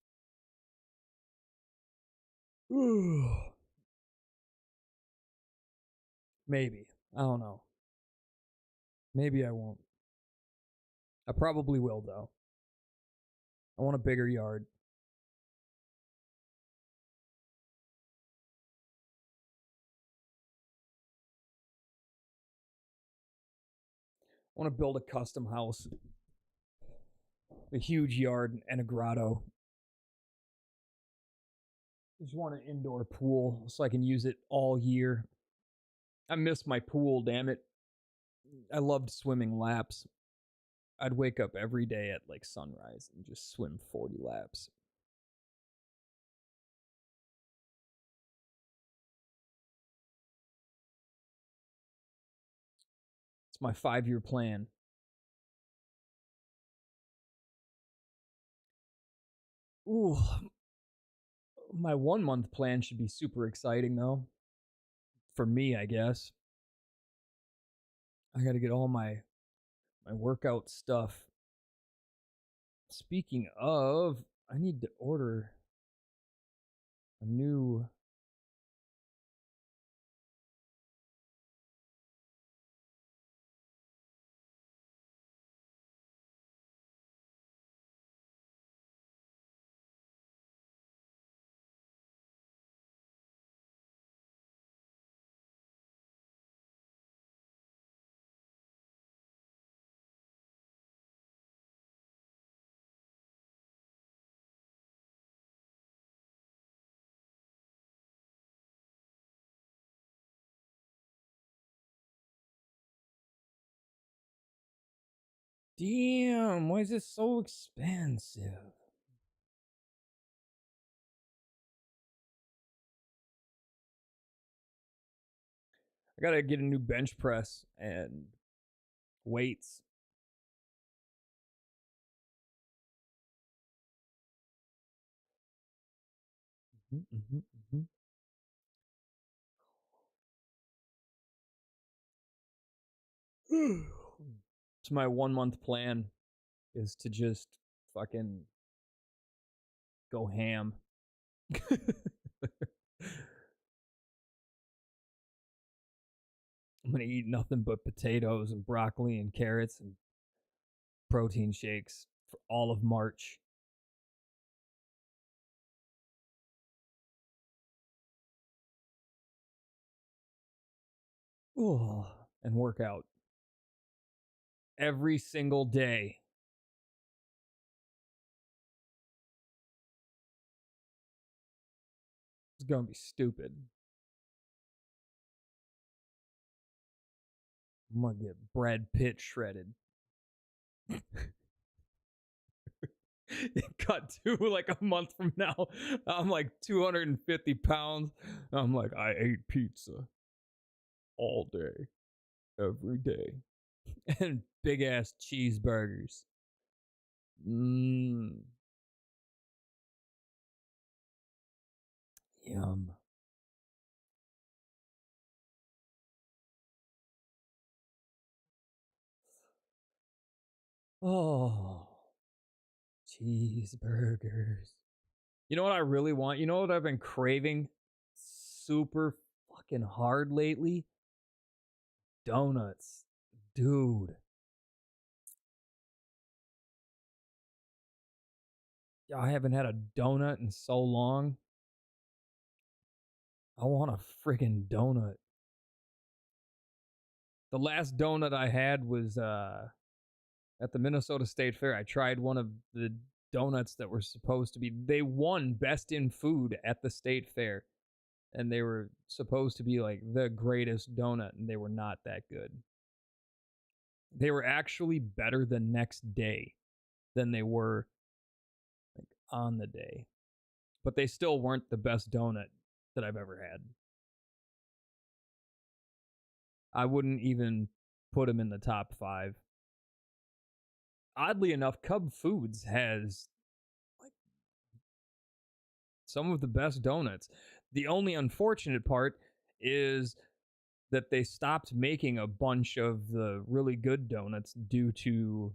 Maybe. I don't know. Maybe I won't. I probably will, though. I want a bigger yard. I want to build a custom house. A huge yard and a grotto. Just want an indoor pool so I can use it all year. I miss my pool, damn it. I loved swimming laps. I'd wake up every day at like sunrise and just swim 40 laps. It's my 5-year plan. Ooh. My 1-month plan should be super exciting though. For me, I guess. I gotta get all my workout stuff. Speaking of, I need to order a new Damn, why is this so expensive? I gotta get a new bench press and weights. It's my 1 month plan is to just fucking go ham. I'm gonna eat nothing but potatoes and broccoli and carrots and protein shakes for all of March. Oh, and work out every single day. It's gonna be stupid. I'm gonna get Brad Pitt shredded. Cut to like a month from now. I'm like 250 pounds. I'm like, I ate pizza all day, every day, and big ass cheeseburgers. Yum. Oh, cheeseburgers. You know what I really want? You know what I've been craving super fucking hard lately? Donuts. Dude. I haven't had a donut in so long. I want a friggin' donut. The last donut I had was at the Minnesota State Fair. I tried one of the donuts that were supposed to be, they won best in food at the state fair, and they were supposed to be like the greatest donut, and they were not that good. They were actually better the next day than they were like on the day, but they still weren't the best donut that I've ever had. I wouldn't even put them in the top 5. Oddly enough, Cub Foods has like some of the best donuts. The only unfortunate part is that they stopped making a bunch of the really good donuts due to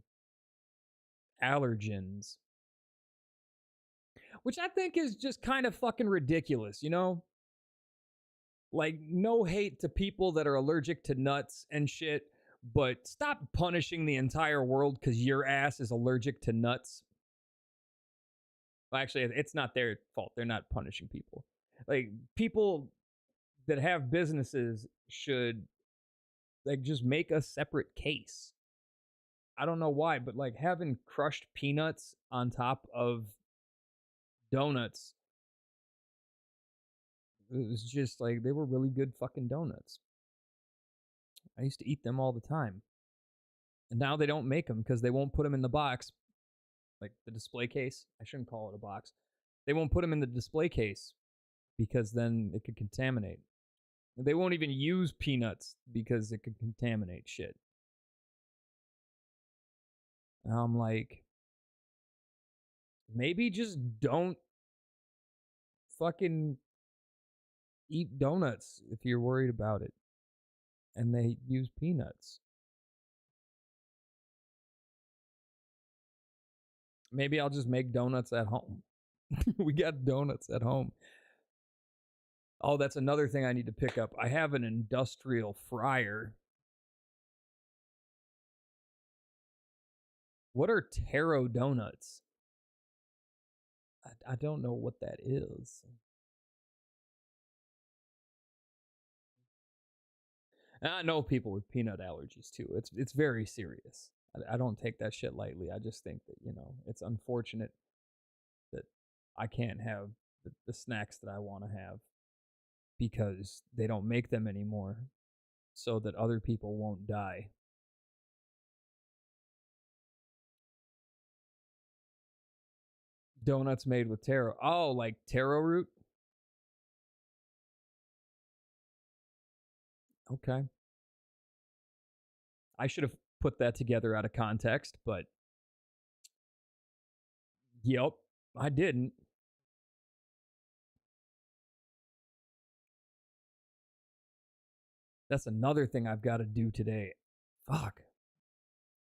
allergens, which I think is just kind of fucking ridiculous, you know? Like, no hate to people that are allergic to nuts and shit, but stop punishing the entire world because your ass is allergic to nuts. Well, actually, it's not their fault. They're not punishing people. Like, people that have businesses should, like, just make a separate case. I don't know why, but, like, having crushed peanuts on top of donuts, it was just, like, they were really good fucking donuts. I used to eat them all the time. And now they don't make them because they won't put them in the box. Like the display case. I shouldn't call it a box. They won't put them in the display case because then it could contaminate. They won't even use peanuts because it could contaminate shit. And I'm like, maybe just don't fucking eat donuts if you're worried about it. And they use peanuts. Maybe I'll just make donuts at home. We got donuts at home. Oh, that's another thing I need to pick up. I have an industrial fryer. What are taro donuts? I don't know what that is. And I know people with peanut allergies too. It's very serious. I don't take that shit lightly. I just think that, you know, it's unfortunate that I can't have the snacks that I want to have because they don't make them anymore so that other people won't die. Donuts made with taro. Oh, like taro root? Okay. I should have put that together out of context, but yep, I didn't. That's another thing I've got to do today. Fuck.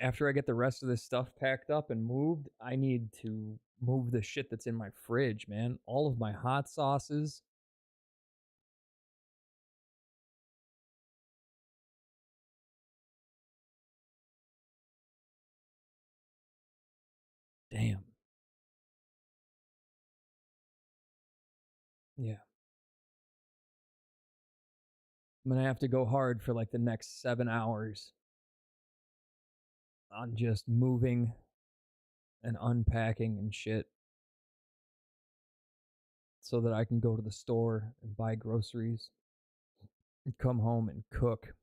After I get the rest of this stuff packed up and moved, I need to move the shit that's in my fridge, man. All of my hot sauces. Damn. Yeah. I'm gonna have to go hard for like the next 7 hours on just moving and unpacking and shit so that I can go to the store and buy groceries and come home and cook.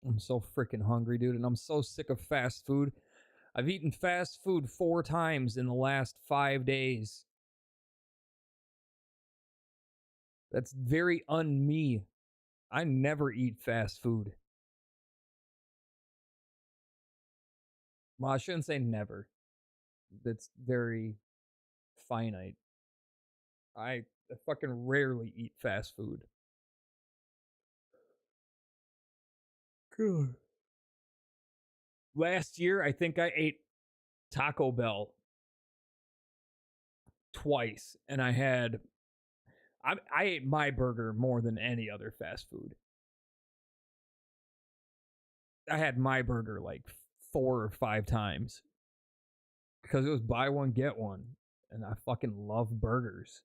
I'm so freaking hungry, dude, and I'm so sick of fast food. I've eaten fast food 4 times in the last 5 days. That's very un-me. I never eat fast food. Well, I shouldn't say never. That's very finite. I fucking rarely eat fast food. God. Last year, I think I ate Taco Bell twice, and I ate my burger more than any other fast food. I had my burger like 4 or 5 times because it was buy one get one, and I fucking love burgers.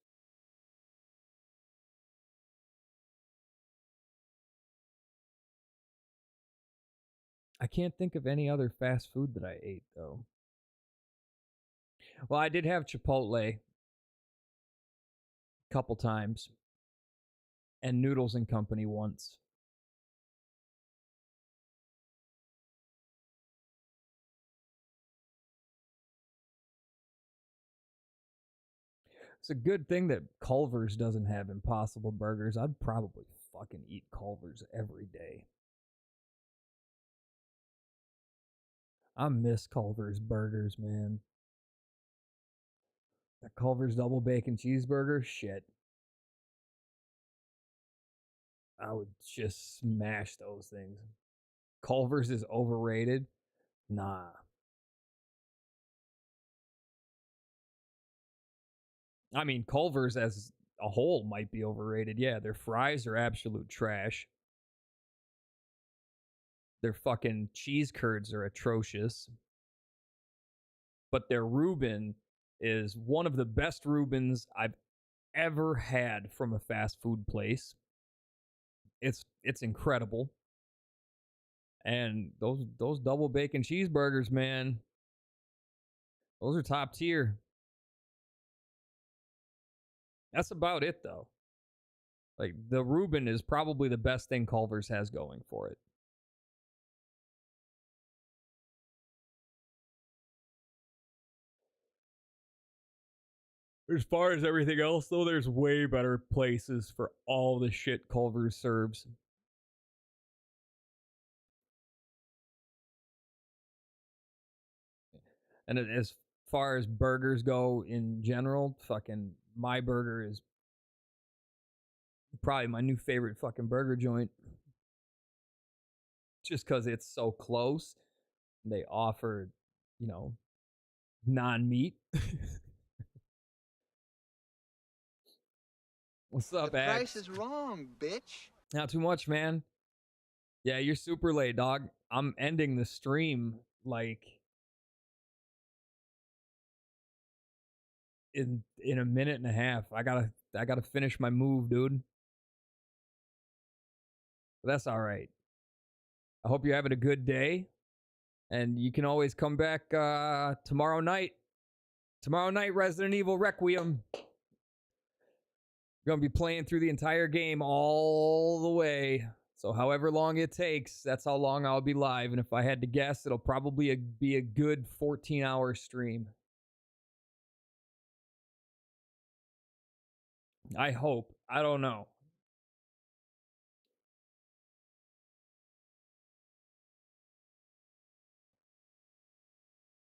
I can't think of any other fast food that I ate though. Well, I did have Chipotle a couple times and Noodles and Company once. It's a good thing that Culver's doesn't have Impossible Burgers. I'd probably fucking eat Culver's every day. I miss Culver's burgers, man. That Culver's double bacon cheeseburger, shit. I would just smash those things. Culver's is overrated? Nah. I mean, Culver's as a whole might be overrated. Yeah, their fries are absolute trash. Their fucking cheese curds are atrocious. But their Reuben is one of the best Reubens I've ever had from a fast food place. It's incredible. And those double bacon cheeseburgers, man, those are top tier. That's about it though. Like the Reuben is probably the best thing Culver's has going for it. As far as everything else, though, there's way better places for all the shit Culver's serves. And as far as burgers go in general, fucking My Burger is probably my new favorite fucking burger joint. Just because it's so close. They offer, non-meat. What's up, The Axe? price is wrong, bitch. Not too much, man. Yeah, you're super late, dog. I'm ending the stream like in a minute and a half. I gotta finish my move, dude. But that's all right. I hope you're having a good day, and you can always come back tomorrow night. Tomorrow night, Resident Evil Requiem. Gonna be playing through the entire game all the way. So however long it takes, that's how long I'll be live. And if I had to guess, it'll probably be a good 14-hour stream. I hope. I don't know.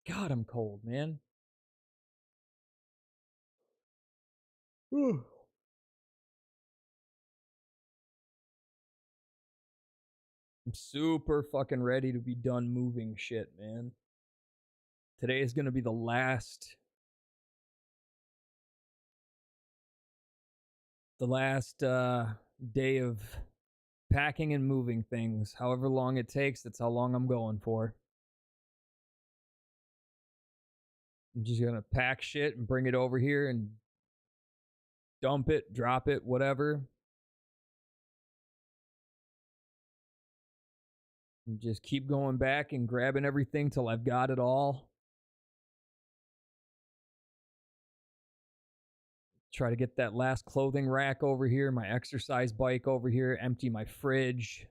God, I'm cold, man. Whew. I'm super fucking ready to be done moving shit, man. Today is going to be the last day of packing and moving things. However long it takes, that's how long I'm going for. I'm just going to pack shit and bring it over here and dump it, drop it, whatever. And just keep going back and grabbing everything till I've got it all. Try to get that last clothing rack over here, my exercise bike over here, empty my fridge.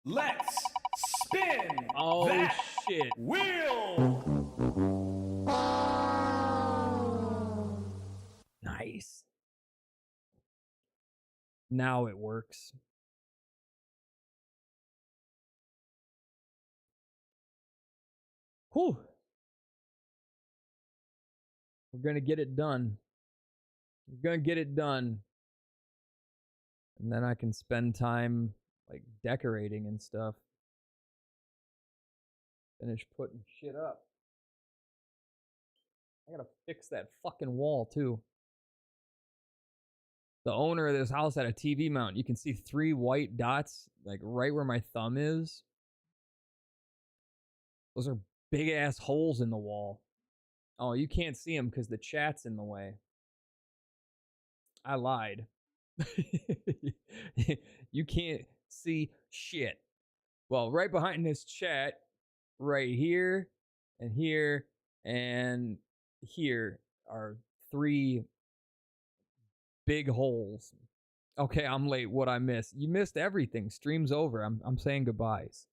Let's spin Oh, that shit. wheel. Nice. Now it works. Whew. We're going to get it done. We're going to get it done. And then I can spend time like decorating and stuff. Finish putting shit up. I gotta fix that fucking wall too. The owner of this house had a TV mount. You can see 3 white dots, like right where my thumb is. Those are big ass holes in the wall. Oh, you can't see them because the chat's in the way. I lied. You can't see shit. Well, right behind this chat, right here and here and here are 3 big holes. Okay, I'm late. What I missed? You missed everything. Stream's over. I'm saying goodbyes.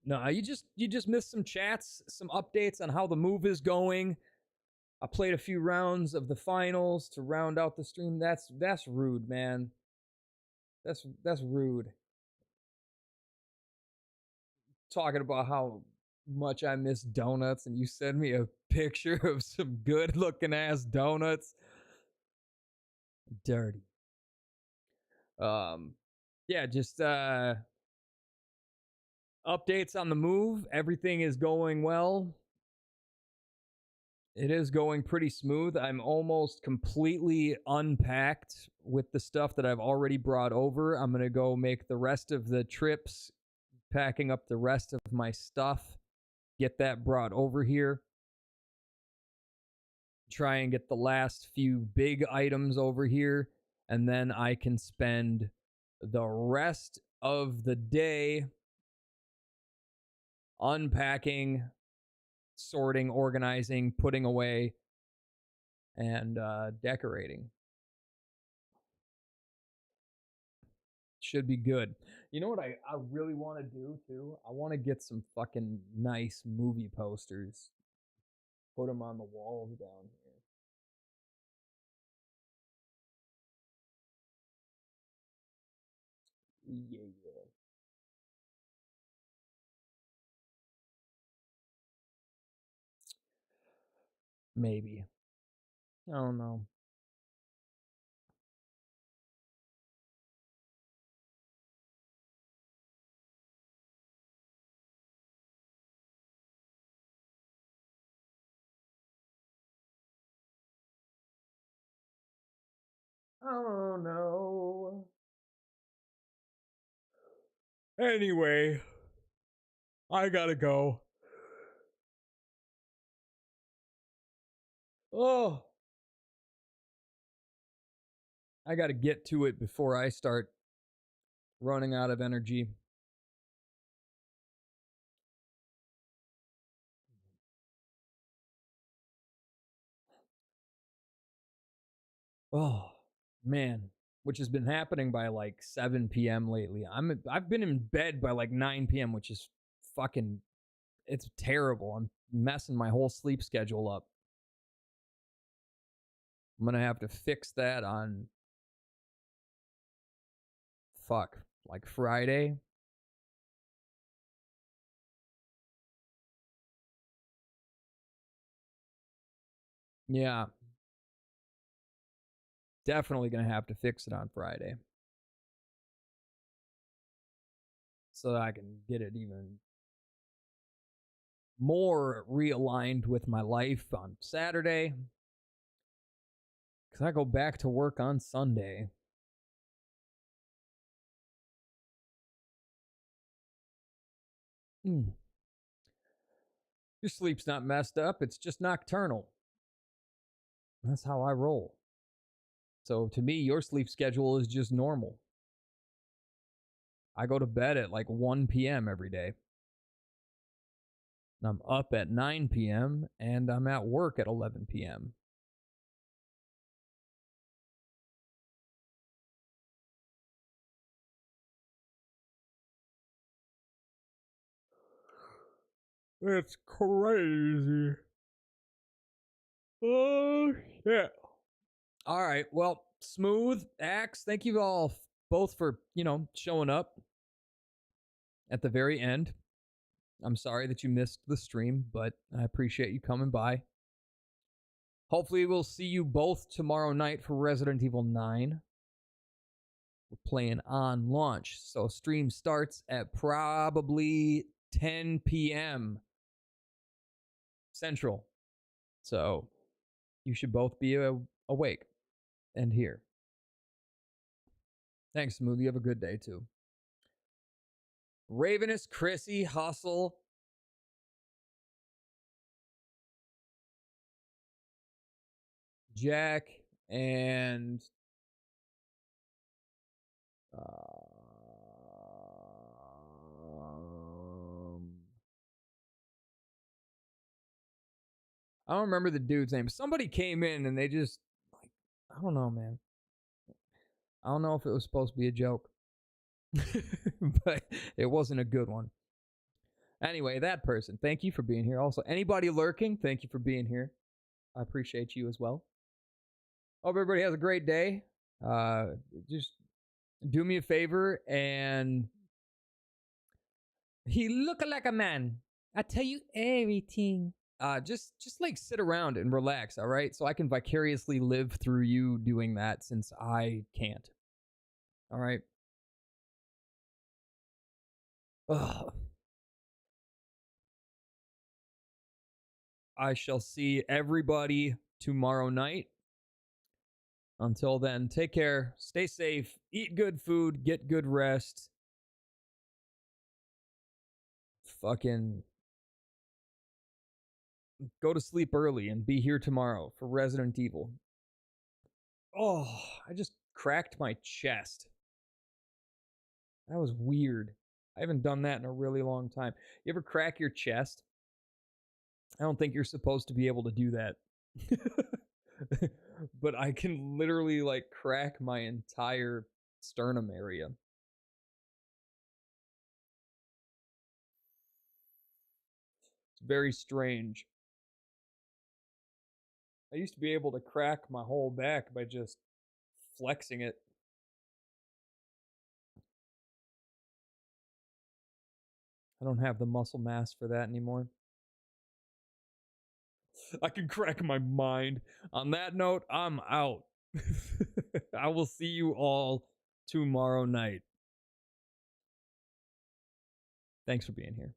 No, you just missed some chats, some updates on how the move is going. I played a few rounds of the finals to round out the stream. That's rude, man. That's rude. Talking about how much I miss donuts, and you send me a picture of some good looking ass donuts. Dirty. Yeah, just updates on the move. Everything is going well. It is going pretty smooth. I'm almost completely unpacked with the stuff that I've already brought over. I'm going to go make the rest of the trips, packing up the rest of my stuff, get that brought over here. Try and get the last few big items over here, and then I can spend the rest of the day unpacking, sorting, organizing, putting away, and decorating. Should be good. You know what I really want to do too? I want to get some fucking nice movie posters. Put them on the walls down here. Yeah. Maybe. I don't know. I don't know. Anyway, I gotta go. Oh. I gotta get to it before I start running out of energy. Oh, man. which has been happening by like 7 p.m. lately. I've been in bed by like 9 p.m., which is fucking, it's terrible. I'm messing my whole sleep schedule up. I'm gonna have to fix that on like Friday. Yeah. Definitely gonna have to fix it on Friday. So that I can get it even more realigned with my life on Saturday. Because I go back to work on Sunday. Your sleep's not messed up. It's just nocturnal. That's how I roll. So to me, your sleep schedule is just normal. I go to bed at like 1 p.m. every day. And I'm up at 9 p.m. and I'm at work at 11 p.m. It's crazy. Oh, shit. All right. Well, Smooth, Axe, thank you all both for, showing up at the very end. I'm sorry that you missed the stream, but I appreciate you coming by. Hopefully we'll see you both tomorrow night for Resident Evil 9. We're playing on launch, so stream starts at probably 10 p.m. Central. So you should both be awake and here. Thanks, Smooth. You have a good day, too. Ravenous, Chrissy, Hustle. Jack, and I don't remember the dude's name. Somebody came in and they just, like, I don't know, man. I don't know if it was supposed to be a joke. But it wasn't a good one. Anyway, that person, thank you for being here. Also, anybody lurking, thank you for being here. I appreciate you as well. Hope everybody has a great day. Just do me a favor and he look like a man. I tell you everything. Just like sit around and relax, all right? So I can vicariously live through you doing that since I can't. All right? Ugh. I shall see everybody tomorrow night. Until then, take care, stay safe, eat good food, get good rest. Fucking go to sleep early and be here tomorrow for Resident Evil. Oh, I just cracked my chest. That was weird. I haven't done that in a really long time. You ever crack your chest? I don't think you're supposed to be able to do that. But I can literally like crack my entire sternum area. It's very strange. I used to be able to crack my whole back by just flexing it. I don't have the muscle mass for that anymore. I can crack my mind. On that note, I'm out. I will see you all tomorrow night. Thanks for being here.